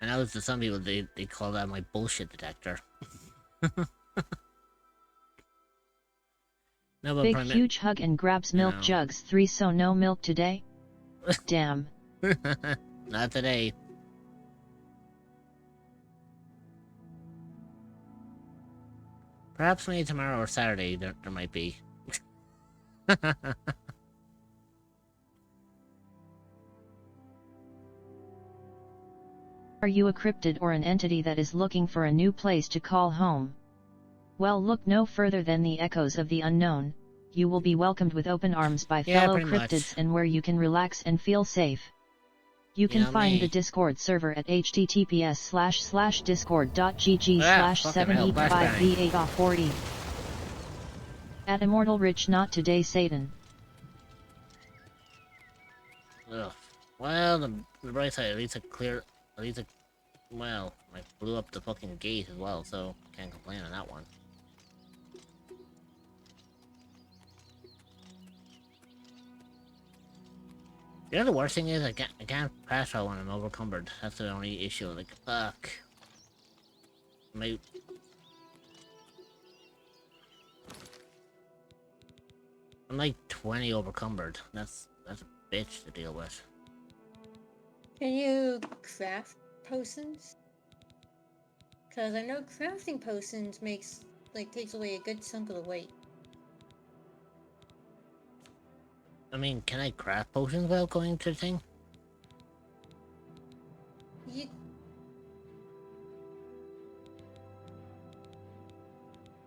And I was to some people, they call that my bullshit detector. No, but Big huge hug and grabs milk jugs 3 so no milk today? Damn. Not today. Perhaps maybe tomorrow or Saturday there might be. Are you a cryptid or an entity that is looking for a new place to call home? Well, look no further than the echoes of the unknown. You will be welcomed with open arms by fellow cryptids and where you can relax and feel safe. You can find the Discord server at https://discord.gg/7e5v8off4e. At Immortal Rich Not Today Satan. Ugh. Well, the bright side, well, I blew up the fucking gate as well, so can't complain on that one. You know the worst thing is I can't pass out when I'm overcumbered. That's the only issue. Like, fuck. I'm like 20 overcumbered. That's a bitch to deal with. Can you craft potions? Cause I know crafting potions takes away a good chunk of the weight. I mean, can I craft potions without going to the thing?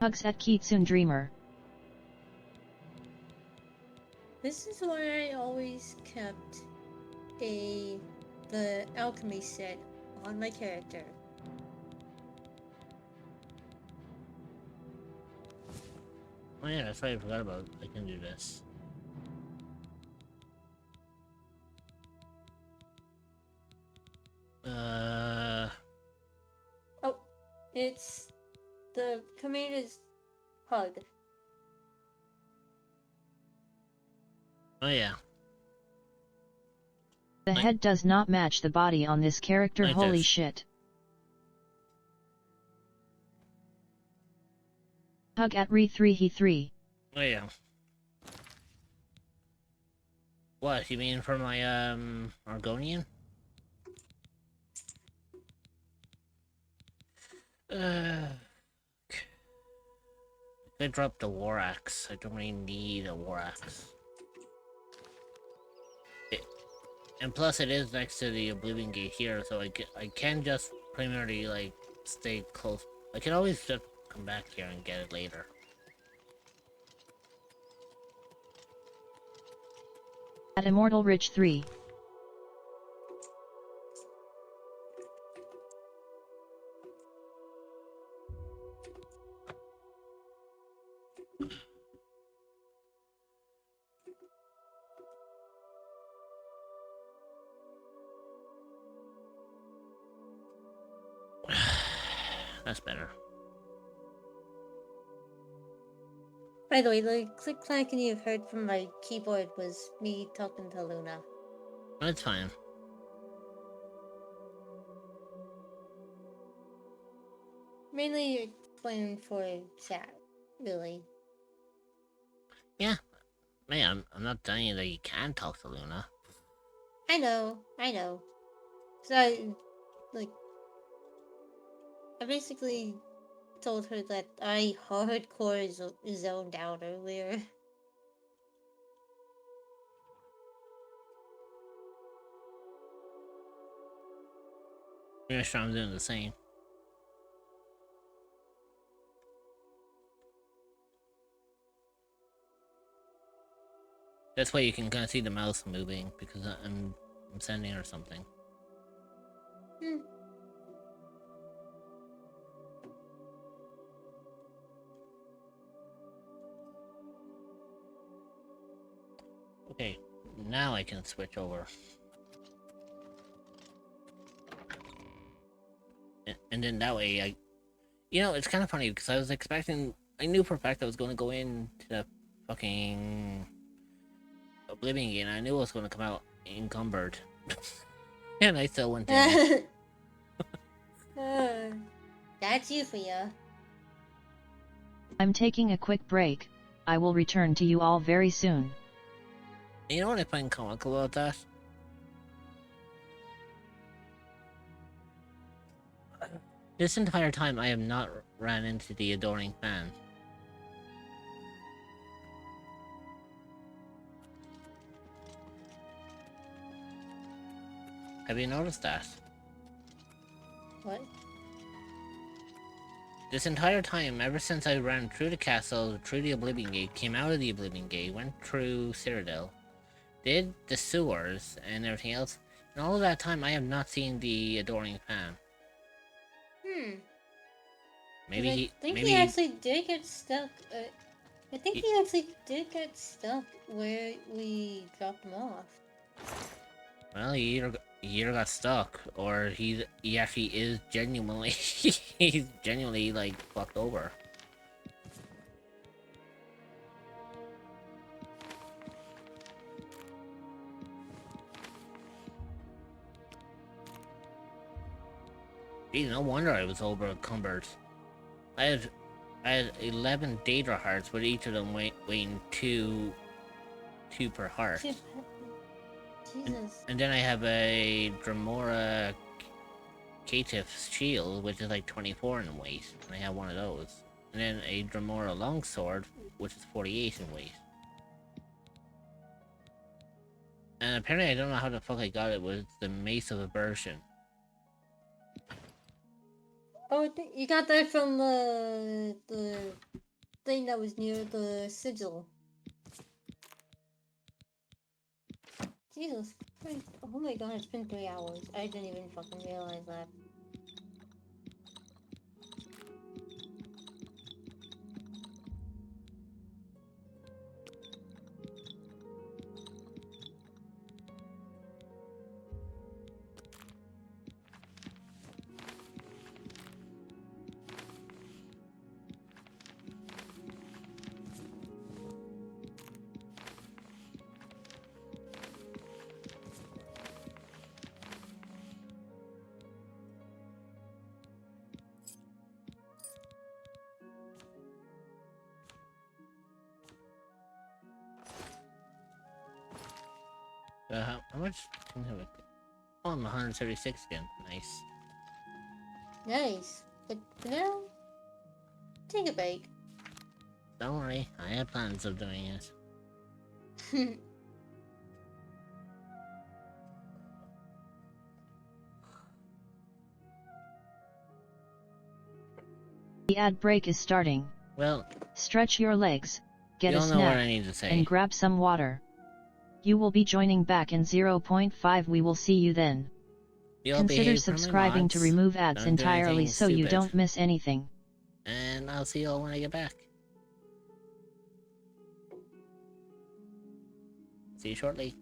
Hugs at Kitsune Dreamer. This is why I always kept the alchemy set on my character. Oh yeah, that's right, I forgot about it. I can do this. Oh, it's... the command is hug. Oh yeah. The head does not match the body on this character, holy shit. Hug at Re3he3. Oh yeah. What, you mean for my, Argonian? I dropped the war axe. I don't really need a war axe. And plus it is next to the Oblivion gate here, so I can just primarily, like, stay close. I can always just come back here and get it later. At Immortal Rich 3. That's better. By the way, the click-clacking you've heard from my keyboard was me talking to Luna. That's fine. Mainly playing for chat, really. Yeah. Man, I'm not telling you that you can talk to Luna. I know. So I basically told her that I hardcore zoned out earlier. Yeah, sure, I'm doing the same. That's why you can kind of see the mouse moving, because I'm sending her something. Okay, now I can switch over. And then that way you know, it's kind of funny, because I was expecting... I knew for a fact I was going to go into the fucking... Oblivion game, and I knew it was going to come out encumbered. And I still went in. That's you for ya. I'm taking a quick break. I will return to you all very soon. You know what I find comical about that? This entire time I have not ran into the adoring fan. Have you noticed that? What? This entire time, ever since I ran through the castle, through the Oblivion Gate, came out of the Oblivion Gate, went through Citadel, did the sewers and everything else, and all of that time I have not seen the adoring fan. Maybe I think he actually did get stuck. I think he actually did get stuck where we dropped him off. Well, he either got stuck, or he actually is genuinely he's genuinely like fucked over. Geez, no wonder I was over encumbered. I had 11 data hearts, with each of them weighing two per heart. Jesus. And then I have a Dremora Caitiff shield, which is like 24 in weight, and I have one of those. And then a Dremora longsword, which is 48 in weight. And apparently I don't know how the fuck I got it with the Mace of Aversion. Oh, I think you got that from the thing that was near the sigil. Jesus Christ. Oh my god, it's been 3 hours. I didn't even fucking realize that. How much can I have? Oh, I'm 176 again. Nice. Nice. But for now, take a break. Don't worry, I have plans of doing it. The ad break is starting. Well, stretch your legs, get you a all know what snack, I need to say. and grab some water. You will be joining back in 0.5. We will see you then. You'll Consider behave for my subscribing to mods. remove ads Don't do entirely anything so you stupid. don't miss anything. And I'll see you all when I get back. See you shortly.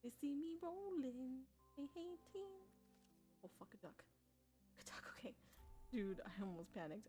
They see me rolling. They hating. Oh, fuck a duck. A duck, okay. Dude, I almost panicked.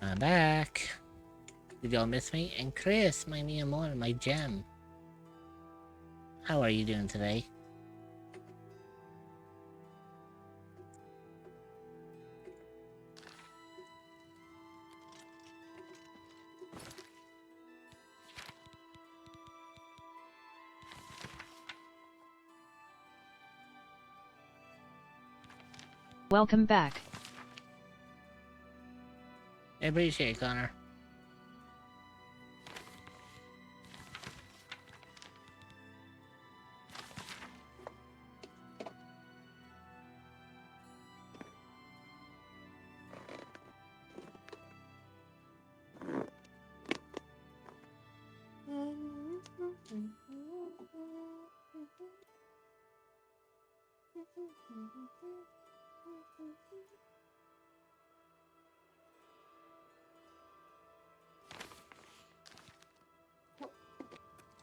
I'm back. Did y'all miss me? And Chris, my mi amor, my gem. How are you doing today? Welcome back. I appreciate it, Connor.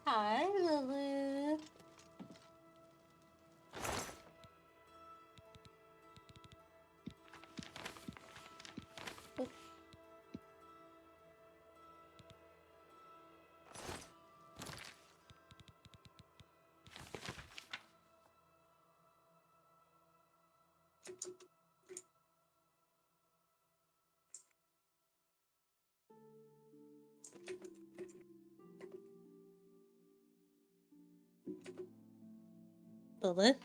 Hi, Lulu. Bullet.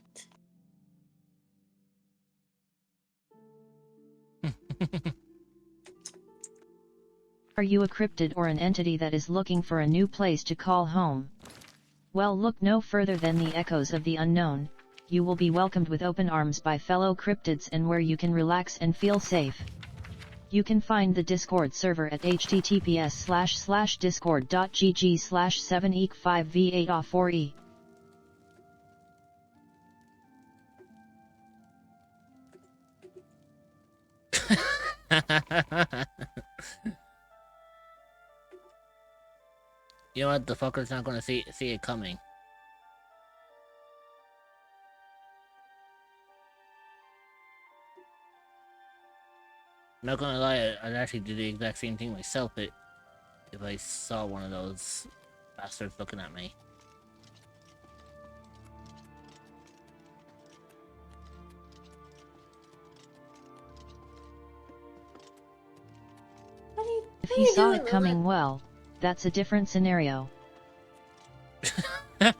Are you a cryptid or an entity that is looking for a new place to call home? Well, look no further than the echoes of the unknown. you will be welcomed with open arms by fellow cryptids and where you can relax and feel safe. You can find the Discord server at https://discord.gg/7eek5v8a4e. You know what? The fucker's not gonna see it coming. I'm not gonna lie, I'd actually do the exact same thing myself if I saw one of those bastards looking at me. If he saw it coming, well, that's a different scenario. I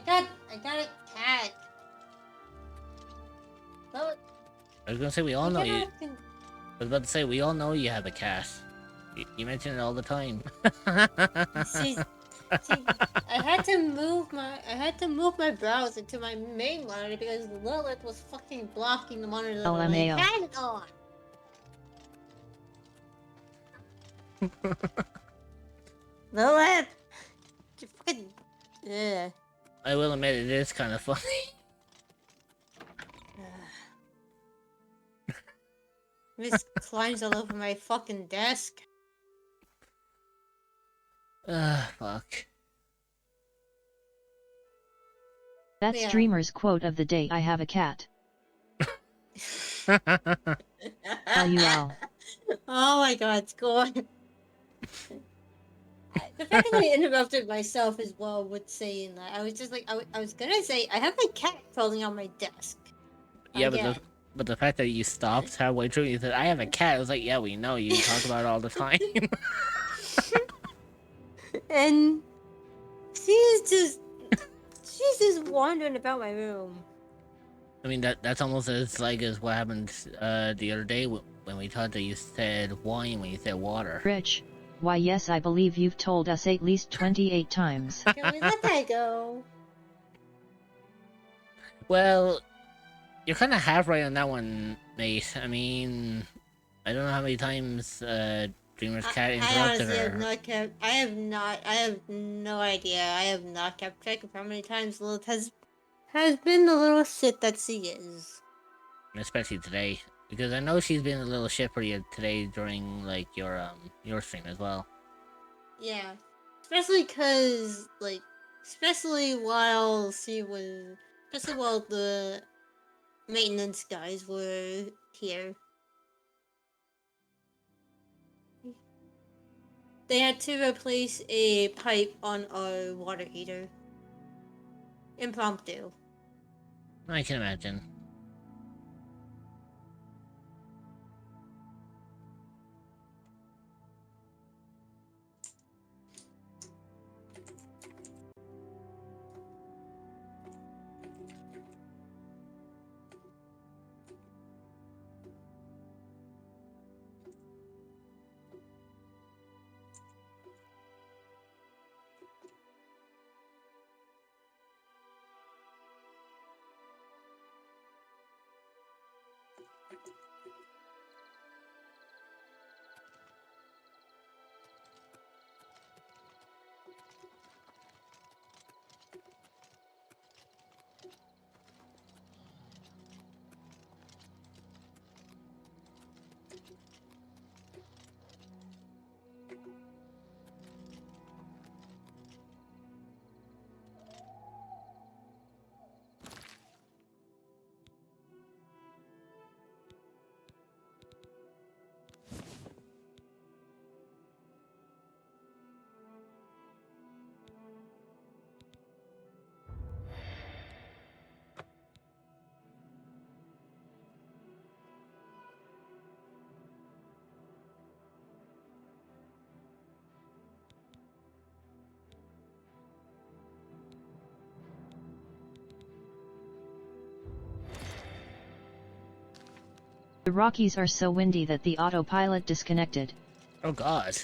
got a cat. Well, I was gonna say we all know you. I was about to say we all know you have a cat. You mention it all the time. see, I had to move my browser to my main monitor because Lilith was fucking blocking the monitor that I LMAO. had it on. Lilith! You fucking... Yeah. I will admit it is kind of funny. This climbs all over my fucking desk. Fuck. That's Yeah. streamer's quote of the day. I have a cat. LUL. Oh my god, it's gone. The fact that I interrupted myself as well with saying that, I was just like, I was gonna say, I have a cat crawling on my desk. Yeah, Again. but the fact that you stopped halfway through, you said, "I have a cat." I was like, "Yeah, we know. You talk about it all the time." And she's just wandering about my room. I mean, that's almost as like as what happened the other day when we thought that you said wine when you said water. Rich. Why yes, I believe you've told us at least 28 times. Can we let that go? Well, you're kind of half right on that one, mate. I mean, I don't know how many times Dreamer's cat I interrupted honestly have her. not kept. I have no idea. I have not kept track of how many times Lilith has been the little shit that she is. Especially today, because I know she's been a little shit for you today during like your stream as well. Yeah, especially because especially while the maintenance guys were here. They had to replace a pipe on our water heater. Impromptu. I can imagine. The Rockies are so windy that the autopilot disconnected. Oh god.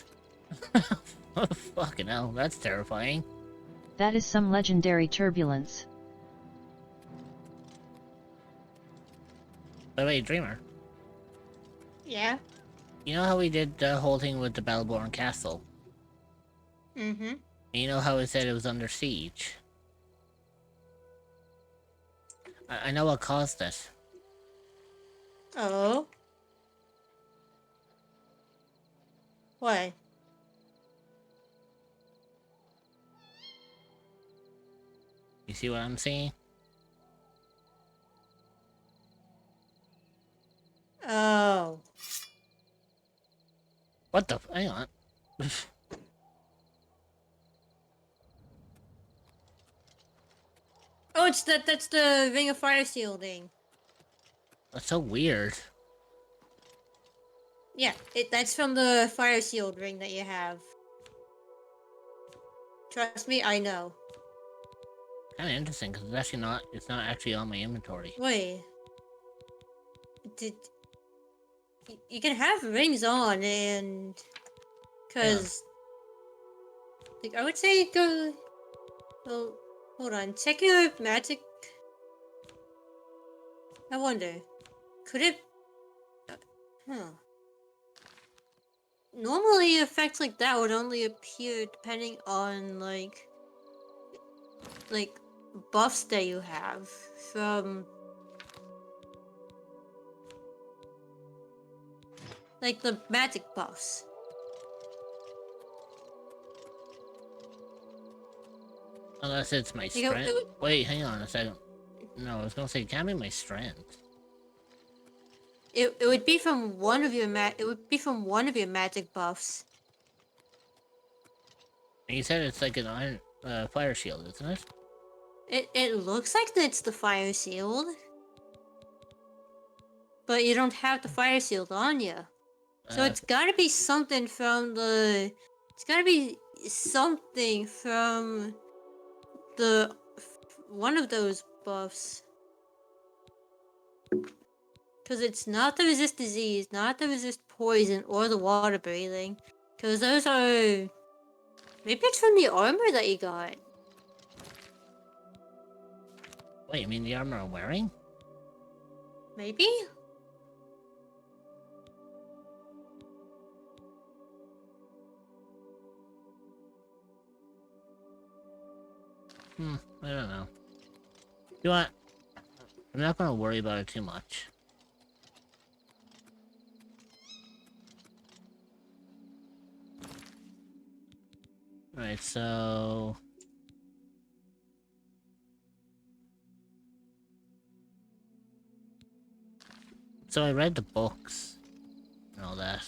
Oh, fucking hell, that's terrifying. That is some legendary turbulence. By the way, Dreamer. Yeah? You know how we did the whole thing with the Battleborn Castle? Mm-hmm. You know how it said it was under siege? I know what caused it. Oh? What? You see what I'm saying? Oh. What the hang on. Oh, that's the Ring of Fire shielding. That's so weird. Yeah, that's from the fire shield ring that you have. Trust me, I know. Kinda interesting, because it's not actually on my inventory. Wait. You can have rings on and... Cause... Like, I would say go... Well, hold on. Check your magic... I wonder. Could it... Huh. Normally, effects like that would only appear depending on, like, buffs that you have from... Like, the magic buffs. Unless it's my strength. Wait, hang on a second. No, I was gonna say it can't be my strength. It would be from one of your magic buffs. And you said it's like an iron fire shield, isn't it? It looks like it's the fire shield. But you don't have the fire shield on you. So it's gotta be something from the... It's gotta be something from the... one of those buffs. Because it's not the resist disease, not the resist poison, or the water breathing. Because those are... Maybe it's from the armor that you got. Wait, you mean the armor I'm wearing? Maybe? I don't know. You know what? I'm not gonna worry about it too much. Alright, so... So I read the books and all that.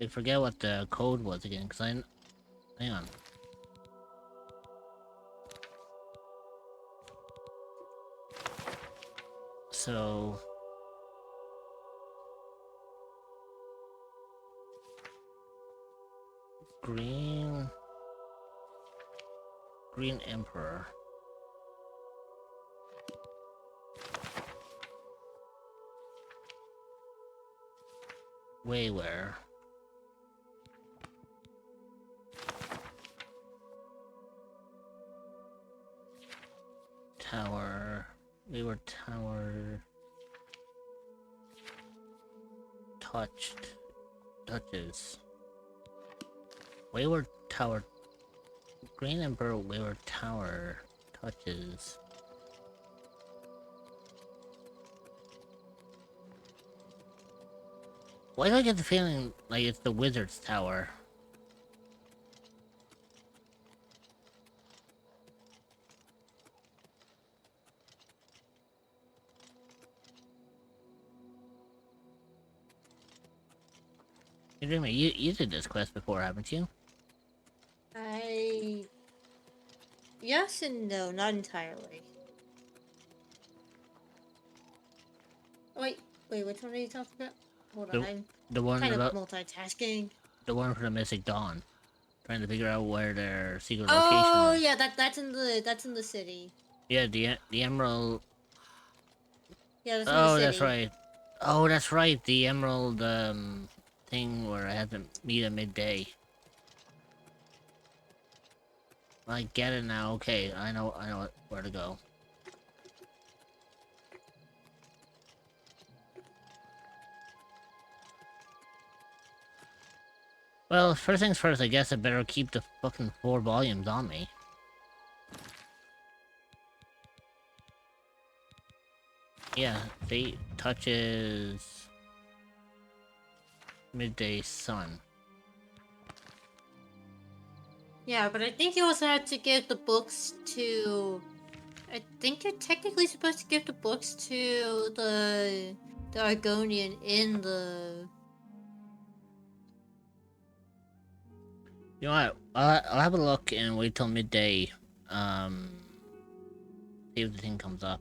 I forget what the code was again, because I... Hang on. So... Green Emperor. Wayware. Tower. Wayward Tower. Touches. Wayward Tower. Green Emperor Wayward Tower touches. Why do I get the feeling like it's the Wizard's Tower? You did this quest before, haven't you? Yes and no, not entirely. Wait, which one are you talking about? Hold on, I'm the one kind about of multitasking. The one for the Mystic Dawn. Trying to figure out where their secret Oh location is. yeah, that's in the city. Yeah, the Emerald. Yeah, that's in the city. That's right. Oh, that's right. The Emerald thing where I had to meet at midday. I get it now. Okay, I know where to go. Well, first things first, I guess I better keep the fucking 4 volumes on me. Yeah, fate touches midday sun. Yeah, but I think you also have to give the books to... I think you're technically supposed to give the books to the Argonian in the... You know what? I'll have a look and wait till midday. See if the thing comes up.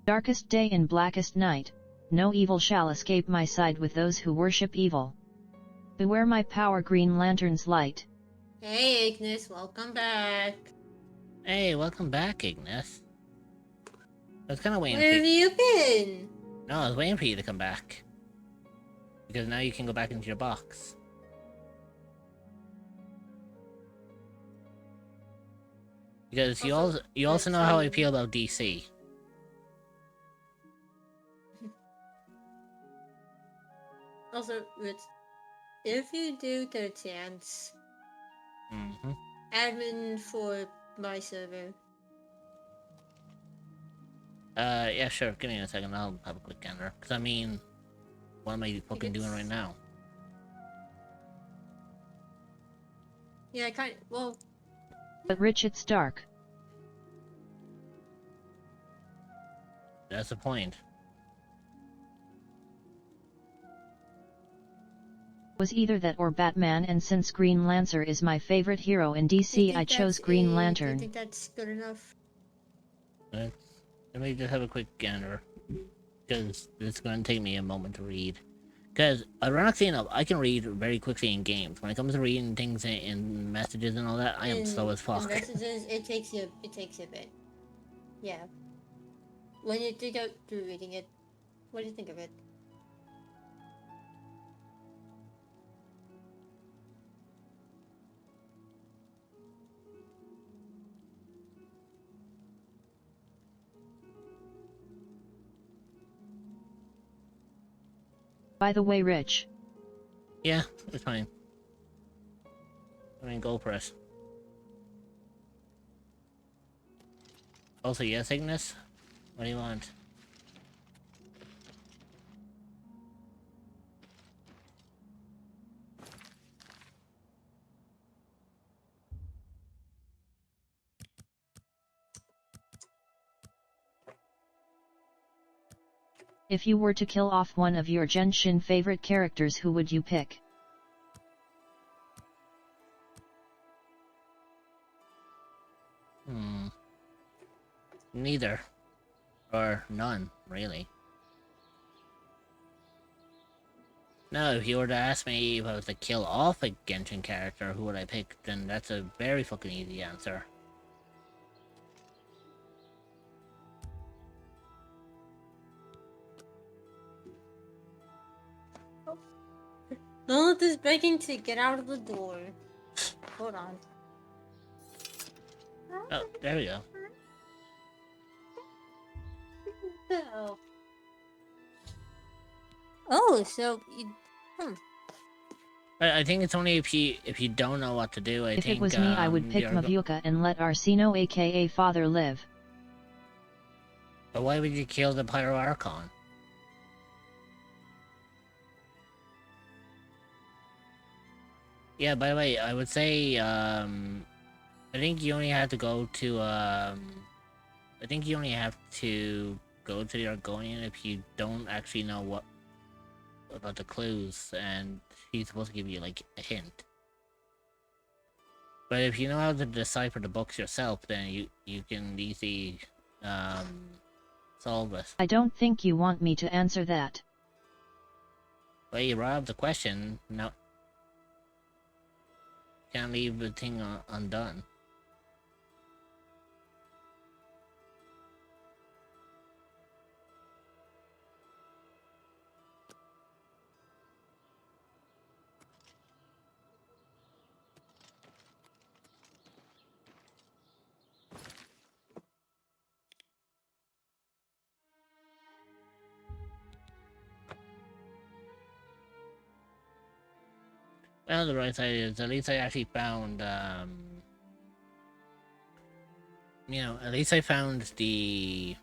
Darkest day and blackest night, no evil shall escape my side with those who worship evil. Beware my power, Green Lantern's light. Hey, Ignis, welcome back. Hey, welcome back, Ignis. I was kind of waiting Where for have you been? No, I was waiting for you to come back. Because now you can go back into your box. Because you also know how I feel about DC. Also, Rich, if you do get a chance, admin for my server. Yeah, sure. Give me a second. I'll have a quick gander. Because, I mean, what am I fucking doing right now? Yeah, well... But Rich, it's dark. That's the point. Was either that or Batman, and since Green Lancer is my favorite hero in DC, I chose Green Lantern. I think that's good enough. Let me just have a quick gander. Because it's going to take me a moment to read. Because, ironically enough, I can read very quickly in games. When it comes to reading things in messages and all that, I am slow as fuck. In messages, it takes you a bit. Yeah. When you dig out through reading it, what do you think of it? By the way, Rich. Yeah, it's fine. I mean, go for it. Also, yes, Ignis? What do you want? If you were to kill off one of your Genshin favorite characters, who would you pick? Neither. Or none, really. No, if you were to ask me if I was to kill off a Genshin character, who would I pick, then that's a very fucking easy answer. Lilith is begging to get out of the door. Hold on. Oh, there we go. Oh, so I think it's only if you don't know what to do. If it was me, I would pick Mavuka and let Arsino, aka Father, live. But why would you kill the Pyro Archon? Yeah, by the way, I would say, I think you only have to go to, I think you only have to go to the Argonian if you don't actually know what about the clues, and he's supposed to give you, like, a hint. But if you know how to decipher the books yourself, then you can easily, solve it. I don't think you want me to answer that. Well, you brought up the question, now... Can't leave the thing undone. Well, the right side is, at least I actually found, you know, at least I found the...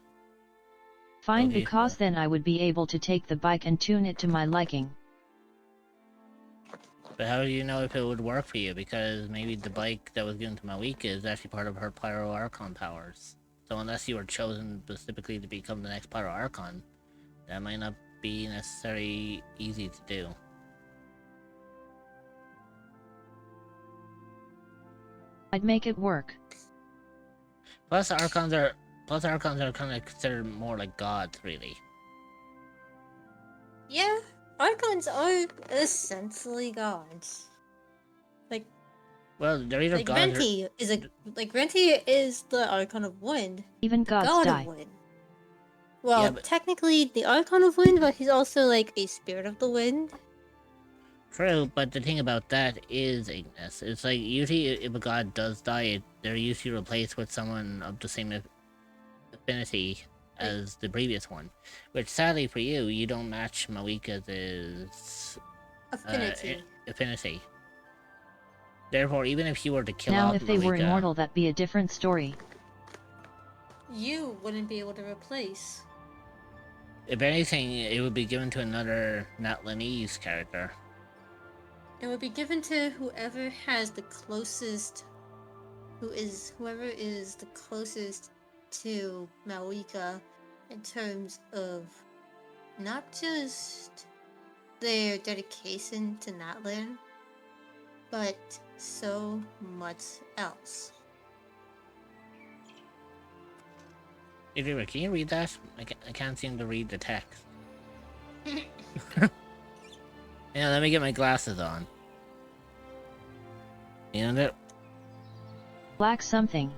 Fine, Okay. because then I would be able to take the bike and tune it to my liking. But how do you know if it would work for you? Because maybe the bike that was given to Malika is actually part of her Pyro Archon powers. So unless you were chosen specifically to become the next Pyro Archon, that might not be necessarily easy to do. I'd make it work. Plus Archons are kind of considered more like gods, really. Yeah, Archons are essentially gods. Like, Well, they're either like gods or... Renti is the Archon of Wind. Even the gods God die. of Wind. Well, Yeah, but... technically the Archon of Wind, but he's also like a spirit of the wind. True, but the thing about that is, Ignis, it's like, usually if a god does die, they're usually replaced with someone of the same affinity as the previous one. Which, sadly for you, you don't match Malika's affinity. Therefore, even if you were to kill Now off if they were Malika, immortal, that'd be a different story. You wouldn't be able to replace. if anything, it would be given to another not Lenese character. It would be given to whoever has the closest, whoever is the closest to Malika in terms of not just their dedication to Natlan, but so much else. Can you read that? I can't seem to read the text. Yeah, let me get my glasses on. You know that? Black something.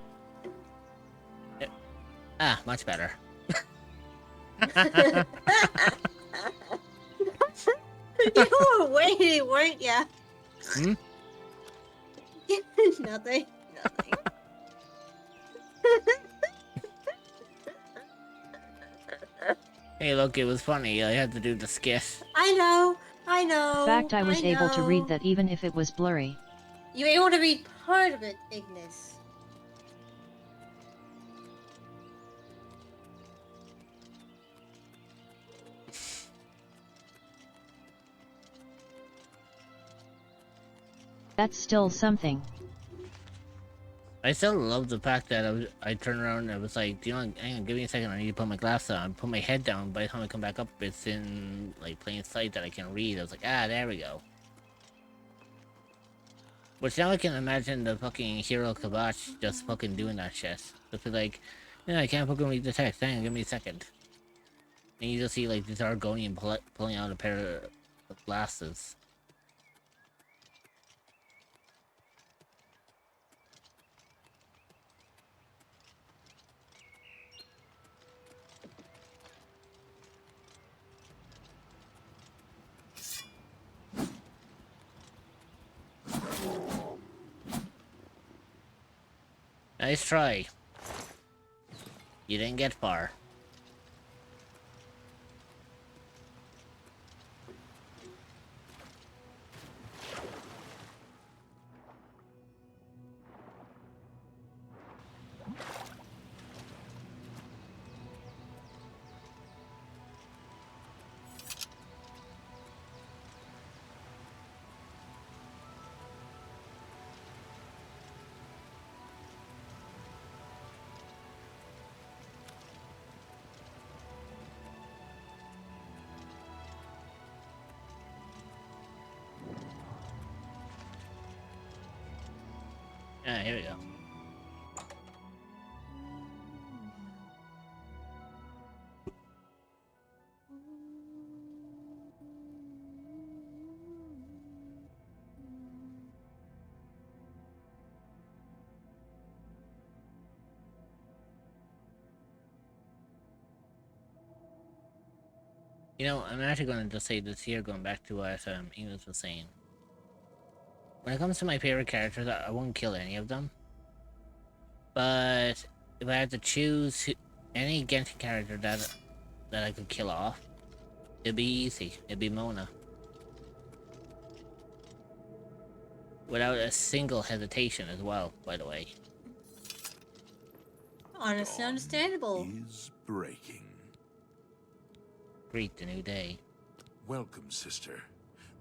Ah, much better. You were waiting, weren't ya? Hmm? Nothing. Hey, look, it was funny. I had to do the skit. I know. In fact, I was able to read that even if it was blurry. You were able to read part of it, Ignis. That's still something. I still love the fact that I turned around and it was like, you know, hang on, give me a second, I need to put my glasses on. Put my head down, by the time I come back up, it's in, like, plain sight that I can read. I was like, ah, there we go. Which now I can imagine the fucking hero Kabach just fucking doing that shit. Just be like, yeah, I can't fucking read the text, hang on, give me a second. And you just see, like, this Argonian pulling out a pair of glasses. Nice try. You didn't get far. Ah, here we go. You know, I'm actually going to just say this here, going back to what English was saying. When it comes to my favorite characters, I won't kill any of them. But if I had to choose any Genshin character that I could kill off, it'd be easy. It'd be Mona. without a single hesitation as well, by the way. Honestly, understandable. Is breaking. Greet the new day. Welcome, sister.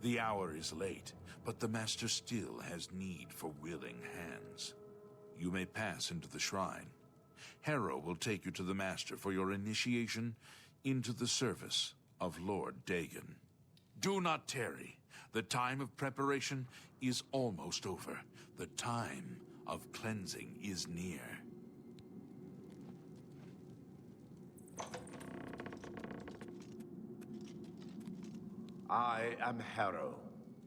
The hour is late, but the Master still has need for willing hands. You may pass into the shrine. Harrow will take you to the Master for your initiation into the service of Lord Dagon. Do not tarry. The time of preparation is almost over. The time of cleansing is near. I am Harrow,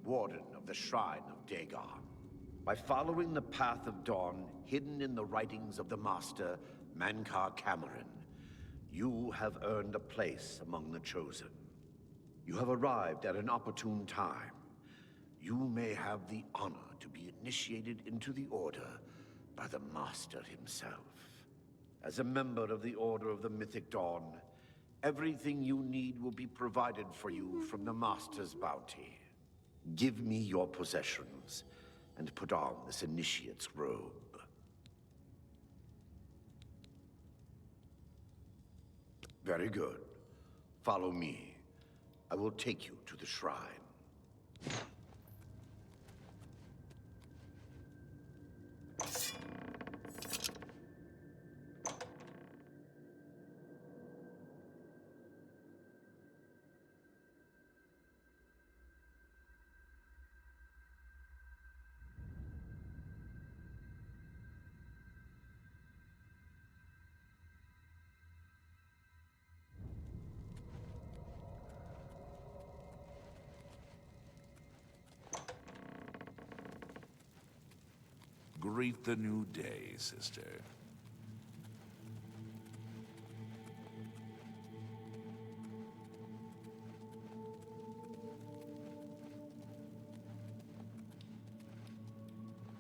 Warden of the Shrine of Dagon. By following the path of dawn hidden in the writings of the Master, Mankar Cameron, you have earned a place among the Chosen. You have arrived at an opportune time. You may have the honor to be initiated into the Order by the Master himself. As a member of the Order of the Mythic Dawn, everything you need will be provided for you from the Master's bounty. Give me your possessions, and put on this initiate's robe. Very good. Follow me. I will take you to the shrine. Greet the new day, sister.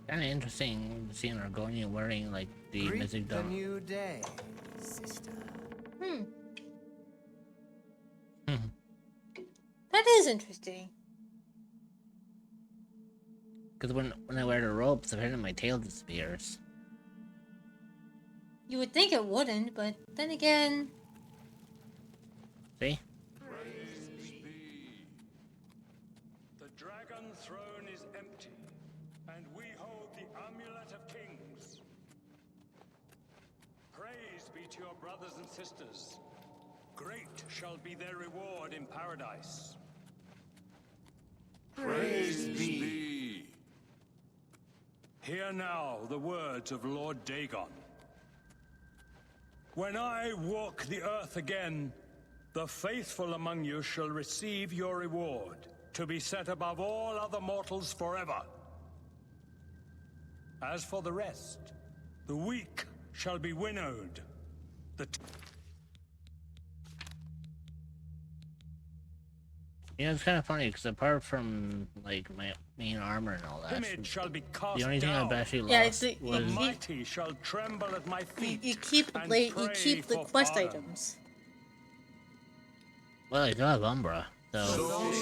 Kind of interesting seeing Argonia wearing like the Mythic the Dawn. new day, sister. That is interesting. Because when I wear the robes, apparently my tail disappears. You would think it wouldn't, but then again... See? Praise be. The dragon throne is empty, and we hold the amulet of kings. Praise be to your brothers and sisters. Great shall be their reward in paradise. Praise be. Hear now the words of Lord Dagon. When I walk the earth again, the faithful among you shall receive your reward, to be set above all other mortals forever. As for the rest, the weak shall be winnowed. You know, it's kind of funny because apart from like my main armor and all that, Timid shall be cast the only thing down. I've actually lost was The mighty shall tremble at my feet. You keep and you pray keep the for quest pardon. items. well, I do have Umbra, so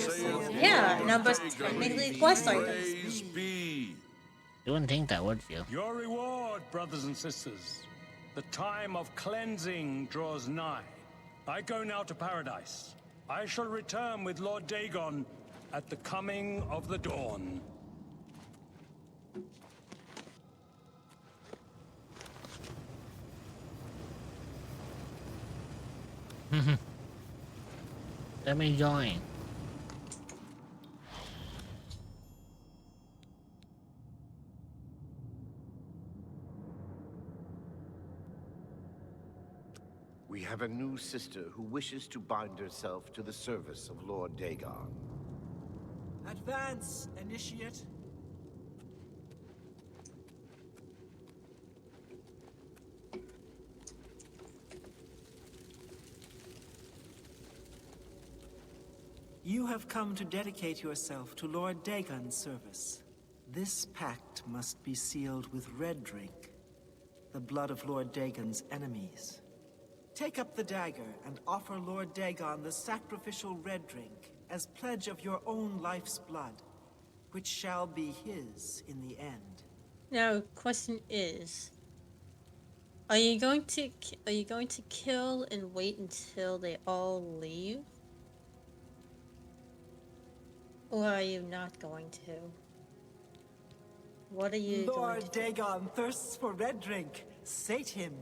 Yeah, no, but technically quest items. you wouldn't think that, would you? Your reward, brothers and sisters. The time of cleansing draws nigh. I go now to paradise. I shall return with Lord Dagon at the coming of the dawn. Let me join. We have a new sister who wishes to bind herself to the service of Lord Dagon. Advance, initiate. You have come to dedicate yourself to Lord Dagon's service. This pact must be sealed with red drink, the blood of Lord Dagon's enemies. Take up the dagger and offer Lord Dagon the sacrificial red drink as pledge of your own life's blood. which shall be his in the end. Now, question is, are you going to kill and wait until they all leave? Or are you not going to? What are you going Lord to do? Dagon thirsts for red drink. Sate him.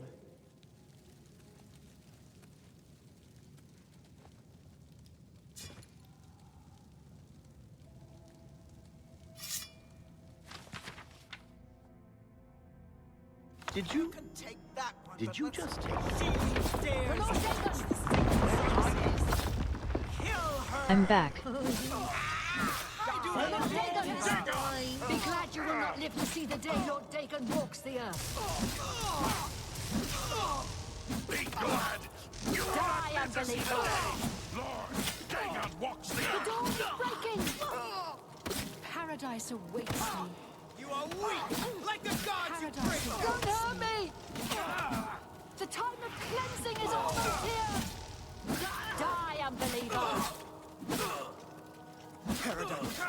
Did you take that one? Did you just take I'm back. Be glad you will not live to see the day Lord Dagon walks the earth. Be glad you Die, unbeliever! Lord Dagon walks the The dawn is breaking! Paradise awaits me. You are weak, like the gods you Paradise pray. don't hurt me! The time of cleansing is almost here! Die, unbeliever! Paradise.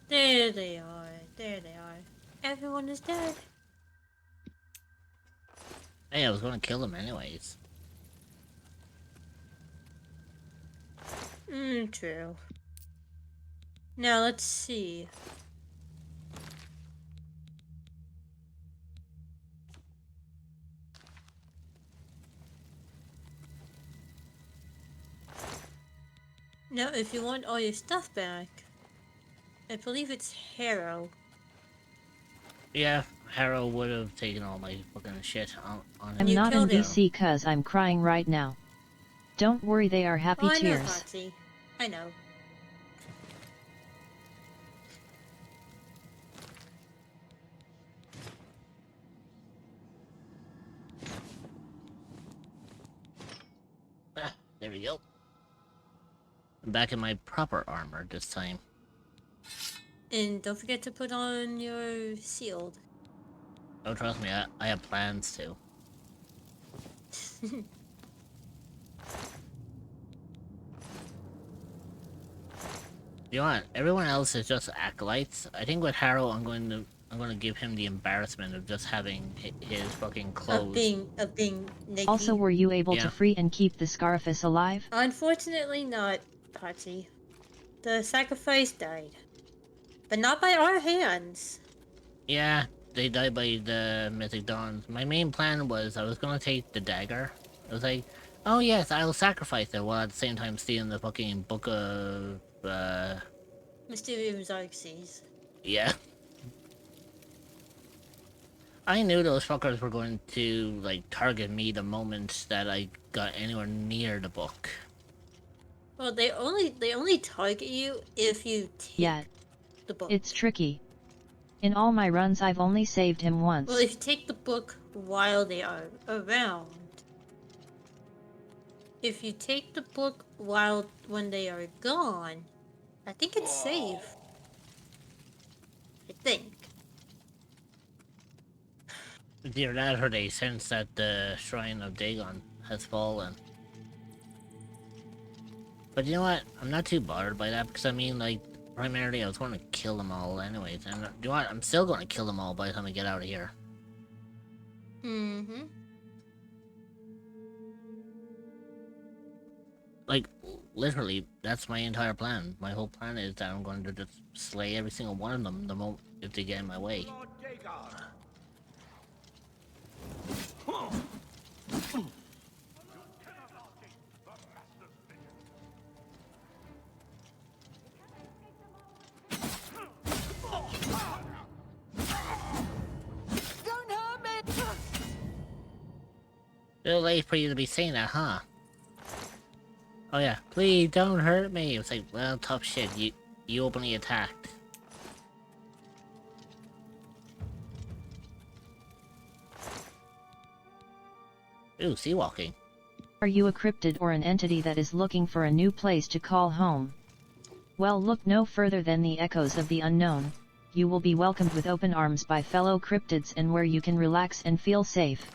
There they are. There they are. Everyone is dead. Hey, I was gonna kill him anyways. True. Now let's see. Now, if you want all your stuff back, I believe it's Harrow. Yeah, Harrow would have taken all my fucking shit on him. I'm not in BC cause I'm crying right now. Don't worry, they are happy Oh, I know, tears. Patsy. I know. Ah, there we go. I'm back in my proper armor this time. And don't forget to put on your shield. Oh, trust me, I have plans to. You know what? Everyone else is just acolytes. I think with Harrow, I'm going to give him the embarrassment of just having his fucking clothes. Of being naked. Also, were you able Yeah. to free and keep the Scarifus alive? Unfortunately not, Patsy. The sacrifice died. But not by our hands. Yeah, they died by the Mythic Dawns. My main plan was I was gonna take the dagger. I was like, oh yes, I'll sacrifice it, while at the same time stealing the fucking book of, Mysterious Xerxes. yeah. I knew those fuckers were going to, like, target me the moment that I got anywhere near the book. Well, they only target you if you take Yeah. the book. It's tricky. In all my runs I've only saved him once. Well, if you take the book while they are around. If you take the book when they are gone, I think it's safe. I think. Either that or they sense that the Shrine of Dagon has fallen. But you know what? I'm not too bothered by that, because I mean, like, primarily I was going to kill them all anyways. And you know what? I'm still going to kill them all by the time I get out of here. Mm-hmm. Like, literally, that's my entire plan. My whole plan is that I'm going to just slay every single one of them the moment if they get in my way. Don't hurt me! Little late for you to be saying that, huh? Oh yeah, please don't hurt me. It was like, well, tough shit. You openly attacked. Ooh, sea walking. Are you a cryptid or an entity that is looking for a new place to call home? Well, look no further than the echoes of the unknown. You will be welcomed with open arms by fellow cryptids and where you can relax and feel safe.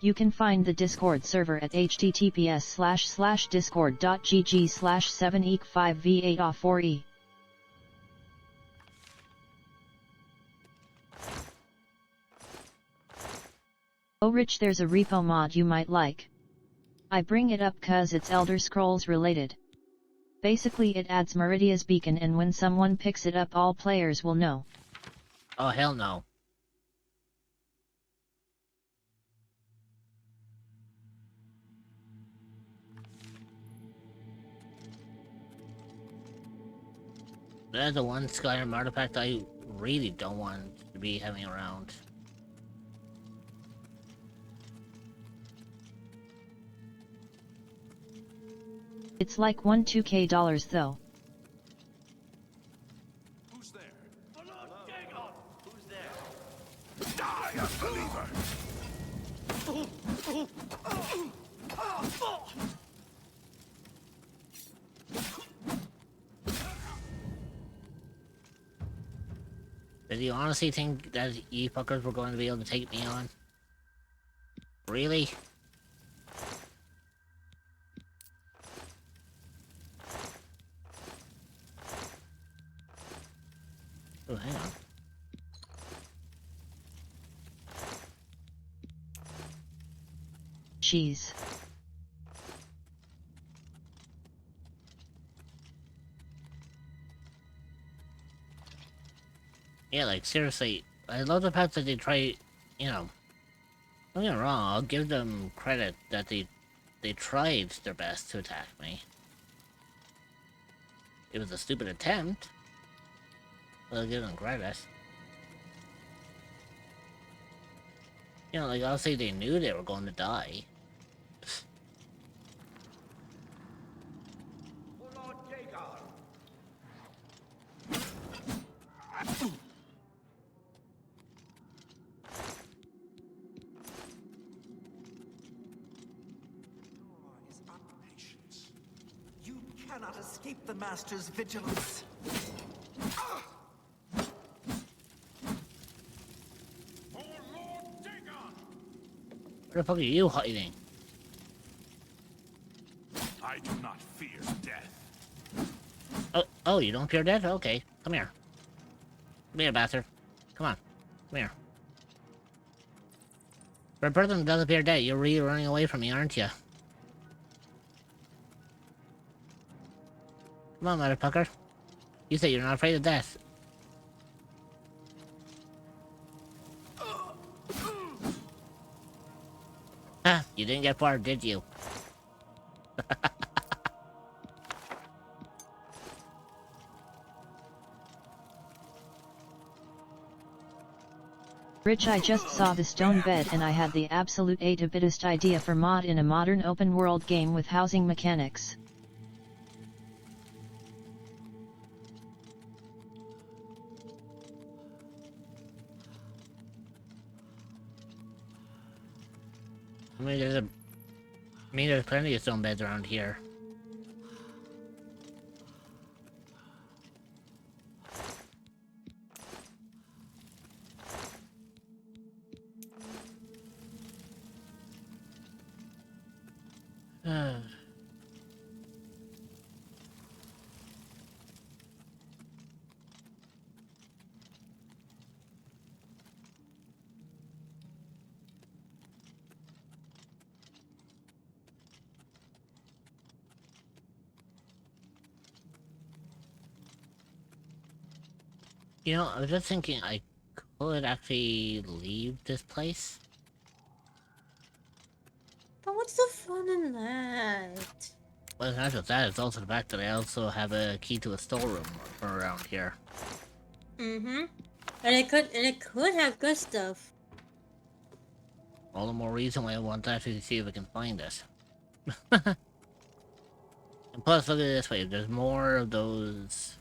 You can find the Discord server at https://discord.gg/7eek5v8off4e. Oh Rich, there's a repo mod you might like. I bring it up cause it's Elder Scrolls related. Basically it adds Meridia's beacon and when someone picks it up all players will know. Oh hell no. That's the one Skyrim artifact I really don't want to be having around. It's like $2K though. Who's there? The Lord Dagon! Who's there? Die, unbeliever! Did you honestly think that you fuckers were going to be able to take me on? Really? Oh, hang on. Jeez. Yeah, like, seriously, I love the fact that they try, you know, don't get me wrong, I'll give them credit that they tried their best to attack me. It was a stupid attempt, but I'll give them credit. You know, like, obviously they knew they were going to die. You cannot escape the Master's vigilance. Where the fuck are you hiding? I do not fear death. Oh, you don't fear death? Okay, come here. Come here, bastard. Come on, come here. For a person who doesn't fear death, you're really running away from me, aren't you? Come on, motherfucker. You say you're not afraid of death. Ah, you didn't get far, did you? Rich, I just saw the stone bed and I had the absolute A-to-bitest idea for mod in a modern open world game with housing mechanics. I mean, there's plenty of stone beds around here. You know, I was just thinking I could actually leave this place. But what's the fun in that? Well, it's not just that, it's also the fact that I also have a key to a storeroom around here. Mm-hmm. And it could have good stuff. All the more reason why I want to actually see if I can find it. And plus, look at it this way, if there's more of those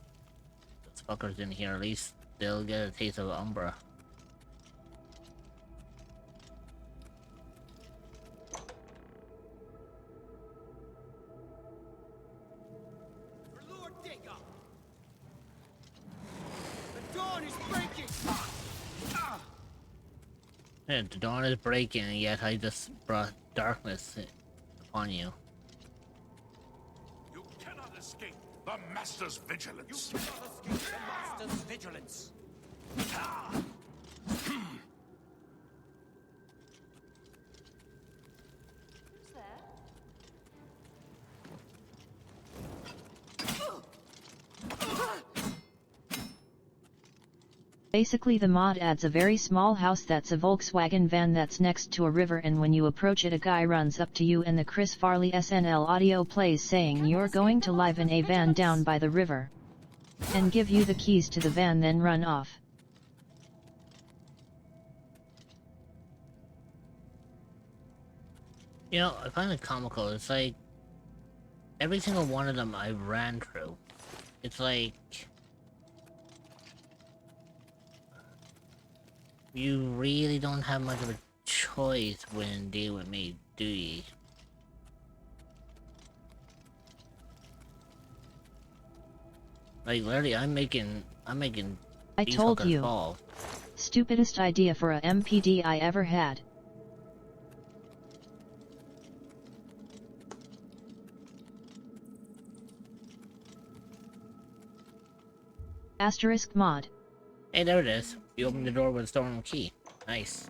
fuckers in here, at least they'll get a taste of Umbra. For Lord Dagon! The dawn is breaking! Yeah, the dawn is breaking, and yet I just brought darkness upon you. You cannot escape the Master's vigilance. You cannot escape the Master's vigilance. Who's there? Basically the mod adds a very small house that's a Volkswagen van that's next to a river, and when you approach it a guy runs up to you and the Chris Farley SNL audio plays saying you're going to live in a van down by the river. And give you the keys to the van, then run off. You know, I find it comical. It's like every single one of them I ran through. It's like you really don't have much of a choice when dealing with me, do ye? Like literally, I'm making. I these told hookers you. fall. Stupidest idea for a MPD I ever had. Asterisk mod. Hey, there it is. You opened the door with a stolen key. Nice.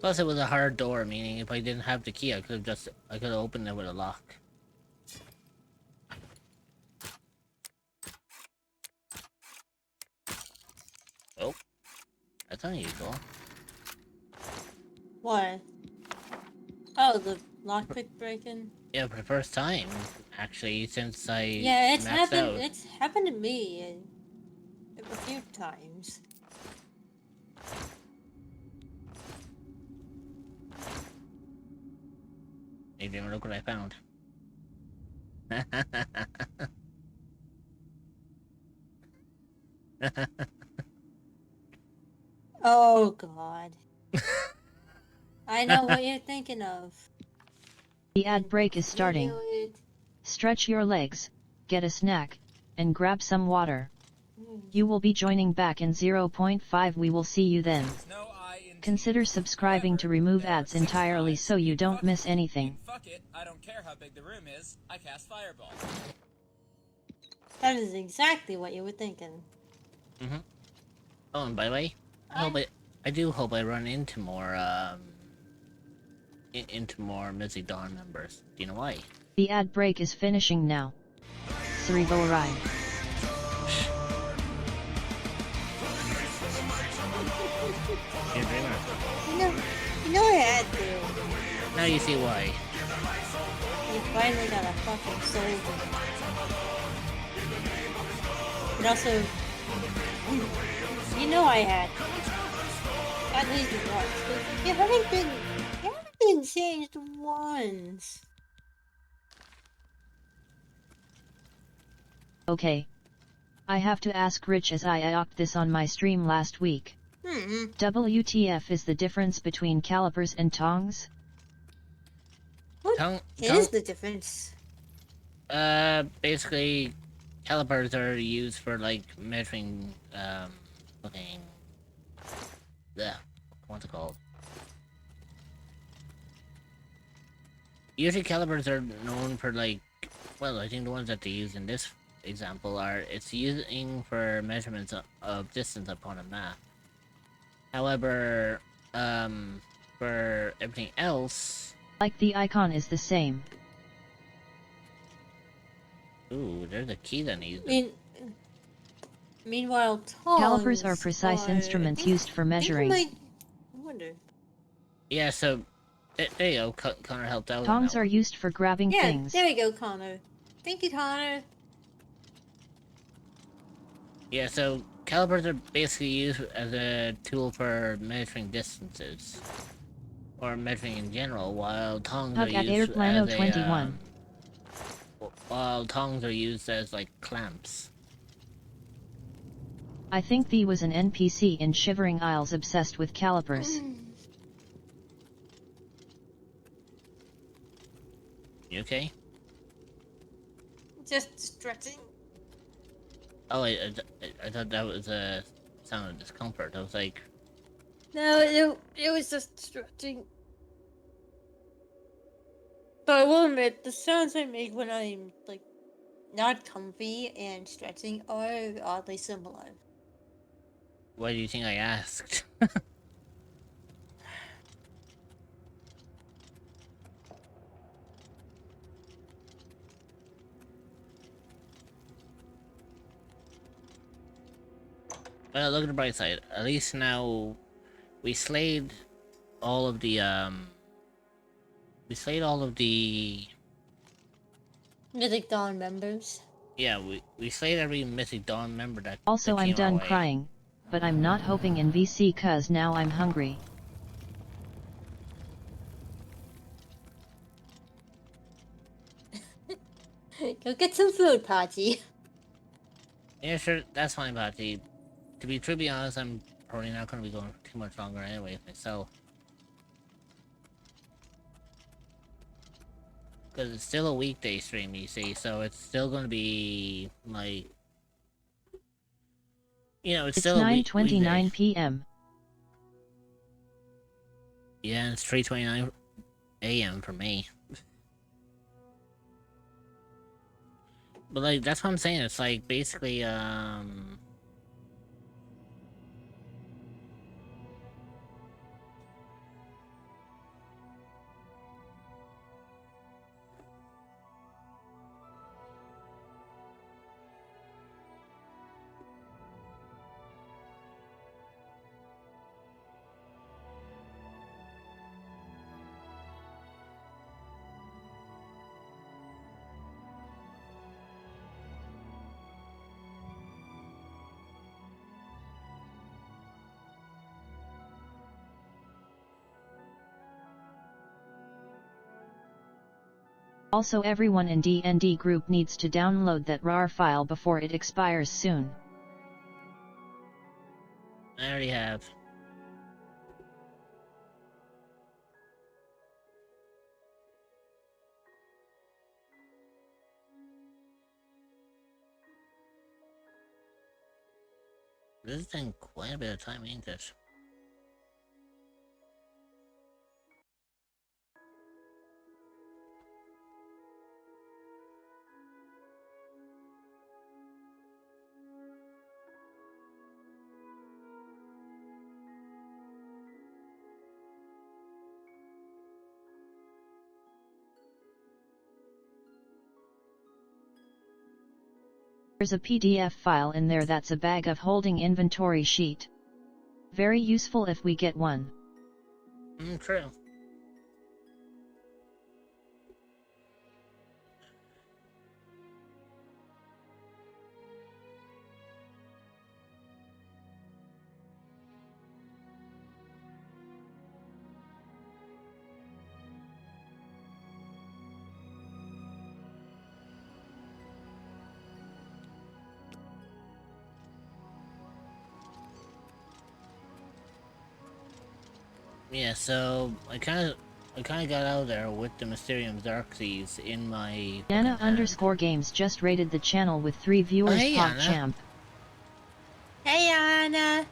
Plus, it was a hard door, meaning if I didn't have the key, I could have opened it with a lock. Oh, that's unusual. What? Oh, the lockpick breaking? Yeah, for the first time, actually, since I Yeah, it's maxed happened. out. It's happened to me a few times. You didn't look what I found. Oh God. I know what you're thinking of. The ad break is I starting. knew it. Stretch your legs, get a snack, and grab some water. You will be joining back in 0.5. We will see you then. Consider subscribing to remove ads entirely so you don't miss anything. Fuck it, I don't care how big the room is. I cast Fireball. That is exactly what you were thinking. Mm-hmm. Oh, and by the way, I do hope I run into more Mizzy Dawn members. Do you know why? The ad break is finishing now. Cerevo arrived. You're a dreamer. You know I had to. Now you see why. You finally got a fucking soldier. And also, you know I had to. At least once. But you haven't been changed once. Okay. I have to ask Rich, as I asked this on my stream last week. WTF is the difference between calipers and tongs? What is the difference? Basically, calipers are used for like measuring, what's it called? Usually calipers are known for like, well, I think the ones that they use in this example are, it's using for measurements of distance upon a map. However, for everything else... Like the icon is the same. Ooh, there's a key that needs... Meanwhile, tongs Calipers are precise instruments used for measuring. I wonder. Yeah, so... There you go, Connor helped out. Tongs are used for grabbing things. There you go, Connor. Thank you, Connor. Yeah, so calipers are basically used as a tool for measuring distances, or measuring in general, while tongs are used as 21. While tongs are used as like clamps. I think Thee was an NPC in Shivering Isles obsessed with calipers. You okay? Just stretching. Oh, I thought that was sound of discomfort. I was like, No, it was just stretching. But I will admit, the sounds I make when I'm, like, not comfy and stretching are oddly similar. why do you think I asked? Well, look at the bright side. At least now we slayed all of the Mythic Dawn members. yeah, we slayed every Mythic Dawn member that Also, that I'm came our done way. crying, but I'm not hoping in VC cuz now I'm hungry. Go get some food, Pachi. Yeah, sure, that's fine, Patsy. To be truly honest, I'm probably not going to be going too much longer anyway myself. Because it's still a weekday stream, you see, so it's still going to be, like... You know, it's still a weekday. 9:29 p.m. Yeah, it's 3:29 a.m. for me. But, like, that's what I'm saying. It's, like, basically, Also, everyone in D&D group needs to download that RAR file before it expires soon. I already have. This has been quite a bit of time, ain't it? There's a PDF file in there that's a bag of holding inventory sheet. Very useful if we get one. True. Yeah, so I kind of got out of there with the Mysterium Xerxes in my... Anna_games just rated the channel with 3 viewers. Hey, Anna. PogChamp. Hey, Anna!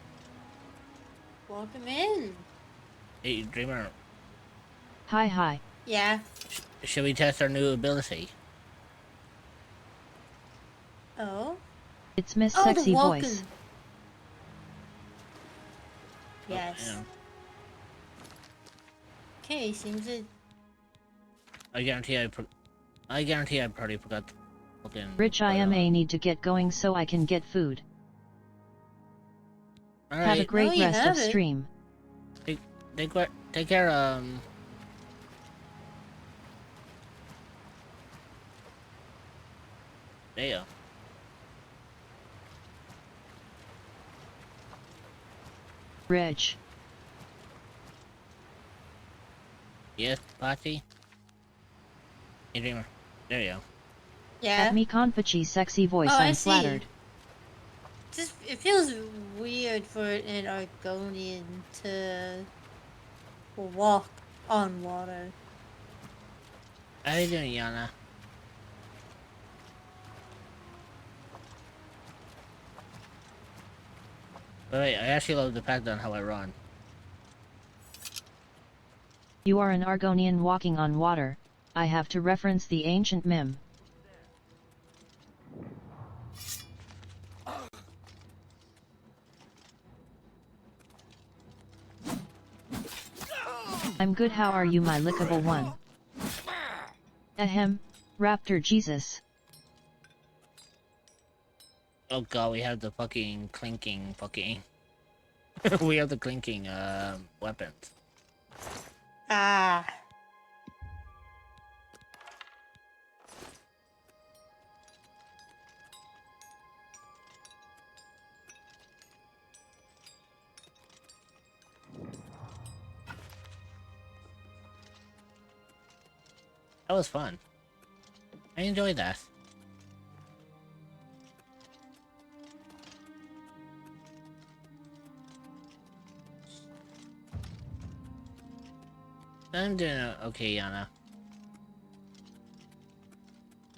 Welcome in. Hey, Dreamer, Hi. Yeah. should we test our new ability? Oh? It's Miss Oh, Sexy the welcome. Voice. Yes. Oh, yeah. Okay, seems it. I guarantee I probably forgot to fucking... Rich IMA need to get going so I can get food. Alright. Have a great you rest of haven't. stream. Take care, There you go. Rich. Yes, Patsy? Hey, Dreamer. There you go. Yeah. At me Conpachi Sexy Voice. Oh, I I'm see. flattered. Just it feels weird for an Argonian to walk on water. How you doing, Yana? But wait, I actually love the fact on how I run. You are an Argonian walking on water. I have to reference the ancient meme. I'm good, how are you, my lickable one? Ahem, Raptor Jesus. Oh god, we have the fucking clinking fucking... we have the clinking, weapons. Ah. That was fun. I enjoyed that. I'm doing okay, Yana.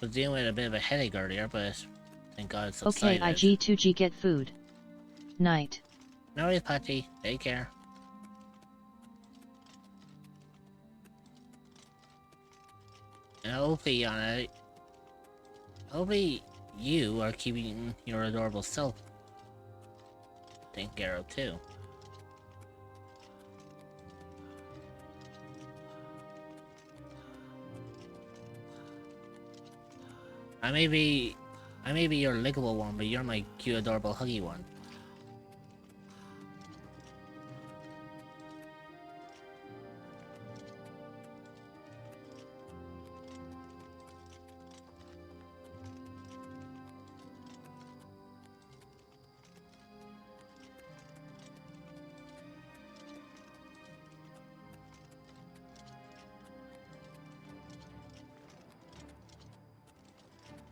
Was dealing with a bit of a headache earlier, but thank God it's subsided. Okay, IG2G get food. Night. No worries, Patchy. Take care. And hopefully, Yana, hopefully you are keeping your adorable self taken care of too. I may be your lickable one, but you're my cute, adorable, huggy one.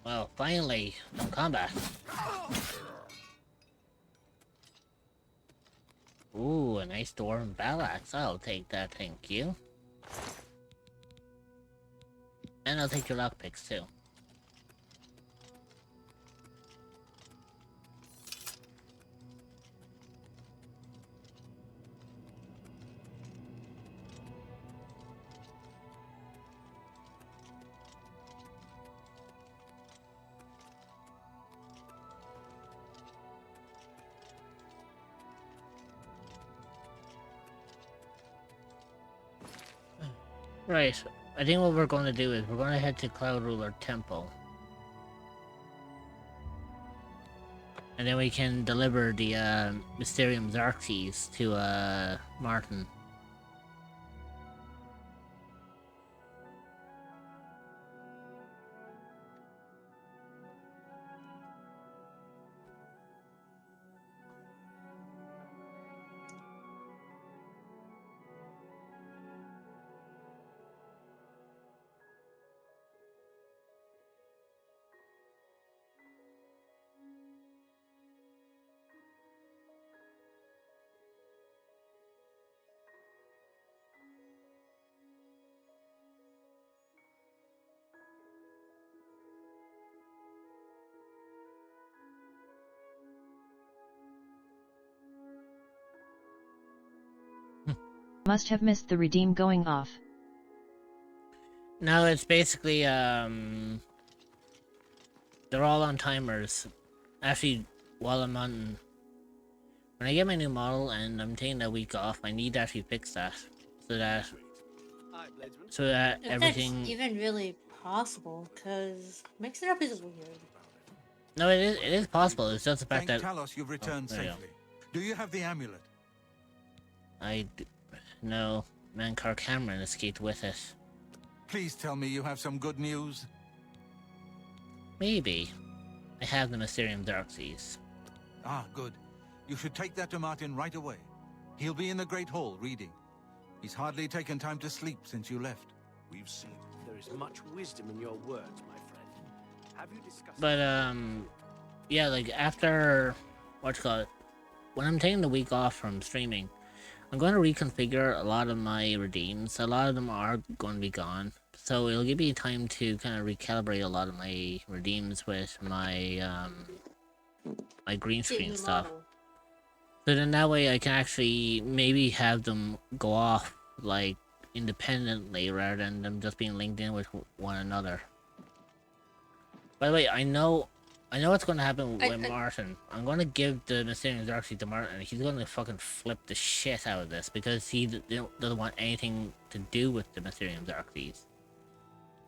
Well, finally, some combat. Ooh, a nice dwarven battle axe. I'll take that, thank you. And I'll take your lockpicks too. Right, I think what we're going to do is we're going to head to Cloud Ruler Temple. And then we can deliver the Mysterium Xerxes to Martin. Must have missed the redeem going off. No, it's basically, they're all on timers. Actually, while I'm on... When I get my new model and I'm taking a week off, I need to actually fix that. So that... If everything... that's even really possible, because mixing up is weird. No, it is possible. It's just the fact Thank that... Talos you've returned there you safely. Do you have the amulet? No, Mankar Cameron escaped with it. Please tell me you have some good news. Maybe. I have the Mysterium Xerxes. Ah, good. You should take that to Martin right away. He'll be in the Great Hall reading. He's hardly taken time to sleep since you left. We've seen there is much wisdom in your words, my friend. Have you discussed... But, yeah, like, after... When I'm taking the week off from streaming, I'm going to reconfigure a lot of my redeems. A lot of them are going to be gone. So it'll give me time to kind of recalibrate a lot of my redeems with my, my green screen stuff. So then that way I can actually maybe have them go off like independently rather than them just being linked in with one another. By the way, I know what's going to happen with Martin. I'm going to give the Mysterium Xerxes to Martin, and he's going to fucking flip the shit out of this because he doesn't want anything to do with the Mysterium Xerxes,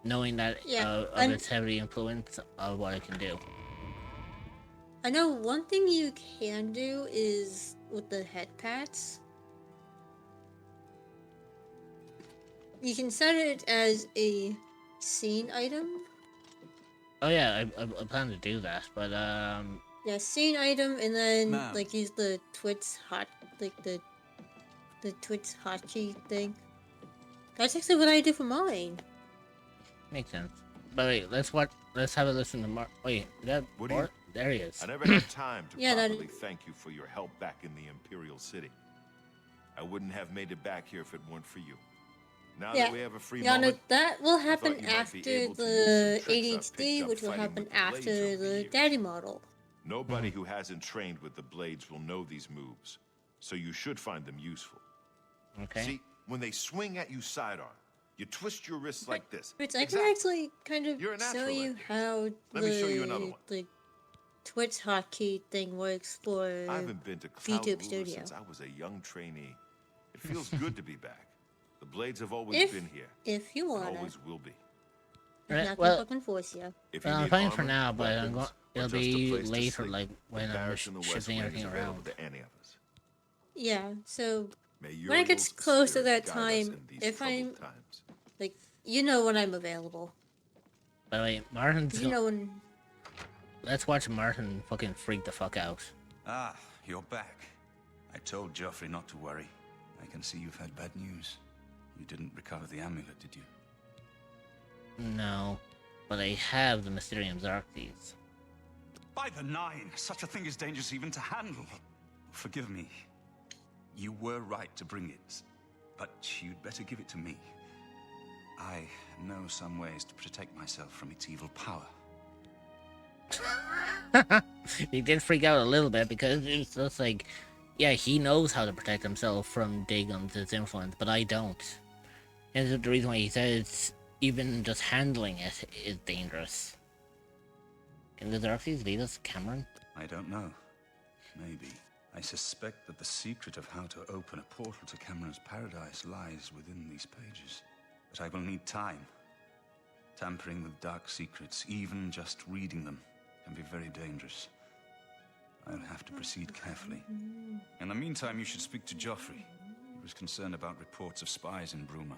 knowing that of its heavy influence of what it can do. I know one thing you can do is with the head pats. You can set it as a scene item. Oh yeah, I plan to do that, but Yeah, scene item, and then Ma'am. like use the Twitch hot, like the Twitch hotkey thing. That's actually what I do for mine. Makes sense. But wait, let's have a listen to Mark. Wait, What do you... There he is. I never had time to Yeah, properly thank you for your help back in the Imperial City. I wouldn't have made it back here if it weren't for you. Now that we have a free no, moment, that will happen you might be after able to the use some tricks I've picked ADHD, up which will fighting happen with the blades after over the the years. daddy model. Nobody who hasn't trained with the blades will know these moves, so you should find them useful. Okay. See, when they swing at you sidearm, you twist your wrists like this. Which I can actually kind of You're a show natural you at this. how Let me show you another one. the Twitch hotkey thing works for I haven't been to Cloud YouTube Ruler Studio. since I was a young trainee. It feels good to be back. The blades have always been here. If you and wanna. always will be. I'm Right, not well- gonna fucking force you. If you I'm need fine for armor, now, but I'm weapons, it'll or just a be place to later, sleep, like when the I'm barracks in the West shifting Wing everything is available around. to any of us. Yeah, so May when it gets Uriel's close to spirit that guide us time, in these if I'm troubled times. like, you know when I'm available. By the way, Martin's. You know when. Let's watch Martin fucking freak the fuck out. Ah, you're back. I told Joffrey not to worry. I can see you've had bad news. You didn't recover the amulet, did you? No, but I have the Mysterium Xerxes. By the Nine, such a thing is dangerous even to handle. Forgive me. You were right to bring it, but you'd better give it to me. I know some ways to protect myself from its evil power. He did freak out a little bit because it was just like, yeah, he knows how to protect himself from Dagon's influence, but I don't. And the reason why he says even just handling it is dangerous. Can the Xerxes lead us, Cameron? I don't know. Maybe. I suspect that the secret of how to open a portal to Cameron's paradise lies within these pages. But I will need time. Tampering with dark secrets, even just reading them, can be very dangerous. I'll have to proceed carefully. In the meantime, you should speak to Joffrey. He was concerned about reports of spies in Bruma.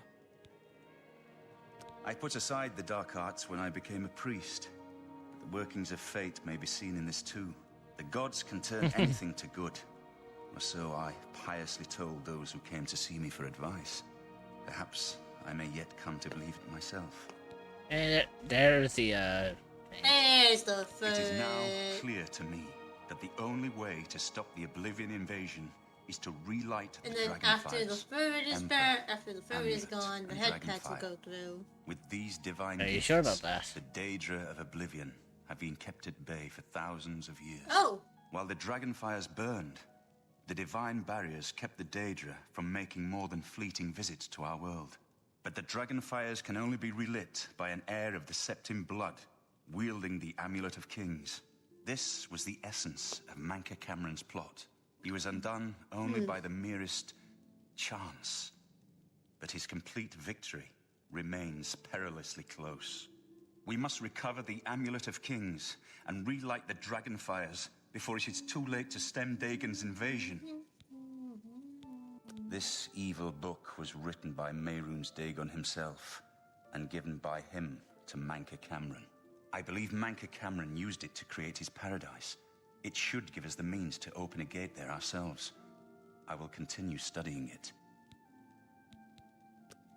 I put aside the dark arts when I became a priest. But the workings of fate may be seen in this too. The gods can turn anything to good. Or so I piously told those who came to see me for advice. Perhaps I may yet come to believe it myself. And there's the, There's the It is now first. clear to me that the only way to stop the Oblivion invasion is to relight And the then dragon after the fires. ferret is Emperor, back, after the ferret is Amulet, gone, the and head dragon pats will fire. go through. With these divine Are you gifts, sure about that? the Daedra of Oblivion have been kept at bay for thousands of years. Oh! While the dragon fires burned, the divine barriers kept the Daedra from making more than fleeting visits to our world. But the dragon fires can only be relit by an heir of the Septim blood, wielding the Amulet of Kings. This was the essence of Manka Cameron's plot. He was undone only by the merest chance. But his complete victory remains perilously close. We must recover the Amulet of Kings and relight the dragon fires before it is too late to stem Dagon's invasion. This evil book was written by Mehrunes Dagon himself and given by him to Manka Cameron. I believe Manka Cameron used it to create his paradise. It should give us the means to open a gate there ourselves. I will continue studying it.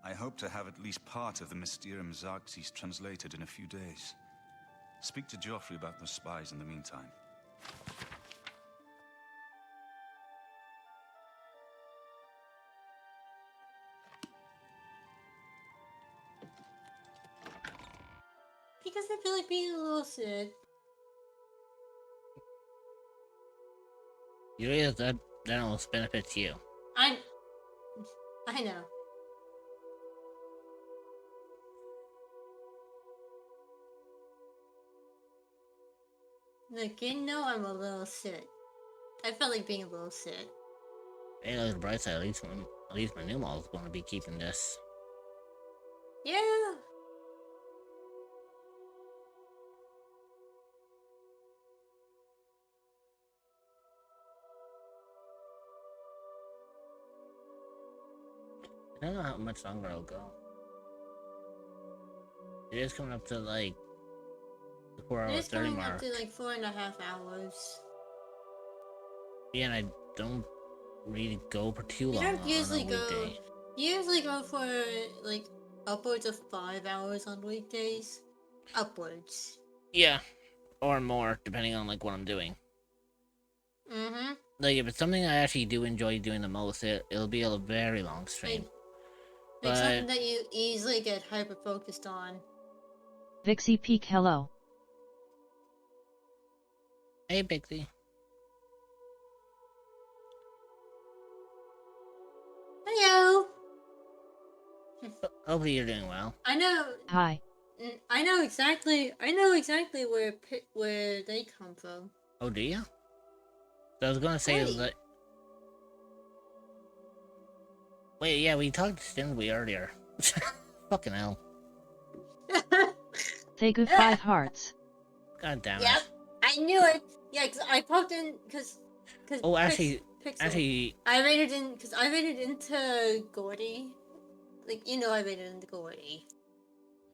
I hope to have at least part of the Mysterium Xerxes translated in a few days. Speak to Joffrey about the spies in the meantime. Because I feel like being a little sad. You realize That almost benefits you. I know. Look, you know I'm a little sick. I felt like being a little sick. Hey, look at the bright side. At least my new model is going to be keeping this. Yeah. I don't know how much longer I'll go. It is coming up to like the 4 hour It's 30 coming mark. up to like 4.5 hours. Yeah, and I don't really go for too You long don't on usually a go. weekday. You usually go for like upwards of 5 hours on weekdays. Upwards. Yeah, or more, depending on like what I'm doing. Mm-hmm. Like if it's something I actually do enjoy doing the most, it'll be a very long stream. Like But something that you easily get hyper focused on. Vixie Peak, hello. hey, Bixie. Hello. Hopefully you're doing well. I know. Hi. I know exactly. I know exactly where they come from. Oh, do you? So I was gonna say that. Wait, yeah, we talked, didn't we, earlier? Fucking hell. Tegu 5 hearts. God damn it. Yep, I knew it. Yeah, cause I popped in because. Oh, actually, Pixel. I rated in because I rated into Gordy. Like you know, I rated into Gordy.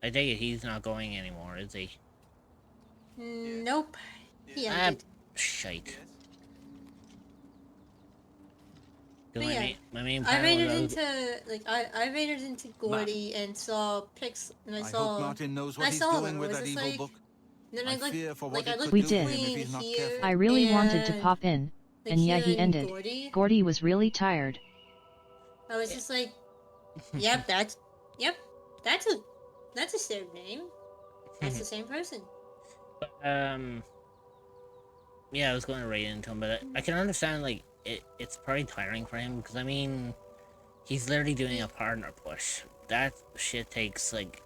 I take it he's not going anymore, is he? Nope. He Ah, ended. shite. But My yeah, main I plan rated was into like I rated into Gordy and saw Pix and I saw. hope Martin knows what I he's saw doing them. with Was that just evil like, book. Then I like fear for like what I it looked could We do did. to him if he's not here, careful. I really wanted to and, pop in, like, and yeah, he here ended. Gordy. Gordy was really tired. I was just like, yep, that's a shared name. That's the same person. Yeah, I was going to rate into him, but I can understand, like, it's probably tiring for him, because, I mean, he's literally doing a partner push. That shit takes, like,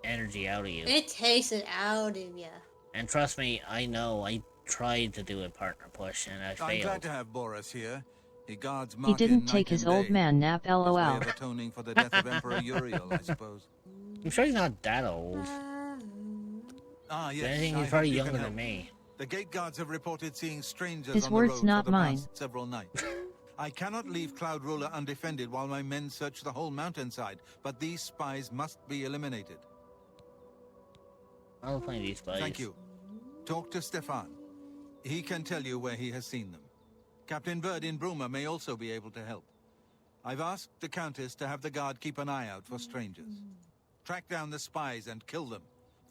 energy out of you. It takes it out of you. And trust me, I know, I tried to do a partner push, and I I'm failed. glad to have Boris here. He guards He Martin didn't night take his and old day. man nap, His way lol. of atoning for the death of Emperor Uriel, I suppose. I'm sure he's not that old. Ah, If yes. anything, I he's probably hope you younger can than help. me. The gate guards have reported seeing strangers His on words, the road not for the mine. past several nights. I cannot leave Cloud Ruler undefended while my men search the whole mountainside, but these spies must be eliminated. I'll find these spies. Thank you. Talk to Stefan. He can tell you where he has seen them. Captain Bird in Bruma may also be able to help. I've asked the Countess to have the guard keep an eye out for strangers. Track down the spies and kill them.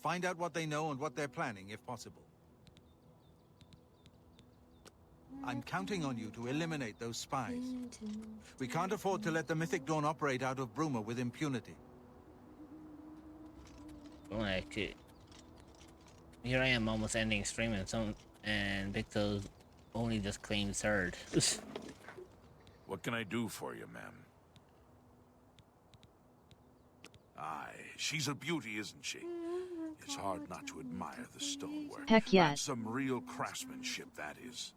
Find out what they know and what they're planning, if possible. I'm counting on you to eliminate those spies. We can't afford to let the Mythic Dawn operate out of Bruma with impunity. Well, actually, here I am almost ending stream, and Victor's only just claimed third. What can I do for you, ma'am? Aye, she's a beauty, isn't she? It's hard not to admire the stonework. Heck yeah. That's some real craftsmanship, that is.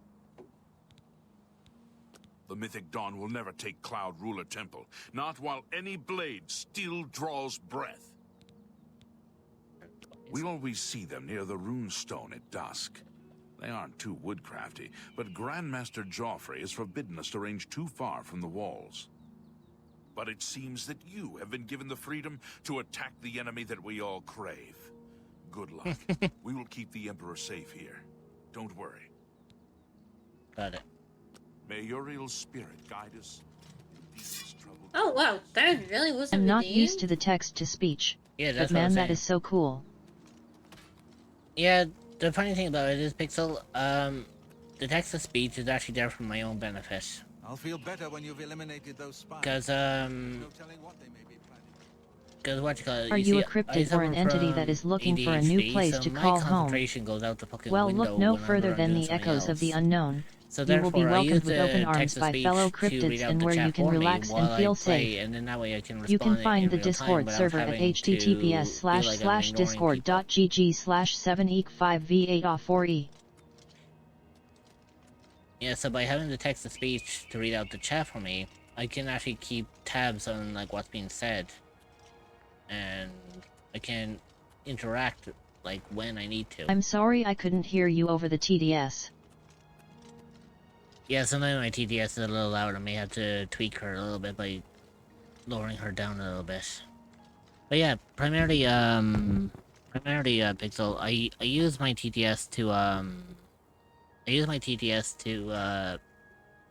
The Mythic Dawn will never take Cloud Ruler Temple, not while any blade still draws breath. We always see them near the runestone at dusk. They aren't too woodcrafty, but Grandmaster Joffrey has forbidden us to range too far from the walls. But it seems that you have been given the freedom to attack the enemy that we all crave. Good luck. We will keep the Emperor safe here. Don't worry. Got it. May Uriel's spirit guide us. Oh wow, that really wasn't I'm not redeemed? used to the text-to-speech. Yeah, But that's what I'm man, that saying. is so cool. Yeah, the funny thing about it is, Pixel, the text-to-speech is actually there for my own benefit. I'll feel better when you've eliminated those spies. Because, Because what you call it? Are you see, a I cryptid or an suffer entity from that is looking for a new ADHD, place so to my call home? concentration goes out the fucking Well, window look no whenever further I'm than doing the something echoes of the else. unknown. So You will be therefore, I use welcomed with open the arms text to by speech fellow to cryptids read out and the where you chat can for me relax and while I feel play, safe. and then that way I can You can respond find in the real time Discord without server at having to feel like I'm ignoring people. https://discord.gg/7eek5v8off4e. Yeah, so by having the text to speech to read out the chat for me, I can actually keep tabs on like what's being said, and I can interact like when I need to. I'm sorry I couldn't hear you over the TDS. Yeah, sometimes my TDS is a little loud. I may have to tweak her a little bit by lowering her down a little bit. But yeah, primarily Pixel, I use my TTS to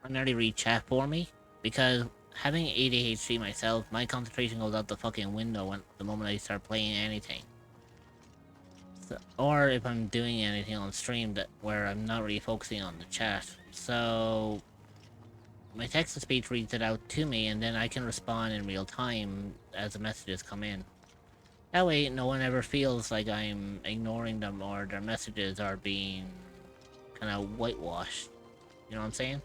primarily read chat for me, because having ADHD myself, my concentration goes out the fucking window when the moment I start playing anything. So, or if I'm doing anything on stream where I'm not really focusing on the chat. So my text-to-speech reads it out to me, and then I can respond in real time as the messages come in. That way, no one ever feels like I'm ignoring them or their messages are being kind of whitewashed. You know what I'm saying?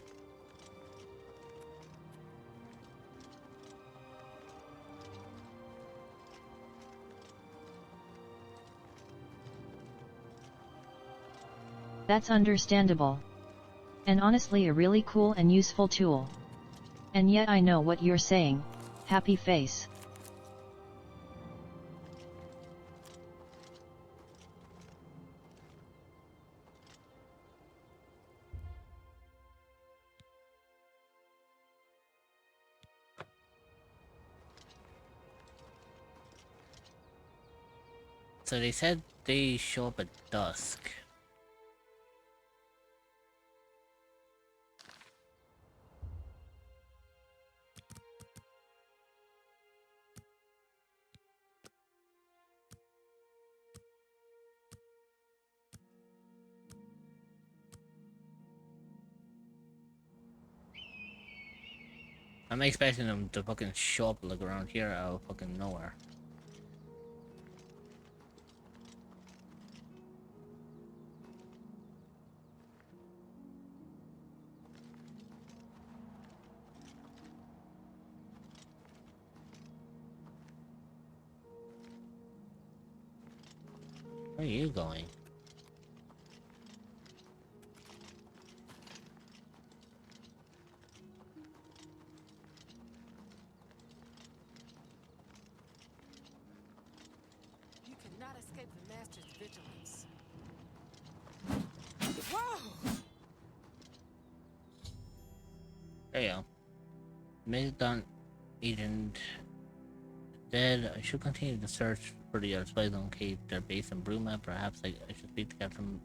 That's understandable. And honestly a really cool and useful tool. And yet I know what you're saying, happy face. So they said they show up at dusk. I'm expecting them to fucking show up like around here out of fucking nowhere. Where are you going? You cannot escape the Master's vigilance. Whoa! There you go. Mid-Dawn Agent dead. I should continue to search for the other spies on Cape. They're based in Bruma. Perhaps I should speak to Captain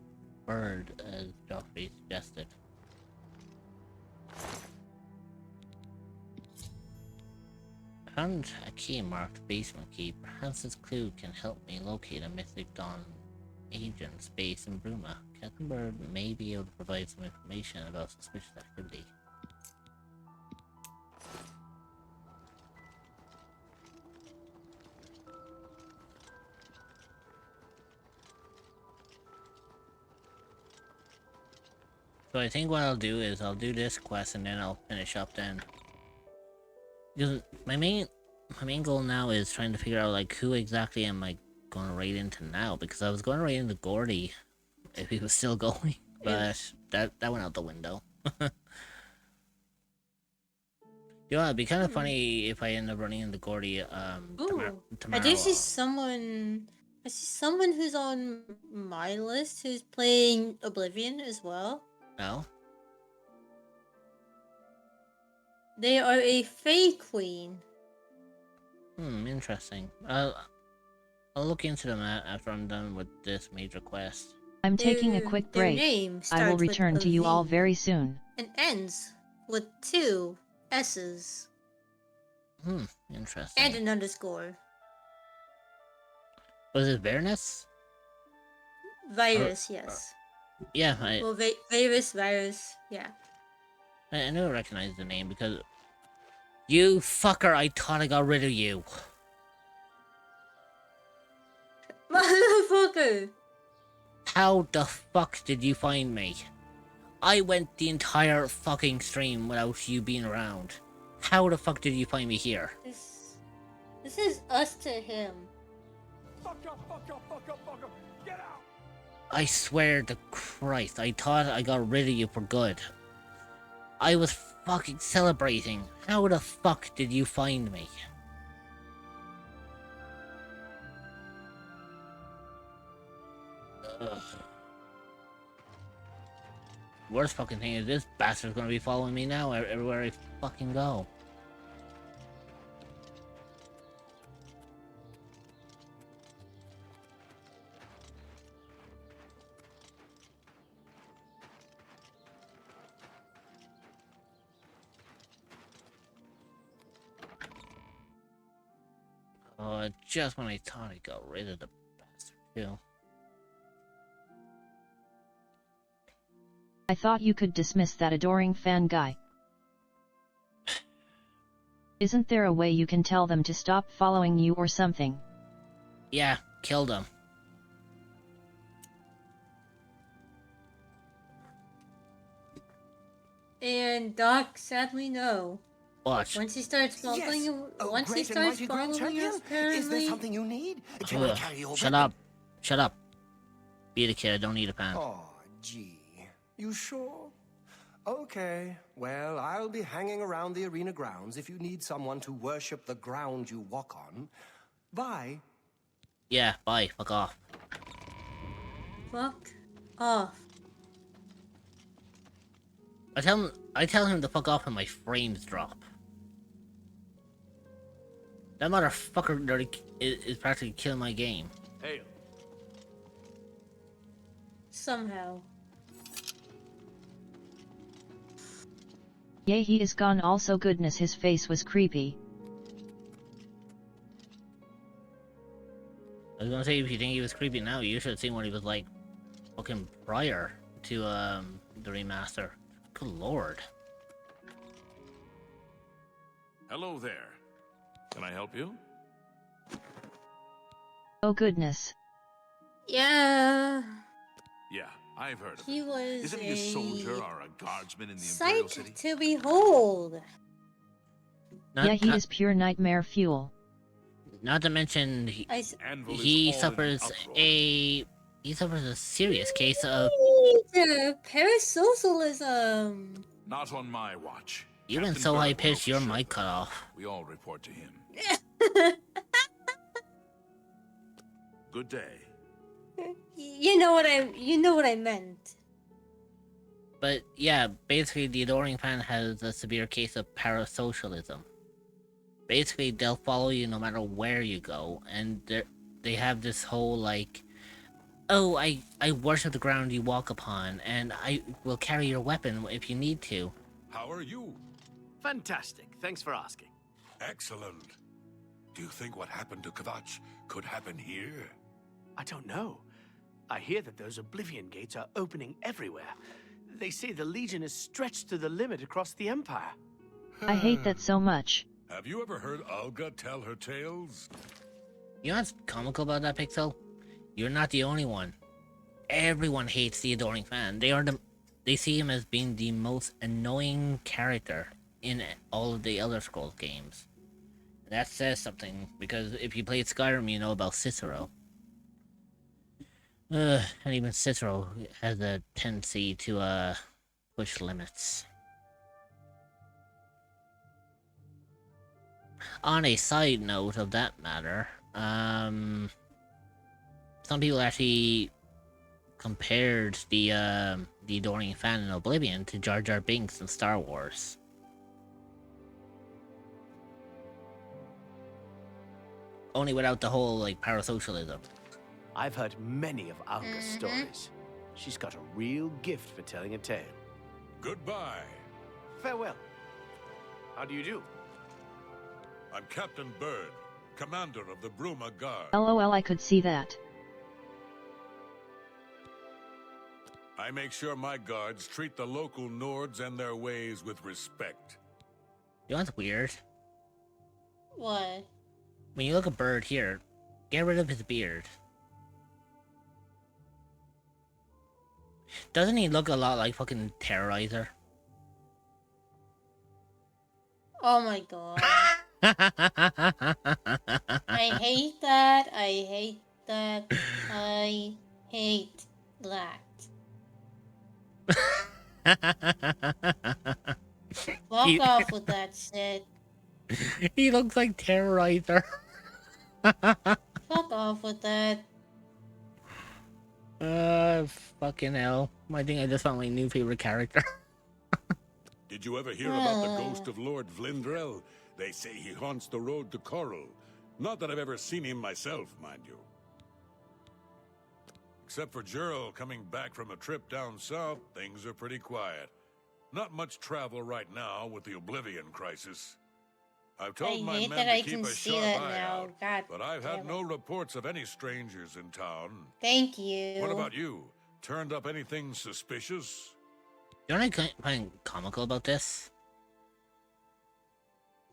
Bird, as Joffrey suggested. I found a key marked basement key. Perhaps this clue can help me locate a Mythic Dawn agent's base in Bruma. Captain Bird may be able to provide some information about suspicious activity. So I think what I'll do is I'll do this quest and then I'll finish up then. Because my main goal now is trying to figure out like who exactly am I going to raid into now, because I was going to raid into Gordy if he was still going, but that went out the window. You know, it'd be kind of funny if I end up running into Gordy tomorrow. I do see someone. I see someone who's on my list who's playing Oblivion as well. No? They are a Fae Queen. Interesting. I'll look into them after I'm done with this major quest. I'm taking a quick Their break. name I will starts with return to you a all V very soon. and ends with 2 S's Interesting. and an underscore. Was it Baroness? Virus, yes. Yeah, Well, virus, yeah. I knew I recognized the name because... You fucker, I thought I got rid of you. Motherfucker! How the fuck did you find me? I went the entire fucking stream without you being around. How the fuck did you find me here? This is us to him. Fuck up, get out! I swear to Christ, I thought I got rid of you for good. I was fucking celebrating. How the fuck did you find me? Ugh. Worst fucking thing is this bastard's gonna be following me now everywhere I fucking go. Just when I thought I got rid of the bastard too. I thought you could dismiss that adoring fan guy. Isn't there a way you can tell them to stop following you or something? Yeah, killed him. And Doc, sadly, no. Watch. Once he starts following you, once he starts following you, apparently. Is there something you need? Can I carry your Shut up. Shut up. Be the kid, I don't need a pan. Oh, gee. You sure? Okay, well, I'll be hanging around the arena grounds if you need someone to worship the ground you walk on. Bye. Yeah, bye. Fuck off. Fuck off. I tell him to fuck off when my frames drop. That motherfucker is practically killing my game. Hey. Somehow. Yay, he is gone. Also goodness, his face was creepy. I was gonna say, if you think he was creepy now, you should have seen what he was like fucking prior to the remaster. Good lord. Hello there. Can I help you? Oh goodness. Yeah. Yeah, I've heard of He him. was Isn't he a soldier or a guardsman in the sight Imperial City? to behold. Yeah, he is pure nightmare fuel. Not to mention, he suffers a serious case of Parasocialism. Not on my watch. You've been so high pitched, your mic cut off. We all report to him. Good day. You know what I meant. But yeah, basically the adoring fan has a severe case of parasocialism. Basically, they'll follow you no matter where you go, and they have this whole like, oh, I worship the ground you walk upon, and I will carry your weapon if you need to. How are you? Fantastic. Thanks for asking. Excellent. Do you think what happened to Kvatch could happen here? I don't know. I hear that those Oblivion gates are opening everywhere. They say the Legion is stretched to the limit across the Empire. I hate that so much. Have you ever heard Olga tell her tales? You know what's comical about that, Pixel? You're not the only one. Everyone hates the adoring fan. They see him as being the most annoying character in all of the Elder Scrolls games. That says something, because if you played Skyrim, you know about Cicero. And even Cicero has a tendency to, push limits. On a side note of that matter, some people actually compared the adoring fan in Oblivion to Jar Jar Binks in Star Wars. Only without the whole, like, parasocialism. I've heard many of Alga's stories. She's got a real gift for telling a tale. Goodbye. Farewell. How do you do? I'm Captain Bird, commander of the Bruma Guard. LOL, I could see that. I make sure my guards treat the local Nords and their ways with respect. You know what's weird? What? When you look at Bird here, get rid of his beard. Doesn't he look a lot like fucking Terrorizer? Oh my god. I hate that. I hate that. I hate that. Fuck off with that shit. He looks like Terrorizer. Fuck off with that. Fucking hell. I think I just found my new favorite character. Did you ever hear about the ghost of Lord Vlindrel? They say he haunts the road to Coral. Not that I've ever seen him myself, mind you. Except for Gerald coming back from a trip down south, things are pretty quiet. Not much travel right now with the Oblivion crisis. I've told my men to keep a sharp eye out, but I've had no reports of any strangers in town. Thank you. What about you? Turned up anything suspicious? You know what I find comical about this?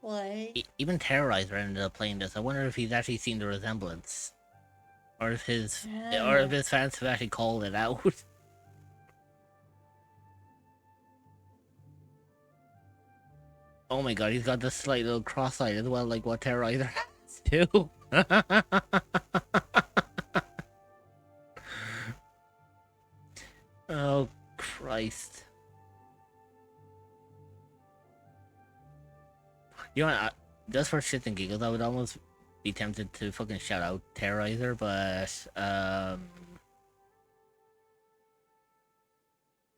What? Even Terrorizer ended up playing this. I wonder if he's actually seen the resemblance. Or if his fans have actually called it out. Oh my god, he's got this slight little cross-eyed as well, like what Terrorizer has too. Oh, Christ. You know what, just for shits and giggles, I would almost be tempted to fucking shout out Terrorizer, but,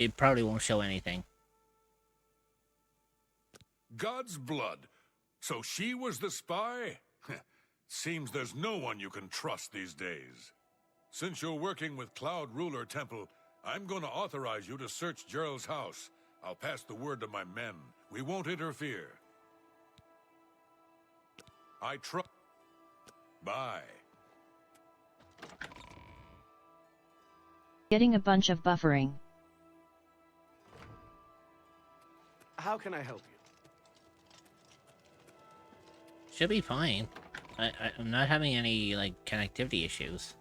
it probably won't show anything. God's blood. So she was the spy? Seems there's no one you can trust these days. Since you're working with Cloud Ruler Temple, I'm going to authorize you to search Gerald's house. I'll pass the word to my men. We won't interfere. I trust. Bye. Getting a bunch of buffering. How can I help you? Should be fine. I'm not having any, like, connectivity issues.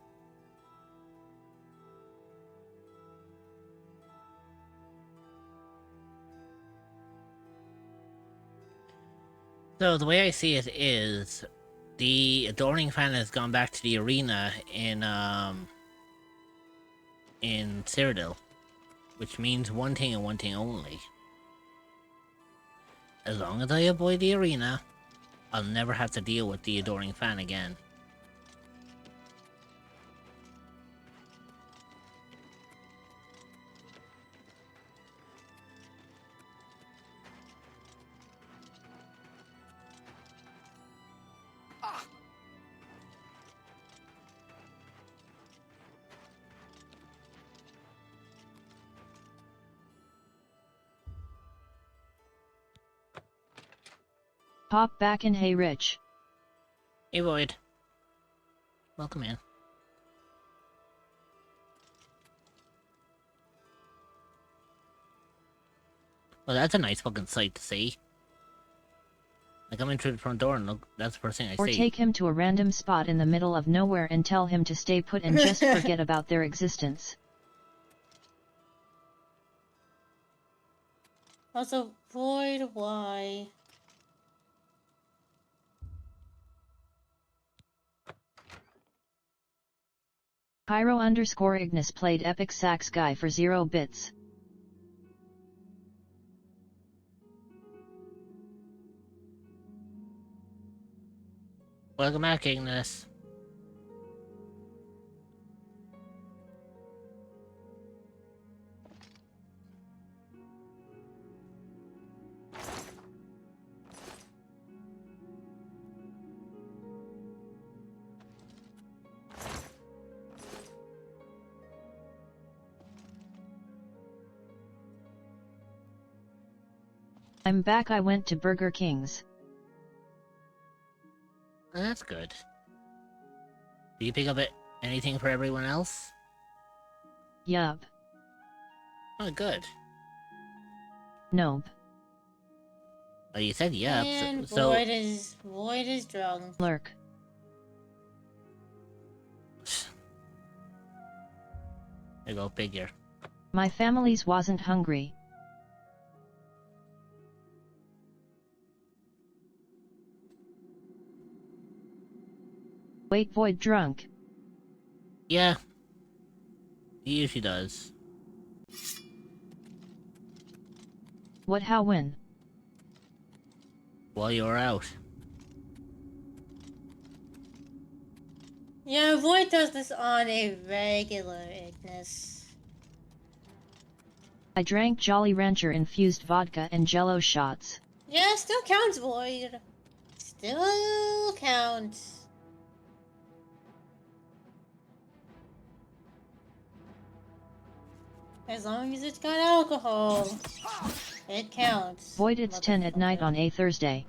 So, the way I see it is, the Adoring Fan has gone back to the arena in Cyrodiil, which means one thing and one thing only. As long as I avoid the arena, I'll never have to deal with the Adoring Fan again. Pop back in. Hey Rich. Hey Void. Welcome in. Well, that's a nice fucking sight to see. I come in through the front door and look, that's the first thing I see. Or take him to a random spot in the middle of nowhere and tell him to stay put and just forget about their existence. Also, Void, why? Pyro_Ignis played Epic Sax Guy for 0 bits. Welcome back, Ignis. I'm back. I went to Burger King's. Well, that's good. Do you pick up anything for everyone else? Yup. Oh, good. Nope. Well, you said yup, And so... Void is drunk. Lurk. There you go, figure. My family's wasn't hungry. Wait, Void drunk? Yeah. He usually does. What, how, when? While you're out. Yeah, Void does this on a regular, Ignis. I drank Jolly Rancher infused vodka and Jello shots. Yeah, still counts, Void. Still counts. As long as it's got alcohol, it counts. Void, it's 10 at night on a Thursday.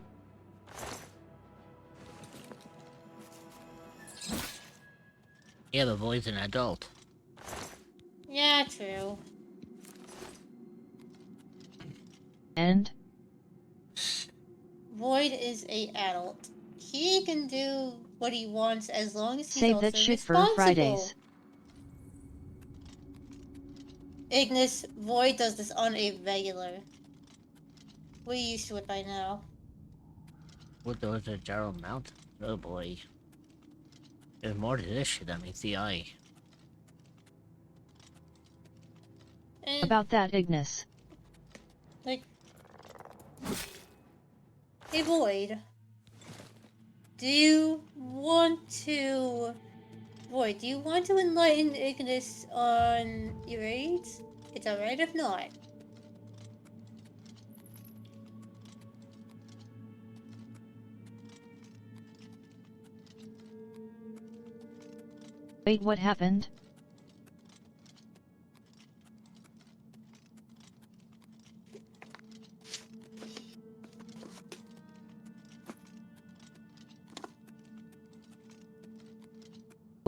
Yeah, but Void's an adult. Yeah, true. And? Void is a adult. He can do what he wants as long as he's Save also that shit for responsible. Fridays. Ignis, Void does this on a regular. We're used to it by now. What those are Gerald Mountain? Oh boy. There's more to this shit than meets the eye. And, About that, Ignis. like... Hey, Void. Do you want to... Void, do you want to enlighten Ignis on your raids? It's alright if not. Wait, what happened?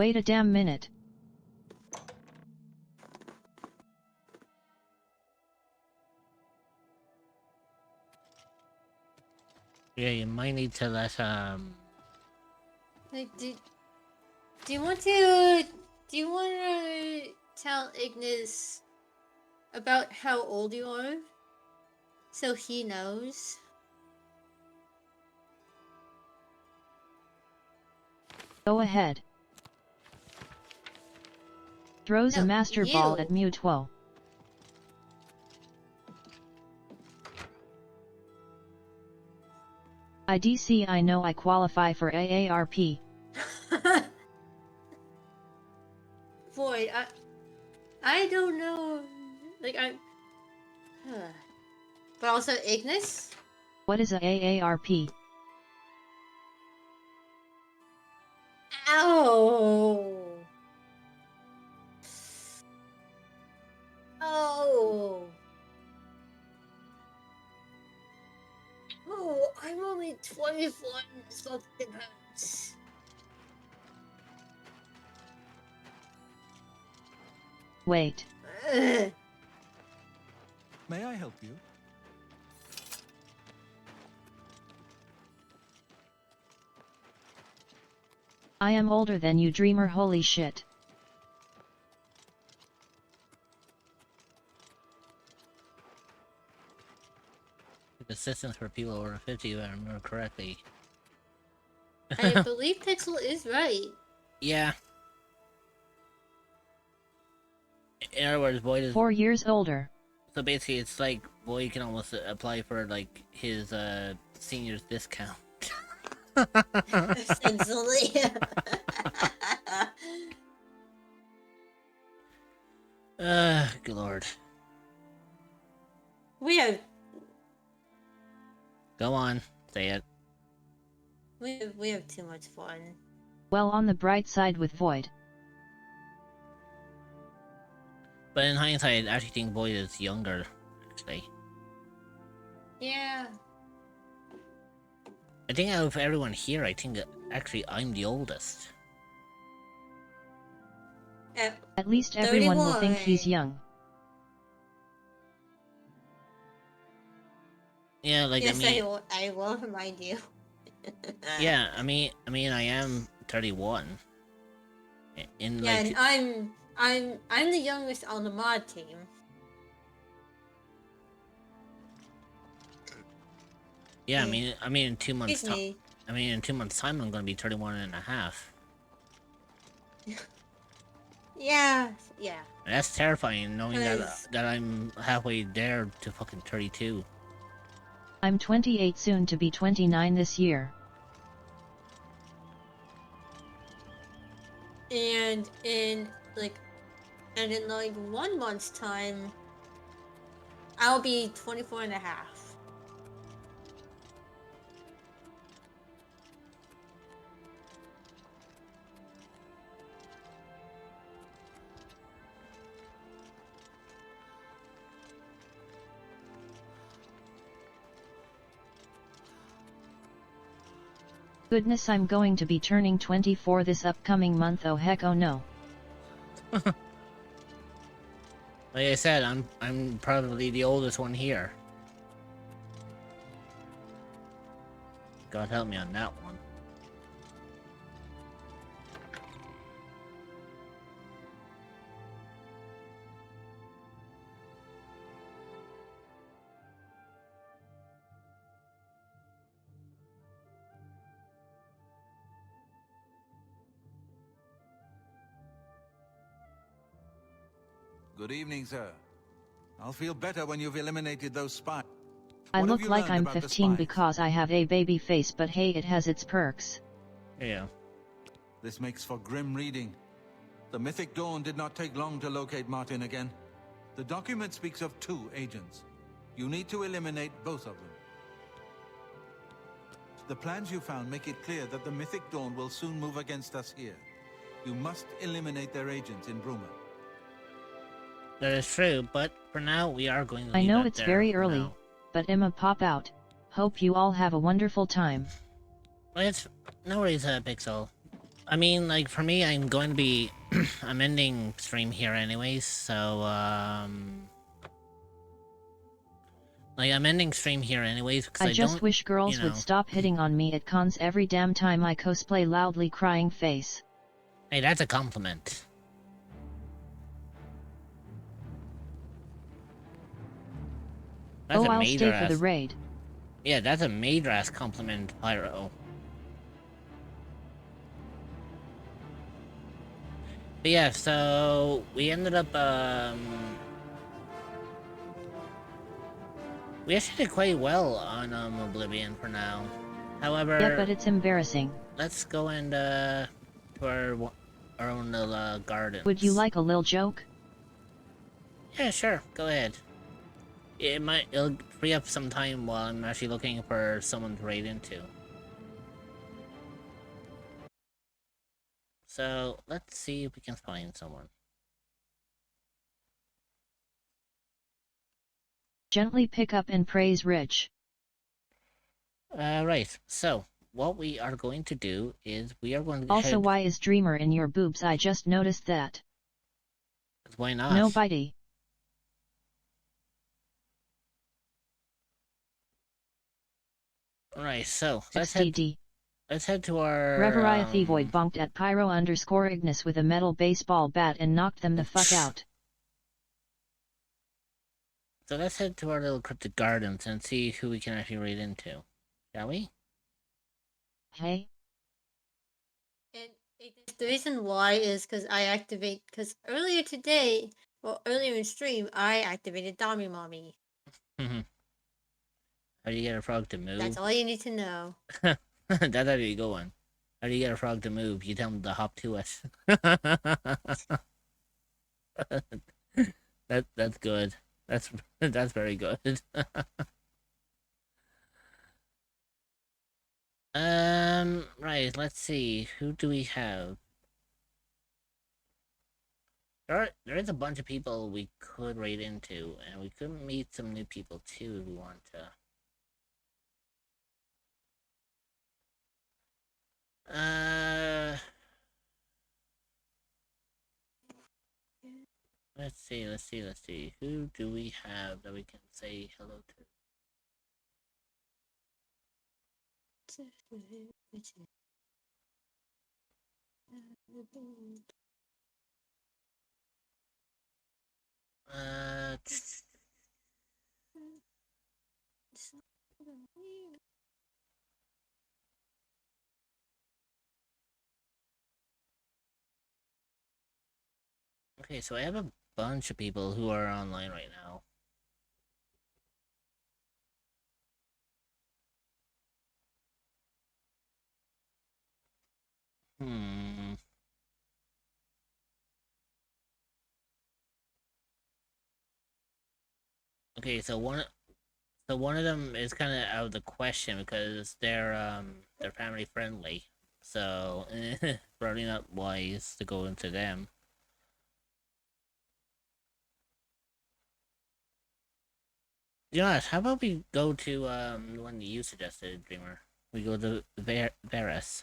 Wait a damn minute. Yeah, you might need to let, Like, do you want to... Do you want to tell Ignis about how old you are? So he knows? Go ahead. Throws a No, master you. ball at Mutwo. IDC, I know I qualify for AARP. Void, I don't know, like, but also Ignis? What is a AARP? Ow! Oh! Oh, I'm only 21, something hurts. Wait. Ugh. May I help you? I am older than you, dreamer, holy shit. assistance for people over 50, if I remember correctly. I believe Pixel is right. Yeah. In other words, Boyd is 4 years older. So basically, it's like Boyd can almost apply for like his seniors discount. Essentially. Good lord. We have Go on, say it. we have too much fun. Well, on the bright side with Void. But in hindsight, I actually think Boyd is younger, actually. Yeah. I think out of everyone here, I think actually I'm the oldest. At least everyone will think he's young. Yeah, like yes, I mean, I will remind you. yeah, I mean, I am 31. In Yeah, like, and I'm the youngest on the mod team. Yeah, I mean, in 2 months' time. Me. I mean, in 2 months' time, I'm gonna be 31 and a half. Yeah. And that's terrifying, knowing that Cause... that I'm halfway there to fucking 32. I'm 28, soon to be 29 this year. And in like 1 month's time, I'll be 24 and a half. Goodness, I'm going to be turning 24 this upcoming month. Oh heck, oh no. Like I said, I'm probably the oldest one here. God help me on that one. Good evening, sir. I'll feel better when you've eliminated those spies. I What have look you like learned I'm about the 15 spies? because I have a baby face, but hey, it has its perks. Yeah. This makes for grim reading. The Mythic Dawn did not take long to locate Martin again. The document speaks of 2 agents. You need to eliminate both of them. The plans you found make it clear that the Mythic Dawn will soon move against us here. You must eliminate their agents in Bruma. That is true, but for now, we are going to I leave know that it's there very for early, now. but Emma, pop out. Hope you all have a wonderful time. Well, it's no worries, Pixel. I mean, like, for me, I'm going to be... I'm ending stream here anyways, so, like, I'm ending stream here anyways, because I just don't, wish girls you know... would stop hitting on me at cons every damn time I cosplay loudly crying face. Hey, that's a compliment. That's Oh, a I'll major stay for the ass... raid. Yeah, that's a major ass compliment, Pyro. But yeah, so we ended up, we actually did quite well on, Oblivion for now. However... Yeah, but it's embarrassing. Let's go and, to our own little, gardens. Would you like a lil joke? Yeah, sure, go ahead. It'll free up some time while I'm actually looking for someone to raid into. So, let's see if we can find someone. Gently pick up and praise Rich. Right, so, what we are going to do is we are going to Also, why is Dreamer in your boobs? I just noticed that. Why not? No bitey. Alright, so, let's head to our... Reveria Thevoid bonked at Pyro_Ignis with a metal baseball bat and knocked them the fuck out. So let's head to our little cryptic gardens and see who we can actually raid into. Shall we? Hey? And the reason why is because earlier today, earlier in stream, I activated Dami Mommy. How do you get a frog to move? That's all you need to know. That's how you go on. How do you get a frog to move? You tell him to hop to us. That's good. That's very good. Right, let's see. Who do we have? There is a bunch of people we could raid into, and we could meet some new people too if we want to. Let's see. Who do we have that we can say hello to? Okay, so I have a bunch of people who are online right now. Okay, so one of them is kind of out of the question because they're family friendly. So probably not wise to go into them. You know what? How about we go to the one that you suggested, Dreamer? We go to Varus.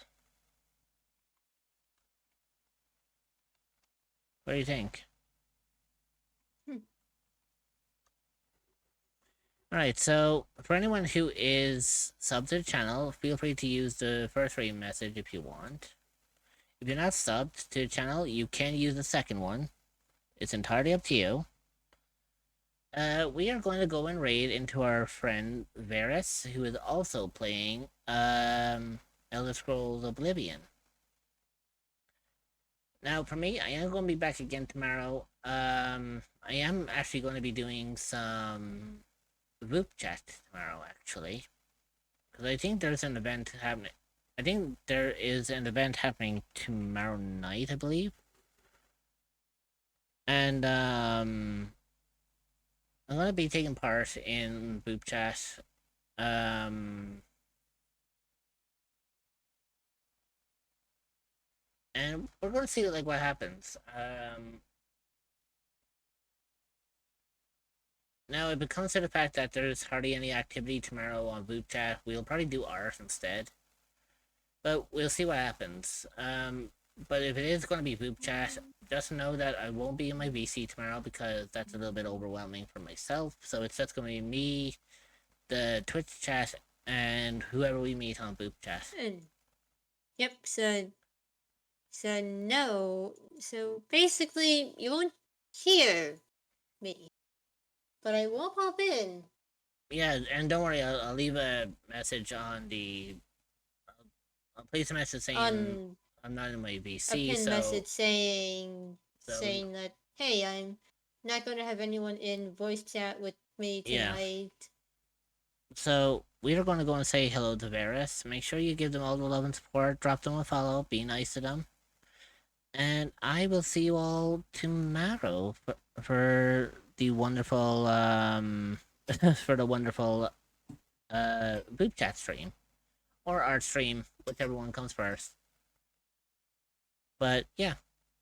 What do you think? Alright, so for anyone who is subbed to the channel, feel free to use the first free message if you want. If you're not subbed to the channel, you can use the second one. It's entirely up to you. We are going to go and raid into our friend Varus, who is also playing Elder Scrolls Oblivion. Now, for me, I am going to be back again tomorrow. I am actually going to be doing some group chat tomorrow, actually. Because I think there's an event happening. I think there is an event happening tomorrow night, I believe. And, I'm going to be taking part in group chat. And we're going to see, like, what happens. Now, if it comes to the fact that there's hardly any activity tomorrow on group chat, we'll probably do ours instead. But we'll see what happens. But if it is going to be group chat, just know that I won't be in my VC tomorrow because that's a little bit overwhelming for myself. So it's just going to be me, the Twitch chat, and whoever we meet on group chat. Yep, so no. So basically, you won't hear me. But I will pop in. Yeah, and don't worry, I'll leave a message on the... I'll place a message saying I'm not in my VC, a pin message saying that, hey, I'm not going to have anyone in voice chat with me tonight. Yeah. So, we are going to go and say hello to Varus. Make sure you give them all the love and support. Drop them a follow. Be nice to them. And I will see you all tomorrow for the wonderful, for the wonderful, group chat stream. Or art stream, whichever one comes first. But, yeah.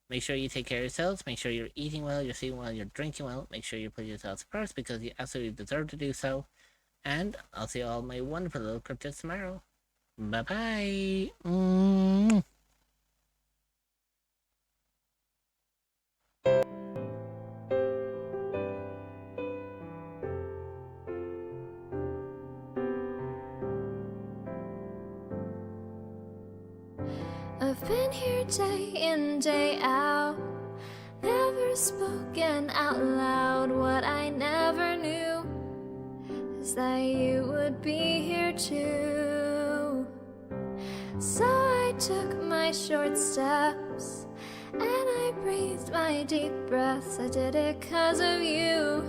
Make sure you take care of yourselves. Make sure you're eating well, you're sleeping well, you're drinking well. Make sure you put yourselves first because you absolutely deserve to do so. And I'll see all my wonderful little cryptids tomorrow. Bye-bye. I've been here day in, day out, never spoken out loud. What I never knew is that you would be here too. So I took my short steps and I breathed my deep breaths. I did it 'cause of you,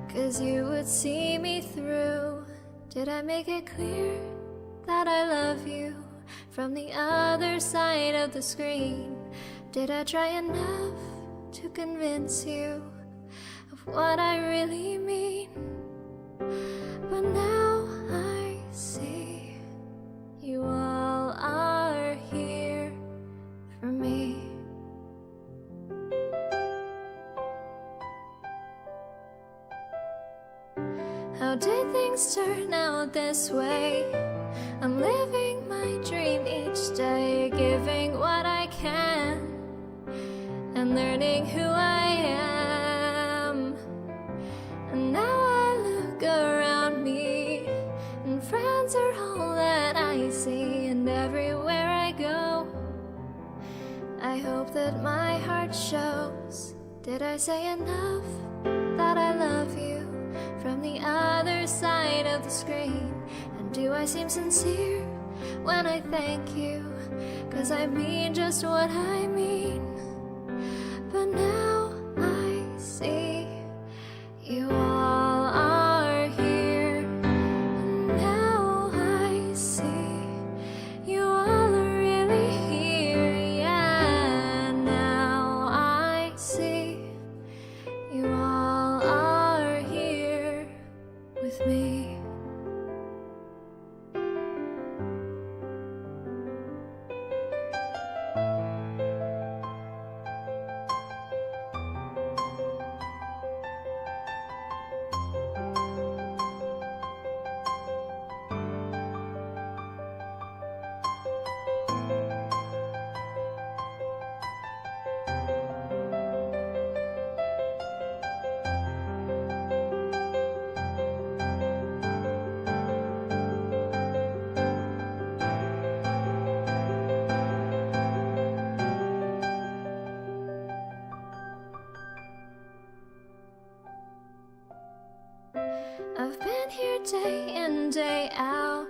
'cause you would see me through. Did I make it clear that I love you from the other side of the screen? Did I try enough to convince you of what I really mean? But now I see you all are here for me. How did things turn out this way? I'm living my dream each day, giving what I can and learning who I am. And now I look around me and friends are all that I see, and everywhere I go I hope that my heart shows. Did I say enough that I love you from the other side of the screen? And do I seem sincere when I thank you? 'Cause I mean just what I mean. But And now I see you all are here. And now I see you all are really here. Yeah, now I see you all are here with me. I've been here day in, day out,